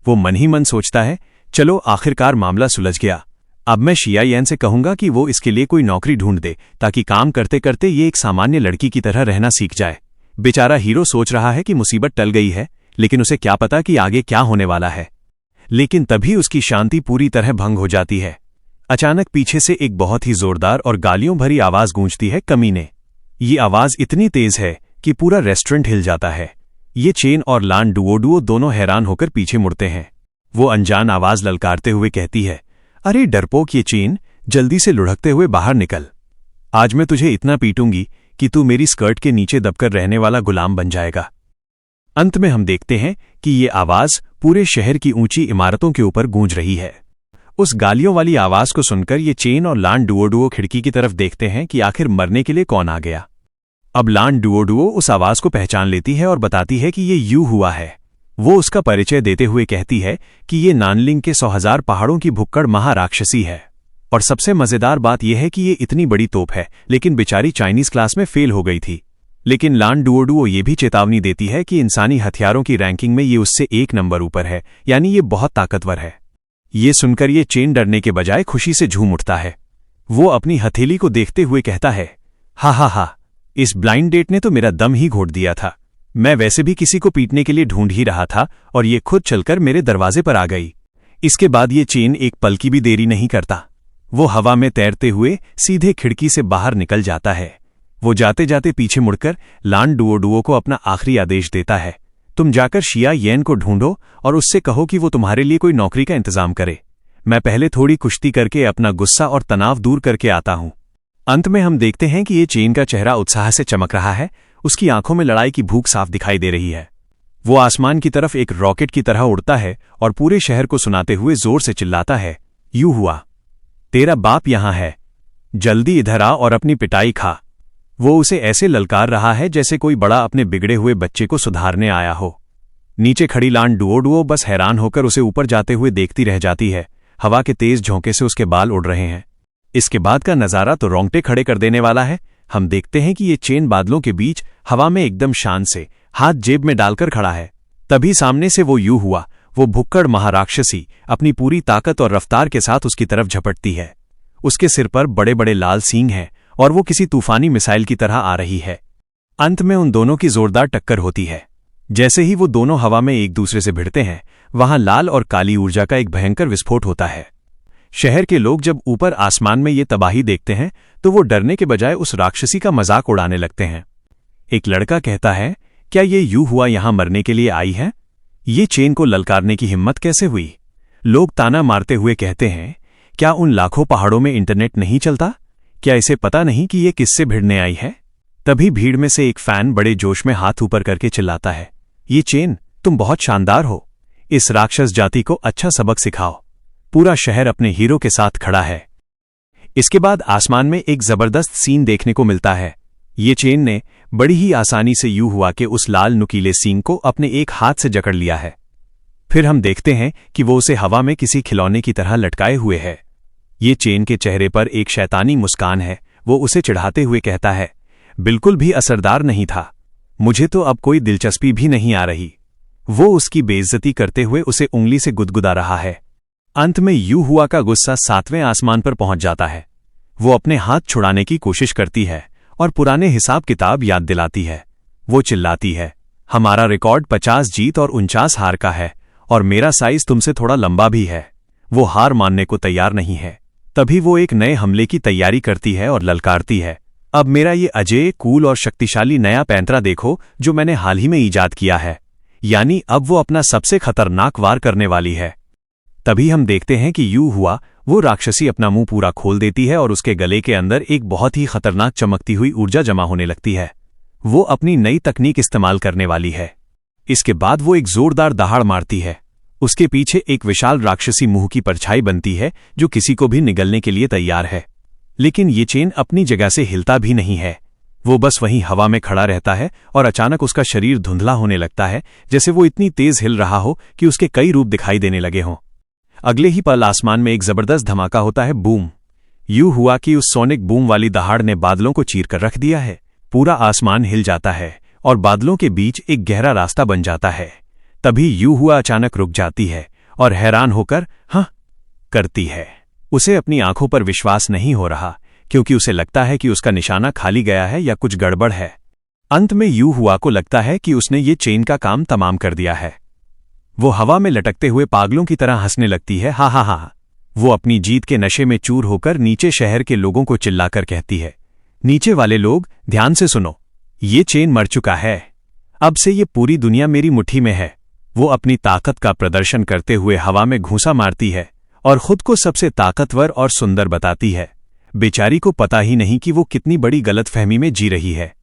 वो मन ही मन सोचता है, चलो आखिरकार मामला सुलझ गया। अब मैं शियायेन से कहूंगा कि वो इसके लिए कोई नौकरी ढूंढ दे ताकि काम करते करते ये एक सामान्य लड़की की तरह रहना सीख जाए। बेचारा हीरो सोच रहा है कि मुसीबत टल गई है, लेकिन उसे क्या पता कि आगे क्या होने वाला है। लेकिन तभी उसकी शांति पूरी तरह भंग हो जाती है। अचानक पीछे से एक बहुत ही जोरदार और गालियों भरी आवाज गूंजती है, कमीने। ये आवाज इतनी तेज है कि पूरा रेस्टोरेंट हिल जाता है। ये चेन और लान डुओडुओ दोनों हैरान होकर पीछे मुड़ते हैं। वो अनजान आवाज ललकारते हुए कहती है, अरे डरपोक ये चेन, जल्दी से लुढ़कते हुए बाहर निकल। आज मैं तुझे इतना पीटूंगी कि तू मेरी स्कर्ट के नीचे दबकर रहने वाला गुलाम बन जाएगा। अंत में हम देखते हैं कि ये आवाज पूरे शहर की ऊंची इमारतों के ऊपर गूंज रही है। उस गालियों वाली आवाज को सुनकर ये चेन और लान डुओडुओ खिड़की की तरफ देखते हैं कि आखिर मरने के लिए कौन आ गया। अब लान डुओडुओ उस आवाज को पहचान लेती है और बताती है कि ये यू हुआ है। वो उसका परिचय देते हुए कहती है कि ये नानलिंग के 100,000 पहाड़ों की भुक्कड़ महाराक्षसी है। और सबसे मजेदार बात यह है कि ये इतनी बड़ी तोप है, लेकिन बेचारी चाइनीज क्लास में फेल हो गई थी। लेकिन लान डुओडुओ ये भी चेतावनी देती है कि इंसानी हथियारों की रैंकिंग में ये उससे 1 नंबर ऊपर है, यानी ये बहुत ताकतवर है। ये सुनकर ये चेन डरने के बजाय खुशी से झूम उठता है। वो अपनी हथेली को देखते हुए कहता है, हा हा हा, इस ब्लाइंड डेट ने तो मेरा दम ही घोट दिया था। मैं वैसे भी किसी को पीटने के लिए ढूंढ ही रहा था और ये खुद चलकर मेरे दरवाजे पर आ गई। इसके बाद ये चेन एक पल की भी देरी नहीं करता। वो हवा में तैरते हुए सीधे खिड़की से बाहर निकल जाता है। वो जाते जाते पीछे मुड़कर लान डुओडुओ को अपना आखिरी आदेश देता है, तुम जाकर शियायेन को ढूंढो और उससे कहो कि वो तुम्हारे लिए कोई नौकरी का इंतजाम करे। मैं पहले थोड़ी कुश्ती करके अपना गुस्सा और तनाव दूर करके आता हूं। अंत में हम देखते हैं कि ये चेन का चेहरा उत्साह से चमक रहा है। उसकी आंखों में लड़ाई की भूख साफ दिखाई दे रही है। वो आसमान की तरफ एक रॉकेट की तरह उड़ता है और पूरे शहर को सुनाते हुए जोर से चिल्लाता है, यू हुआ, तेरा बाप यहां है, जल्दी इधर आ और अपनी पिटाई खा। वो उसे ऐसे ललकार रहा है जैसे कोई बड़ा अपने बिगड़े हुए बच्चे को सुधारने आया हो। नीचे खड़ी लान डुओडुओ बस हैरान होकर उसे ऊपर जाते हुए देखती रह जाती है। हवा के तेज झोंके से उसके बाल उड़ रहे हैं। इसके बाद का नजारा तो रोंगटे खड़े कर देने वाला है। हम देखते हैं कि ये चेन बादलों के बीच हवा में एकदम शान से हाथ जेब में डालकर खड़ा है। तभी सामने से वो यू हुआ, वो भुक्कड़ महाराक्षसी अपनी पूरी ताकत और रफ्तार के साथ उसकी तरफ झपटती है। उसके सिर पर बड़े बड़े लाल सींग हैं और वो किसी तूफानी मिसाइल की तरह आ रही है। अंत में उन दोनों की जोरदार टक्कर होती है। जैसे ही वो दोनों हवा में एक दूसरे से भिड़ते हैं, वहां लाल और काली ऊर्जा का एक भयंकर विस्फोट होता है। शहर के लोग जब ऊपर आसमान में ये तबाही देखते हैं तो वो डरने के बजाय उस राक्षसी का मजाक उड़ाने लगते हैं। एक लड़का कहता है, क्या ये यूं हुआ यहां मरने के लिए आई है? ये चेन को ललकारने की हिम्मत कैसे हुई? लोग ताना मारते हुए कहते हैं, क्या उन लाखों पहाड़ों में इंटरनेट नहीं चलता? क्या इसे पता नहीं कि ये किससे भिड़ने आई है? तभी भीड़ में से एक फैन बड़े जोश में हाथ ऊपर करके चिल्लाता है, ये चेन, तुम बहुत शानदार हो। इस राक्षस जाति को अच्छा सबक सिखाओ। पूरा शहर अपने हीरो के साथ खड़ा है। इसके बाद आसमान में एक जबरदस्त सीन देखने को मिलता है। ये चेन ने बड़ी ही आसानी से यूं हुआ के उस लाल नुकीले सींग को अपने एक हाथ से जकड़ लिया है। फिर हम देखते हैं कि वो उसे हवा में किसी खिलौने की तरह लटकाए हुए है। ये चेन के चेहरे पर एक शैतानी मुस्कान है। वो उसे चिढ़ाते हुए कहता है, बिल्कुल भी असरदार नहीं था, मुझे तो अब कोई दिलचस्पी भी नहीं आ रही। वो उसकी बेइज्जती करते हुए उसे उंगली से गुदगुदा रहा है। अंत में यूं हुआ का गुस्सा 7वें आसमान पर पहुंच जाता है। वो अपने हाथ छुड़ाने की कोशिश करती है और पुराने हिसाब किताब याद दिलाती है। वो चिल्लाती है, हमारा रिकॉर्ड 50 जीत और 49 हार का है और मेरा साइज तुमसे थोड़ा लंबा भी है। वो हार मानने को तैयार नहीं है। तभी वो एक नए हमले की तैयारी करती है और ललकारती है, अब मेरा ये अजेय, कूल और शक्तिशाली नया पैंतरा देखो जो मैंने हाल ही में ईजाद किया है। यानी अब वो अपना सबसे खतरनाक वार करने वाली है। तभी हम देखते हैं कि यूं हुआ वो राक्षसी अपना मुंह पूरा खोल देती है और उसके गले के अंदर एक बहुत ही खतरनाक चमकती हुई ऊर्जा जमा होने लगती है। वो अपनी नई तकनीक इस्तेमाल करने वाली है। इसके बाद वो एक जोरदार दहाड़ मारती है। उसके पीछे एक विशाल राक्षसी मुंह की परछाई बनती है जो किसी को भी निगलने के लिए तैयार है। लेकिन ये चेन अपनी जगह से हिलता भी नहीं है। वो बस वहीं हवा में खड़ा रहता है और अचानक उसका शरीर धुंधला होने लगता है, जैसे वो इतनी तेज हिल रहा हो कि उसके कई रूप दिखाई देने लगे हों। अगले ही पल आसमान में एक जबरदस्त धमाका होता है, बूम। यूं हुआ कि उस सोनिक बूम वाली दहाड़ ने बादलों को चीर कर रख दिया है। पूरा आसमान हिल जाता है और बादलों के बीच एक गहरा रास्ता बन जाता है। तभी यूं हुआ अचानक रुक जाती है और हैरान होकर हाँ करती है। उसे अपनी आंखों पर विश्वास नहीं हो रहा, क्योंकि उसे लगता है कि उसका निशाना खाली गया है या कुछ गड़बड़ है। अंत में यूं हुआ को लगता है कि उसने ये चेन का काम तमाम कर दिया है। वो हवा में लटकते हुए पागलों की तरह हंसने लगती है, हा हा हा। वो अपनी जीत के नशे में चूर होकर नीचे शहर के लोगों को चिल्लाकर कहती है, नीचे वाले लोग ध्यान से सुनो, ये चेन मर चुका है। अब से ये पूरी दुनिया मेरी मुट्ठी में है। वो अपनी ताकत का प्रदर्शन करते हुए हवा में घूंसा मारती है और खुद को सबसे ताकतवर और सुंदर बताती है। बेचारी को पता ही नहीं कि वो कितनी बड़ी गलतफहमी में जी रही है।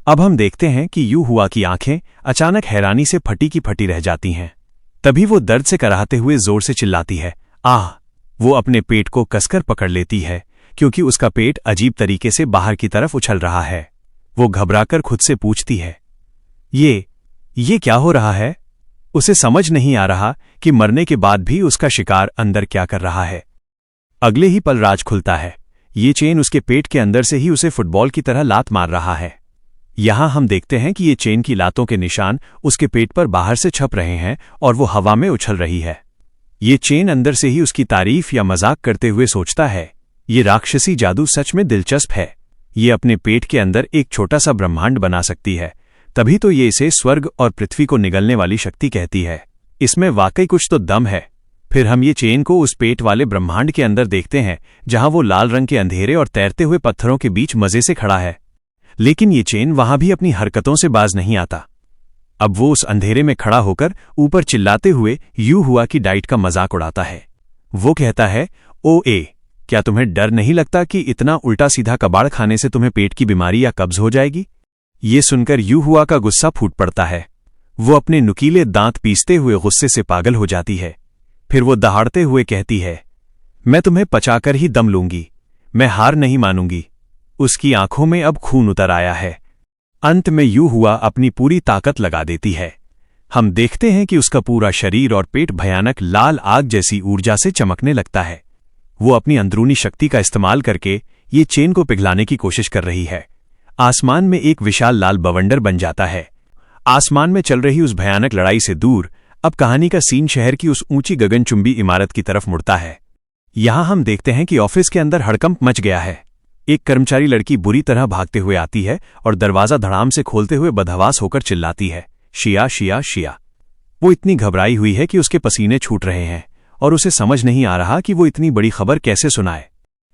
अब हम देखते हैं कि यूं हुआ की आंखें अचानक हैरानी से फटी की फटी रह जाती हैं। तभी वो दर्द से कराहते हुए जोर से चिल्लाती है, आह। वो अपने पेट को कसकर पकड़ लेती है, क्योंकि उसका पेट अजीब तरीके से बाहर की तरफ उछल रहा है। वो घबराकर खुद से पूछती है, ये क्या हो रहा है? उसे समझ नहीं आ रहा कि मरने के बाद भी उसका शिकार अंदर क्या कर रहा है। अगले ही पल राज खुलता है। ये चेन उसके पेट के अंदर से ही उसे फुटबॉल की तरह लात मार रहा है। यहां हम देखते हैं कि ये चेन की लातों के निशान उसके पेट पर बाहर से छप रहे हैं और वो हवा में उछल रही है। ये चेन अंदर से ही उसकी तारीफ या मजाक करते हुए सोचता है, ये राक्षसी जादू सच में दिलचस्प है। ये अपने पेट के अंदर एक छोटा सा ब्रह्मांड बना सकती है, तभी तो ये इसे स्वर्ग और पृथ्वी को निगलने वाली शक्ति कहती है। इसमें वाकई कुछ तो दम है। फिर हम ये चेन को उस पेट वाले ब्रह्मांड के अंदर देखते हैं, जहां वो लाल रंग के अंधेरे और तैरते हुए पत्थरों के बीच मजे से खड़ा है। लेकिन ये चेन वहां भी अपनी हरकतों से बाज नहीं आता। अब वो उस अंधेरे में खड़ा होकर ऊपर चिल्लाते हुए यूं हुआ की डाइट का मजाक उड़ाता है। वो कहता है, ओ ए, क्या तुम्हें डर नहीं लगता कि इतना उल्टा सीधा कबाड़ खाने से तुम्हें पेट की बीमारी या कब्ज हो जाएगी? ये सुनकर यूं हुआ का गुस्सा फूट पड़ता है। वो अपने नुकीले दांत पीसते हुए गुस्से से पागल हो जाती है। फिर वो दहाड़ते हुए कहती है, मैं तुम्हें पचाकर ही दम लूंगी, मैं हार नहीं मानूंगी। उसकी आंखों में अब खून उतर आया है। अंत में यूं हुआ अपनी पूरी ताकत लगा देती है। हम देखते हैं कि उसका पूरा शरीर और पेट भयानक लाल आग जैसी ऊर्जा से चमकने लगता है। वो अपनी अंदरूनी शक्ति का इस्तेमाल करके ये चेन को पिघलाने की कोशिश कर रही है। आसमान में एक विशाल लाल बवंडर बन जाता है। आसमान में चल रही उस भयानक लड़ाई से दूर अब कहानी का सीन शहर की उस ऊंची गगनचुंबी इमारत की तरफ मुड़ता है। यहाँ हम देखते हैं कि ऑफिस के अंदर हड़कंप मच गया है। एक कर्मचारी लड़की बुरी तरह भागते हुए आती है और दरवाजा धड़ाम से खोलते हुए बदहवास होकर चिल्लाती है, शिया शिया शिया। वो इतनी घबराई हुई है कि उसके पसीने छूट रहे हैं और उसे समझ नहीं आ रहा कि वो इतनी बड़ी खबर कैसे सुनाए।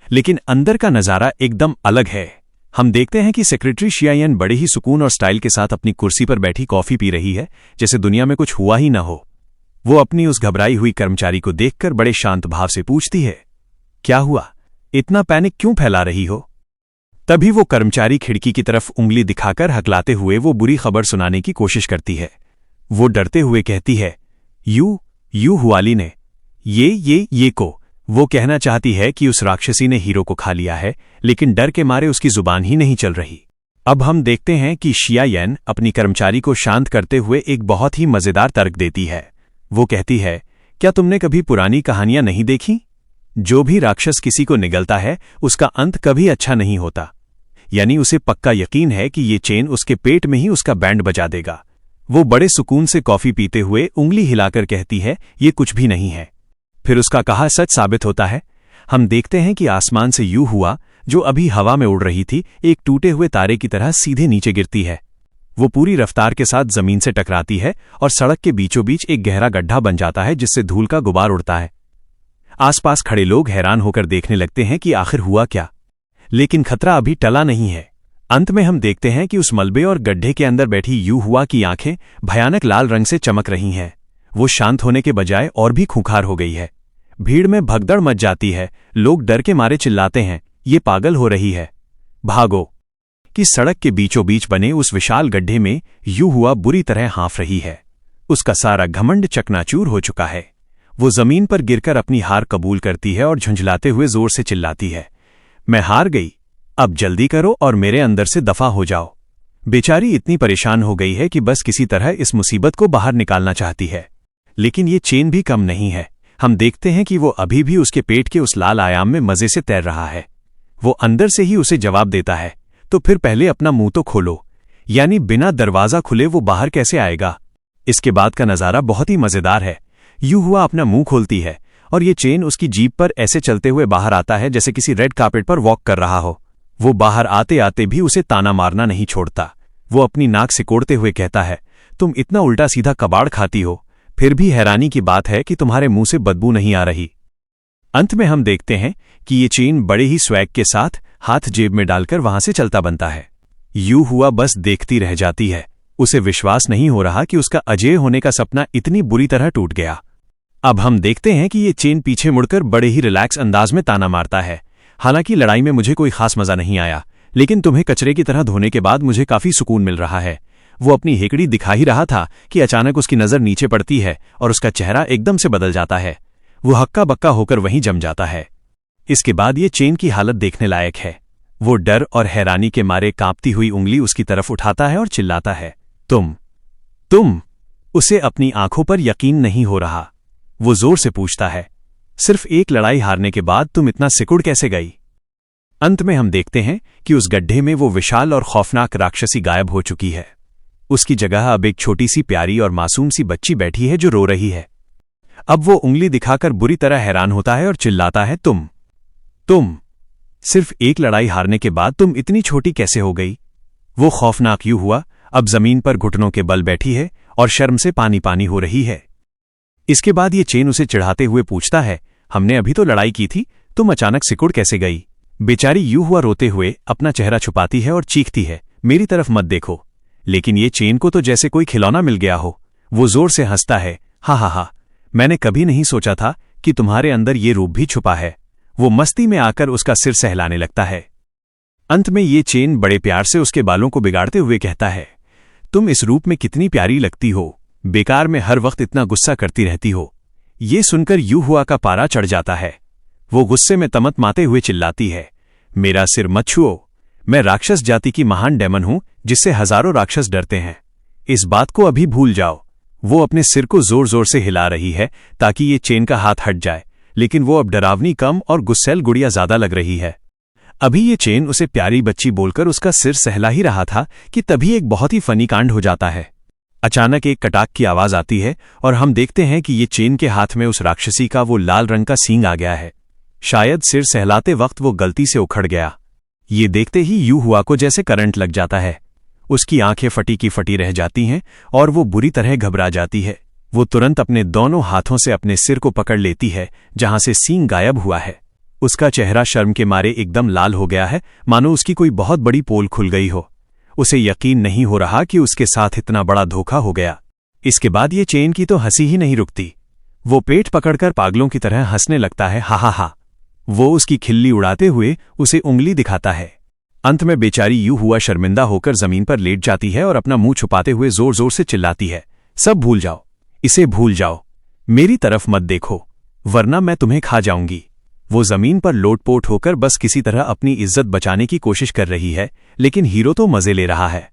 लेकिन अंदर का नजारा एकदम अलग है। हम देखते हैं कि सेक्रेटरी शियायन बड़े ही सुकून और स्टाइल के साथ अपनी कुर्सी पर बैठी कॉफी पी रही है, जैसे दुनिया में कुछ हुआ ही न हो। वो अपनी उस घबराई हुई कर्मचारी को देखकर बड़े शांत भाव से पूछती है, क्या हुआ, इतना पैनिक क्यों फैला रही हो? तभी वो कर्मचारी खिड़की की तरफ उंगली दिखाकर हकलाते हुए वो बुरी खबर सुनाने की कोशिश करती है। वो डरते हुए कहती है, यू हुआली ने ये को। वो कहना चाहती है कि उस राक्षसी ने हीरो को खा लिया है, लेकिन डर के मारे उसकी जुबान ही नहीं चल रही। अब हम देखते हैं कि शियायन अपनी कर्मचारी को शांत करते हुए एक बहुत ही मजेदार तर्क देती है। वो कहती है, क्या तुमने कभी पुरानी कहानियां नहीं देखी? जो भी राक्षस किसी को निगलता है उसका अंत कभी अच्छा नहीं होता। यानी उसे पक्का यकीन है कि ये चेन उसके पेट में ही उसका बैंड बजा देगा। वो बड़े सुकून से कॉफी पीते हुए उंगली हिलाकर कहती है, ये कुछ भी नहीं है। फिर उसका कहा सच साबित होता है। हम देखते हैं कि आसमान से यू हुआ, जो अभी हवा में उड़ रही थी, एक टूटे हुए तारे की तरह सीधे नीचे गिरती है। वो पूरी रफ्तार के साथ जमीन से टकराती है और सड़क के बीचों बीच एक गहरा गड्ढा बन जाता है, जिससे धूल का गुबार उड़ता है। आसपास खड़े लोग हैरान होकर देखने लगते हैं कि आखिर हुआ क्या, लेकिन खतरा अभी टला नहीं है। अंत में हम देखते हैं कि उस मलबे और गड्ढे के अंदर बैठी यू हुआ की आंखें भयानक लाल रंग से चमक रही हैं। वो शांत होने के बजाय और भी खूंखार हो गई है। भीड़ में भगदड़ मच जाती है। लोग डर के मारे चिल्लाते हैं, ये पागल हो रही है, भागो। कि सड़क के बीचों बीच बने उस विशाल गड्ढे में यू हुआ बुरी तरह हाँफ रही है। उसका सारा घमंड चकनाचूर हो चुका है। वो जमीन पर गिरकर अपनी हार कबूल करती है और झुंझलाते हुए जोर से चिल्लाती है, मैं हार गई, अब जल्दी करो और मेरे अंदर से दफा हो जाओ। बेचारी इतनी परेशान हो गई है कि बस किसी तरह इस मुसीबत को बाहर निकालना चाहती है। लेकिन ये चेन भी कम नहीं है। हम देखते हैं कि वो अभी भी उसके पेट के उस लाल आयाम में मजे से तैर रहा है। वो अंदर से ही उसे जवाब देता है, तो फिर पहले अपना मुंह तो खोलो। यानी बिना दरवाजा खुले वो बाहर कैसे आएगा? इसके बाद का नजारा बहुत ही मजेदार है। यू हुआ अपना मुंह खोलती है और ये चेन उसकी जीप पर ऐसे चलते हुए बाहर आता है जैसे किसी रेड कार्पेट पर वॉक कर रहा हो। वो बाहर आते आते भी उसे ताना मारना नहीं छोड़ता। वो अपनी नाक सिकोड़ते हुए कहता है, तुम इतना उल्टा सीधा कबाड़ खाती हो, फिर भी हैरानी की बात है कि तुम्हारे मुंह से बदबू नहीं आ रही। अंत में हम देखते हैं कि ये चेन बड़े ही स्वैग के साथ हाथ जेब में डालकर वहां से चलता बनता है। यू हुआ बस देखती रह जाती है। उसे विश्वास नहीं हो रहा कि उसका अजेय होने का सपना इतनी बुरी तरह टूट गया। अब हम देखते हैं कि ये चेन पीछे मुड़कर बड़े ही रिलैक्स अंदाज में ताना मारता है, हालांकि लड़ाई में मुझे कोई खास मजा नहीं आया, लेकिन तुम्हें कचरे की तरह धोने के बाद मुझे काफी सुकून मिल रहा है। वो अपनी हेकड़ी दिखा ही रहा था कि अचानक उसकी नजर नीचे पड़ती है और उसका चेहरा एकदम से बदल जाता है। वो हक्का बक्का होकर वहीं जम जाता है। इसके बाद ये चेन की हालत देखने लायक है। वो डर और हैरानी के मारे कांपती हुई उंगली उसकी तरफ उठाता है और चिल्लाता है, तुम। उसे अपनी आंखों पर यकीन नहीं हो रहा। वो जोर से पूछता है, सिर्फ एक लड़ाई हारने के बाद तुम इतना सिकुड़ कैसे गई? अंत में हम देखते हैं कि उस गड्ढे में वो विशाल और खौफनाक राक्षसी गायब हो चुकी है। उसकी जगह अब एक छोटी सी प्यारी और मासूम सी बच्ची बैठी है जो रो रही है। अब वो उंगली दिखाकर बुरी तरह हैरान होता है और चिल्लाता है, तुम सिर्फ एक लड़ाई हारने के बाद तुम इतनी छोटी कैसे हो गई? वो खौफनाक यू हुआ अब जमीन पर घुटनों के बल बैठी है और शर्म से पानी पानी हो रही है। इसके बाद ये चेन उसे चिढ़ाते हुए पूछता है, हमने अभी तो लड़ाई की थी, तुम अचानक सिकुड़ कैसे गई? बेचारी यू हुआ रोते हुए अपना चेहरा छुपाती है और चीखती है, मेरी तरफ मत देखो। लेकिन ये चेन को तो जैसे कोई खिलौना मिल गया हो। वो जोर से हंसता है, हा, मैंने कभी नहीं सोचा था कि तुम्हारे अंदर ये रूप भी छुपा है। वो मस्ती में आकर उसका सिर सहलाने लगता है। अंत में ये चेन बड़े प्यार से उसके बालों को बिगाड़ते हुए कहता है, तुम इस रूप में कितनी प्यारी लगती हो, बेकार में हर वक्त इतना गुस्सा करती रहती हो। ये सुनकर यू हुआ का पारा चढ़ जाता है। वो गुस्से में तमतमाते हुए चिल्लाती है, मेरा सिर मत छुओ, मैं राक्षस जाति की महान डेमन हूं जिससे हजारों राक्षस डरते हैं। इस बात को अभी भूल जाओ। वो अपने सिर को जोर जोर से हिला रही है ताकि ये चेन का हाथ हट जाए, लेकिन वो अब डरावनी कम और गुस्सैल गुड़िया ज्यादा लग रही है। अभी ये चेन उसे प्यारी बच्ची बोलकर उसका सिर सहला ही रहा था कि तभी एक बहुत ही फनी कांड हो जाता है। अचानक एक कटाक की आवाज आती है और हम देखते हैं कि ये चेन के हाथ में उस राक्षसी का वो लाल रंग का सींग आ गया है। शायद सिर सहलाते वक्त वो गलती से उखड़ गया। ये देखते ही यू हुआ को जैसे करंट लग जाता है। उसकी आंखें फटी की फटी रह जाती हैं और वो बुरी तरह घबरा जाती है। वो तुरंत अपने दोनों हाथों से अपने सिर को पकड़ लेती है जहां से सींग गायब हुआ है। उसका चेहरा शर्म के मारे एकदम लाल हो गया है, मानो उसकी कोई बहुत बड़ी पोल खुल गई हो। उसे यकीन नहीं हो रहा कि उसके साथ इतना बड़ा धोखा हो गया। इसके बाद ये चेन की तो हंसी ही नहीं रुकती। वो पेट पकड़कर पागलों की तरह हंसने लगता है, हा हा हा। वो उसकी खिल्ली उड़ाते हुए उसे उंगली दिखाता है। अंत में बेचारी यू हुआ शर्मिंदा होकर जमीन पर लेट जाती है और अपना मुंह छुपाते हुए जोर जोर से चिल्लाती है, सब भूल जाओ, इसे भूल जाओ, मेरी तरफ मत देखो, वरना मैं तुम्हें खा जाऊंगी। वो जमीन पर लोटपोट होकर बस किसी तरह अपनी इज्जत बचाने की कोशिश कर रही है, लेकिन हीरो तो मजे ले रहा है।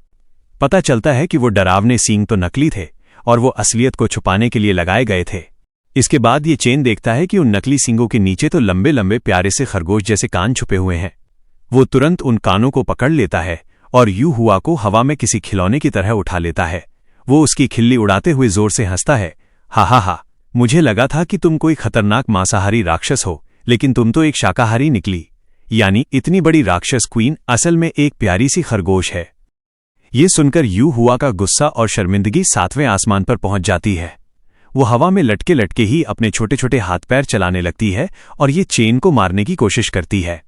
पता चलता है कि वो डरावने सींग तो नकली थे और वो असलियत को छुपाने के लिए लगाए गए थे। इसके बाद ये चेन देखता है कि उन नकली सींगों के नीचे तो लंबे लंबे प्यारे से खरगोश जैसे कान छुपे हुए हैं। वो तुरंत उन कानों को पकड़ लेता है और यू हुआ को हवा में किसी खिलौने की तरह उठा लेता है। वो उसकी खिल्ली उड़ाते हुए जोर से हंसता है, हा हा हा, मुझे लगा था कि तुम कोई खतरनाक मांसाहारी राक्षस हो, लेकिन तुम तो एक शाकाहारी निकली। यानी इतनी बड़ी राक्षस क्वीन असल में एक प्यारी सी खरगोश है। ये सुनकर यू हुआ का गुस्सा और शर्मिंदगी 7वें आसमान पर पहुंच जाती है। वो हवा में लटके लटके ही अपने छोटे छोटे हाथ पैर चलाने लगती है और ये चेन को मारने की कोशिश करती है।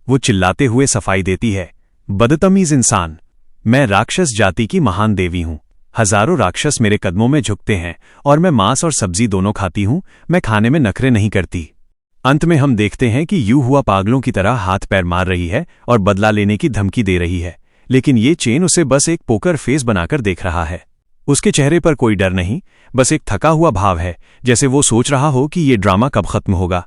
वो चिल्लाते हुए सफाई देती है, बदतमीज इंसान, मैं राक्षस जाति की महान देवी हूं। हजारों राक्षस मेरे कदमों में झुकते हैं और मैं मांस और सब्जी दोनों खाती हूं। मैं खाने में नखरे नहीं करती। अंत में हम देखते हैं कि यू हुआ पागलों की तरह हाथ पैर मार रही है और बदला लेने की धमकी दे रही है, लेकिन ये चेन उसे बस एक पोकर फेस बनाकर देख रहा है। उसके चेहरे पर कोई डर नहीं, बस एक थका हुआ भाव है, जैसे वो सोच रहा हो कि ये ड्रामा कब खत्म होगा।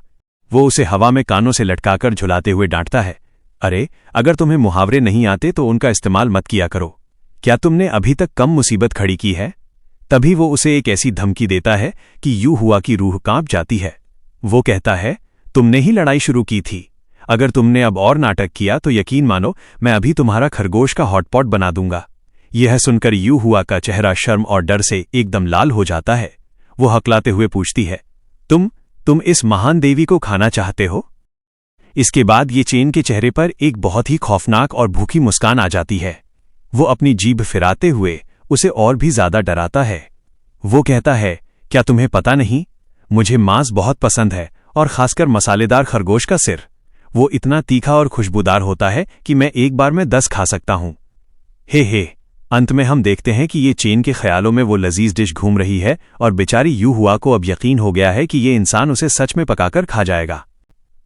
वो उसे हवा में कानों से लटकाकर झुलाते हुए डांटता है, अरे अगर तुम्हें मुहावरे नहीं आते तो उनका इस्तेमाल मत किया करो। क्या तुमने अभी तक कम मुसीबत खड़ी की है? तभी वो उसे एक ऐसी धमकी देता है कि यू हुआ की रूह कांप जाती है। वो कहता है, तुमने ही लड़ाई शुरू की थी। अगर तुमने अब और नाटक किया तो यकीन मानो मैं अभी तुम्हारा खरगोश का हॉटपॉट बना दूंगा। यह सुनकर यू हुआ का चेहरा शर्म और डर से एकदम लाल हो जाता है। वो हकलाते हुए पूछती है, तुम इस महान देवी को खाना चाहते हो? इसके बाद ये चेन के चेहरे पर एक बहुत ही खौफनाक और भूखी मुस्कान आ जाती है। वो अपनी जीभ फिराते हुए उसे और भी ज्यादा डराता है। वो कहता है, क्या तुम्हें पता नहीं, मुझे मांस बहुत पसंद है और खासकर मसालेदार खरगोश का सिर। वो इतना तीखा और खुशबूदार होता है कि मैं एक बार में 10 खा सकता हूं। हे। अंत में हम देखते हैं कि ये चेन के ख्यालों में वो लजीज डिश घूम रही है और बेचारी यू हुआ को अब यकीन हो गया है कि ये इंसान उसे सच में पकाकर खा जाएगा।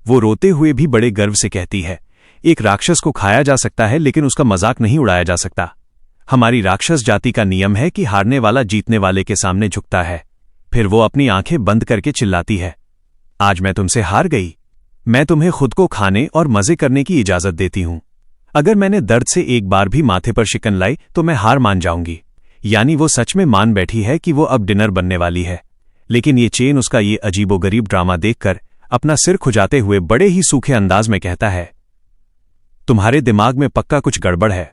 वो रोते हुए भी बड़े गर्व से कहती है, एक राक्षस को खाया जा सकता है लेकिन उसका मजाक नहीं उड़ाया जा सकता। हमारी राक्षस जाति का नियम है कि हारने वाला जीतने वाले के सामने झुकता है। फिर वो अपनी आंखें बंद करके चिल्लाती है, आज मैं तुमसे हार गई। मैं तुम्हें खुद को खाने और मजे करने की इजाजत देती हूं। अगर मैंने दर्द से एक बार भी माथे पर शिकन लाई तो मैं हार मान जाऊंगी। यानी वो सच में मान बैठी है कि वो अब डिनर बनने वाली है। लेकिन ये चेन उसका ये अजीबोगरीब ड्रामा देखकर अपना सिर खुजाते हुए बड़े ही सूखे अंदाज में कहता है, तुम्हारे दिमाग में पक्का कुछ गड़बड़ है।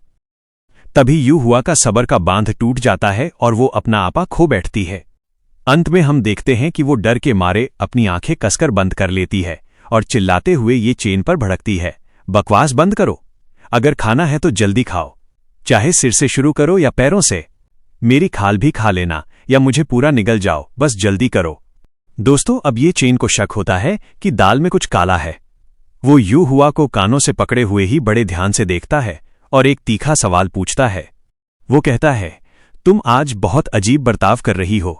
तभी यू हुआ का सबर का बांध टूट जाता है और वो अपना आपा खो बैठती है। अंत में हम देखते हैं कि वो डर के मारे अपनी आंखें कसकर बंद कर लेती है और चिल्लाते हुए ये चेन पर भड़कती है, बकवास बंद करो। अगर खाना है तो जल्दी खाओ, चाहे सिर से शुरू करो या पैरों से। मेरी खाल भी खा लेना या मुझे पूरा निगल जाओ, बस जल्दी करो। दोस्तों, अब ये चेन को शक होता है कि दाल में कुछ काला है। वो यू हुआ को कानों से पकड़े हुए ही बड़े ध्यान से देखता है और एक तीखा सवाल पूछता है। वो कहता है, तुम आज बहुत अजीब बर्ताव कर रही हो।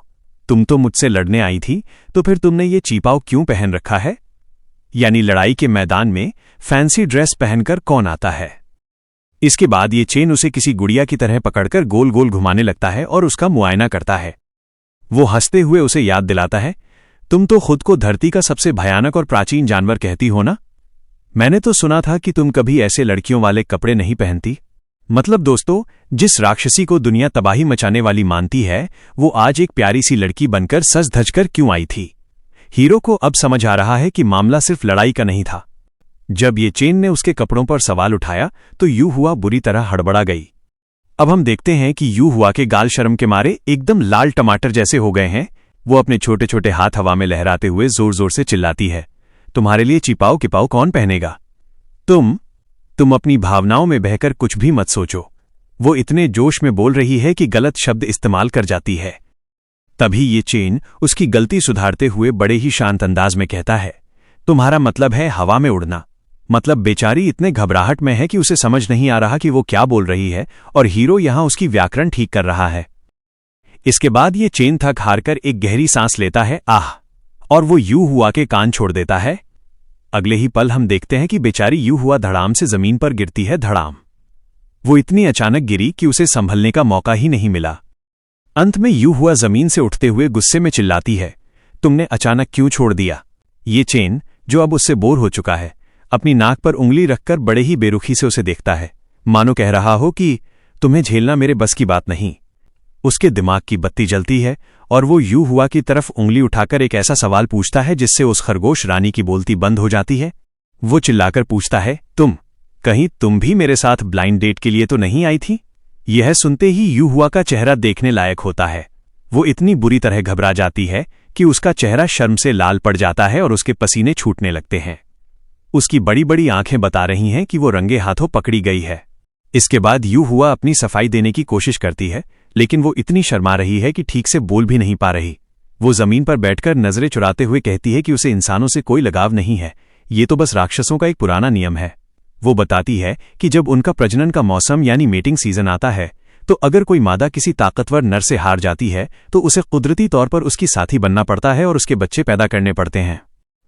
तुम तो मुझसे लड़ने आई थी, तो फिर तुमने ये चीपाव क्यों पहन रखा है? यानी लड़ाई के मैदान में फैंसी ड्रेस पहनकर कौन आता है? इसके बाद ये चेन उसे किसी गुड़िया की तरह पकड़कर गोल गोल घुमाने लगता है और उसका मुआयना करता है। वो हंसते हुए उसे याद दिलाता है, तुम तो खुद को धरती का सबसे भयानक और प्राचीन जानवर कहती हो ना? मैंने तो सुना था कि तुम कभी ऐसे लड़कियों वाले कपड़े नहीं पहनती। मतलब दोस्तों, जिस राक्षसी को दुनिया तबाही मचाने वाली मानती है, वो आज एक प्यारी सी लड़की बनकर सज धज कर क्यों आई थी? हीरो को अब समझ आ रहा है कि मामला सिर्फ लड़ाई का नहीं था। जब ये चेन ने उसके कपड़ों पर सवाल उठाया तो यू हुआ बुरी तरह हड़बड़ा गई। अब हम देखते हैं कि यू हुआ के गाल शर्म के मारे एकदम लाल टमाटर जैसे हो गए हैं। वो अपने छोटे छोटे हाथ हवा में लहराते हुए जोर जोर से चिल्लाती है, तुम्हारे लिए चिपाओ किपाओ कौन पहनेगा? तुम अपनी भावनाओं में बहकर कुछ भी मत सोचो। वो इतने जोश में बोल रही है कि गलत शब्द इस्तेमाल कर जाती है। तभी ये चेन उसकी गलती सुधारते हुए बड़े ही शांत अंदाज में कहता है, तुम्हारा मतलब है हवा में उड़ना। मतलब बेचारी इतने घबराहट में है कि उसे समझ नहीं आ रहा कि वो क्या बोल रही है, और हीरो यहां उसकी व्याकरण ठीक कर रहा है। इसके बाद ये चेन थक हारकर एक गहरी सांस लेता है, आह, और वो यूं हुआ के कान छोड़ देता है। अगले ही पल हम देखते हैं कि बेचारी यूं हुआ धड़ाम से जमीन पर गिरती है, धड़ाम। वो इतनी अचानक गिरी कि उसे संभलने का मौका ही नहीं मिला। अंत में यूं हुआ जमीन से उठते हुए गुस्से में चिल्लाती है, तुमने अचानक क्यों छोड़ दिया? ये चेन, जो अब उससे बोर हो चुका है, अपनी नाक पर उंगली रखकर बड़े ही बेरुखी से उसे देखता है, मानो कह रहा हो कि तुम्हें झेलना मेरे बस की बात नहीं। उसके दिमाग की बत्ती जलती है और वो यूं हुआ की तरफ उंगली उठाकर एक ऐसा सवाल पूछता है जिससे उस खरगोश रानी की बोलती बंद हो जाती है। वो चिल्लाकर पूछता है, कहीं तुम भी मेरे साथ ब्लाइंड डेट के लिए तो नहीं आई थी? यह सुनते ही यूं हुआ का चेहरा देखने लायक होता है। वो इतनी बुरी तरह घबरा जाती है कि उसका चेहरा शर्म से लाल पड़ जाता है और उसके पसीने छूटने लगते हैं। उसकी बड़ी बड़ी आंखें बता रही हैं कि वो रंगे हाथों पकड़ी गई है। इसके बाद यूं हुआ अपनी सफाई देने की कोशिश करती है, लेकिन वो इतनी शर्मा रही है कि ठीक से बोल भी नहीं पा रही। वो जमीन पर बैठकर नजरें चुराते हुए कहती है कि उसे इंसानों से कोई लगाव नहीं है, ये तो बस राक्षसों का एक पुराना नियम है। वो बताती है कि जब उनका प्रजनन का मौसम यानी मेटिंग सीजन आता है, तो अगर कोई मादा किसी ताकतवर नर से हार जाती है तो उसे कुदरती तौर पर उसकी साथी बनना पड़ता है और उसके बच्चे पैदा करने पड़ते हैं।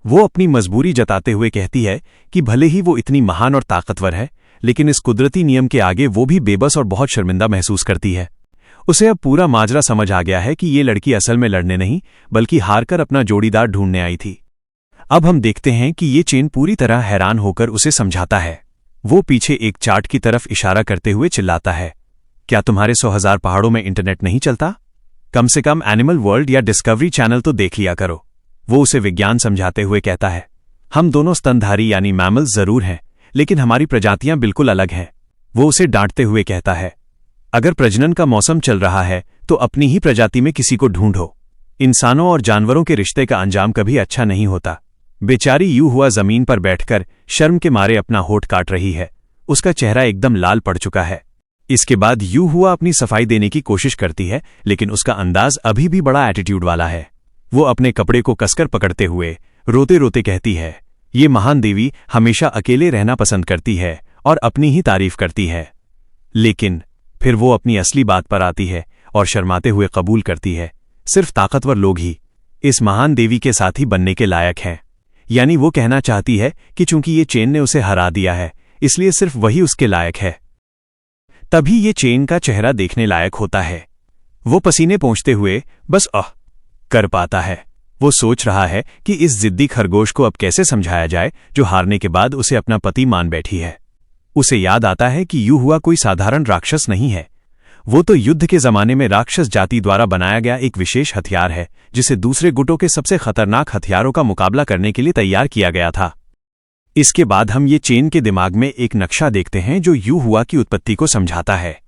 वो अपनी मजबूरी जताते हुए कहती है कि भले ही वो इतनी महान और ताकतवर है, लेकिन इस कुदरती नियम के आगे वो भी बेबस और बहुत शर्मिंदा महसूस करती है। उसे अब पूरा माजरा समझ आ गया है कि ये लड़की असल में लड़ने नहीं, बल्कि हारकर अपना जोड़ीदार ढूंढने आई थी। अब हम देखते हैं कि ये चेन पूरी तरह हैरान होकर उसे समझाता है। वो पीछे एक चार्ट की तरफ इशारा करते हुए चिल्लाता है, क्या तुम्हारे 100,000 पहाड़ों में इंटरनेट नहीं चलता? कम से कम एनिमल वर्ल्ड या डिस्कवरी चैनल तो देख लिया करो। वो उसे विज्ञान समझाते हुए कहता है, हम दोनों स्तनधारी यानी मैमल्स जरूर हैं, लेकिन हमारी प्रजातियां बिल्कुल अलग हैं। वो उसे डांटते हुए कहता है, अगर प्रजनन का मौसम चल रहा है तो अपनी ही प्रजाति में किसी को ढूंढो। इंसानों और जानवरों के रिश्ते का अंजाम कभी अच्छा नहीं होता। बेचारी यूं हुआ जमीन पर बैठकर शर्म के मारे अपना होठ काट रही है। उसका चेहरा एकदम लाल पड़ चुका है। इसके बाद यूं हुआ अपनी सफाई देने की कोशिश करती है, लेकिन उसका अंदाज अभी भी बड़ा एटीट्यूड वाला है। वो अपने कपड़े को कसकर पकड़ते हुए रोते रोते कहती है, ये महान देवी हमेशा अकेले रहना पसंद करती है और अपनी ही तारीफ करती है। लेकिन फिर वो अपनी असली बात पर आती है और शर्माते हुए कबूल करती है, सिर्फ ताकतवर लोग ही इस महान देवी के साथी बनने के लायक हैं। यानी वो कहना चाहती है कि चूंकि ये चेन ने उसे हरा दिया है, इसलिए सिर्फ वही उसके लायक है। तभी ये चेन का चेहरा देखने लायक होता है। वो पसीने पोंछते हुए बस कर पाता है। वो सोच रहा है कि इस जिद्दी खरगोश को अब कैसे समझाया जाए, जो हारने के बाद उसे अपना पति मान बैठी है। उसे याद आता है कि यूं हुआ कोई साधारण राक्षस नहीं है। वो तो युद्ध के जमाने में राक्षस जाति द्वारा बनाया गया एक विशेष हथियार है, जिसे दूसरे गुटों के सबसे खतरनाक हथियारों का मुकाबला करने के लिए तैयार किया गया था। इसके बाद हम ये चेन के दिमाग में एक नक्शा देखते हैं जो यूं हुआ की उत्पत्ति को समझाता है।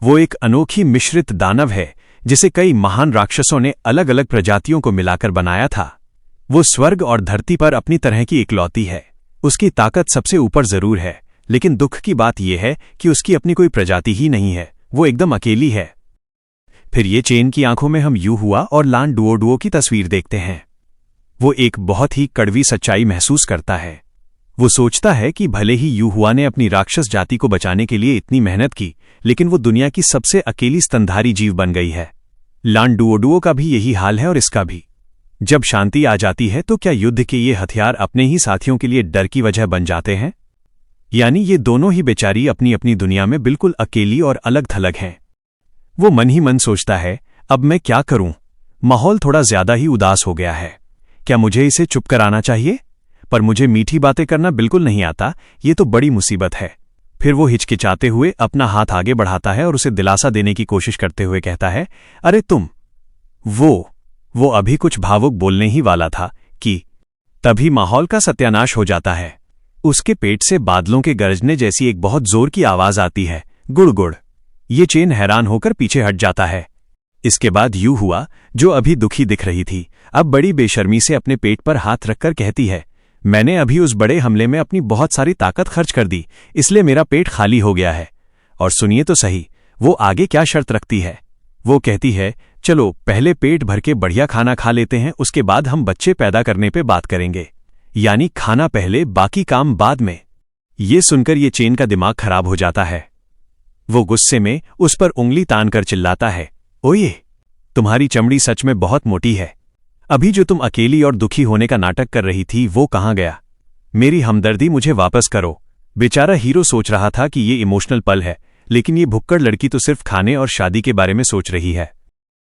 वो एक अनोखी मिश्रित दानव है जिसे कई महान राक्षसों ने अलग अलग प्रजातियों को मिलाकर बनाया था। वो स्वर्ग और धरती पर अपनी तरह की इकलौती है। उसकी ताकत सबसे ऊपर जरूर है, लेकिन दुख की बात यह है कि उसकी अपनी कोई प्रजाति ही नहीं है। वो एकदम अकेली है। फिर ये चेन की आंखों में हम यूं हुआ और लान डुओडुओ की तस्वीर देखते हैं। वो एक बहुत ही कड़वी सच्चाई महसूस करता है। वो सोचता है कि भले ही यूं हुआ ने अपनी राक्षस जाति को बचाने के लिए इतनी मेहनत की, लेकिन वो दुनिया की सबसे अकेली स्तनधारी जीव बन गई है। लान डुओडुओ का भी यही हाल है और इसका भी। जब शांति आ जाती है तो क्या युद्ध के ये हथियार अपने ही साथियों के लिए डर की वजह बन जाते हैं? यानी ये दोनों ही बेचारी अपनी अपनी दुनिया में बिल्कुल अकेली और अलग थलग हैं। वो मन ही मन सोचता है, अब मैं क्या करूं? माहौल थोड़ा ज्यादा ही उदास हो गया है। क्या मुझे इसे चुप कराना चाहिए? पर मुझे मीठी बातें करना बिल्कुल नहीं आता, ये तो बड़ी मुसीबत है। फिर वो हिचकिचाते हुए अपना हाथ आगे बढ़ाता है और उसे दिलासा देने की कोशिश करते हुए कहता है, अरे तुम। वो अभी कुछ भावुक बोलने ही वाला था कि तभी माहौल का सत्यानाश हो जाता है। उसके पेट से बादलों के गरजने जैसी एक बहुत जोर की आवाज आती है, गुड़ गुड़। ये चेन हैरान होकर पीछे हट जाता है। इसके बाद यूं हुआ, जो अभी दुखी दिख रही थी, अब बड़ी बेशर्मी से अपने पेट पर हाथ रखकर कहती है, मैंने अभी उस बड़े हमले में अपनी बहुत सारी ताकत खर्च कर दी, इसलिए मेरा पेट खाली हो गया है। और सुनिए तो सही, वो आगे क्या शर्त रखती है। वो कहती है, चलो पहले पेट भर के बढ़िया खाना खा लेते हैं, उसके बाद हम बच्चे पैदा करने पे बात करेंगे। यानी खाना पहले, बाकी काम बाद में। ये सुनकर ये चेन का दिमाग खराब हो जाता है। वो गुस्से में उस पर उंगली तान कर चिल्लाता है, ओए, तुम्हारी चमड़ी सच में बहुत मोटी है। अभी जो तुम अकेली और दुखी होने का नाटक कर रही थी वो कहाँ गया? मेरी हमदर्दी मुझे वापस करो। बेचारा हीरो सोच रहा था कि ये इमोशनल पल है, लेकिन ये भुक्कड़ लड़की तो सिर्फ खाने और शादी के बारे में सोच रही है।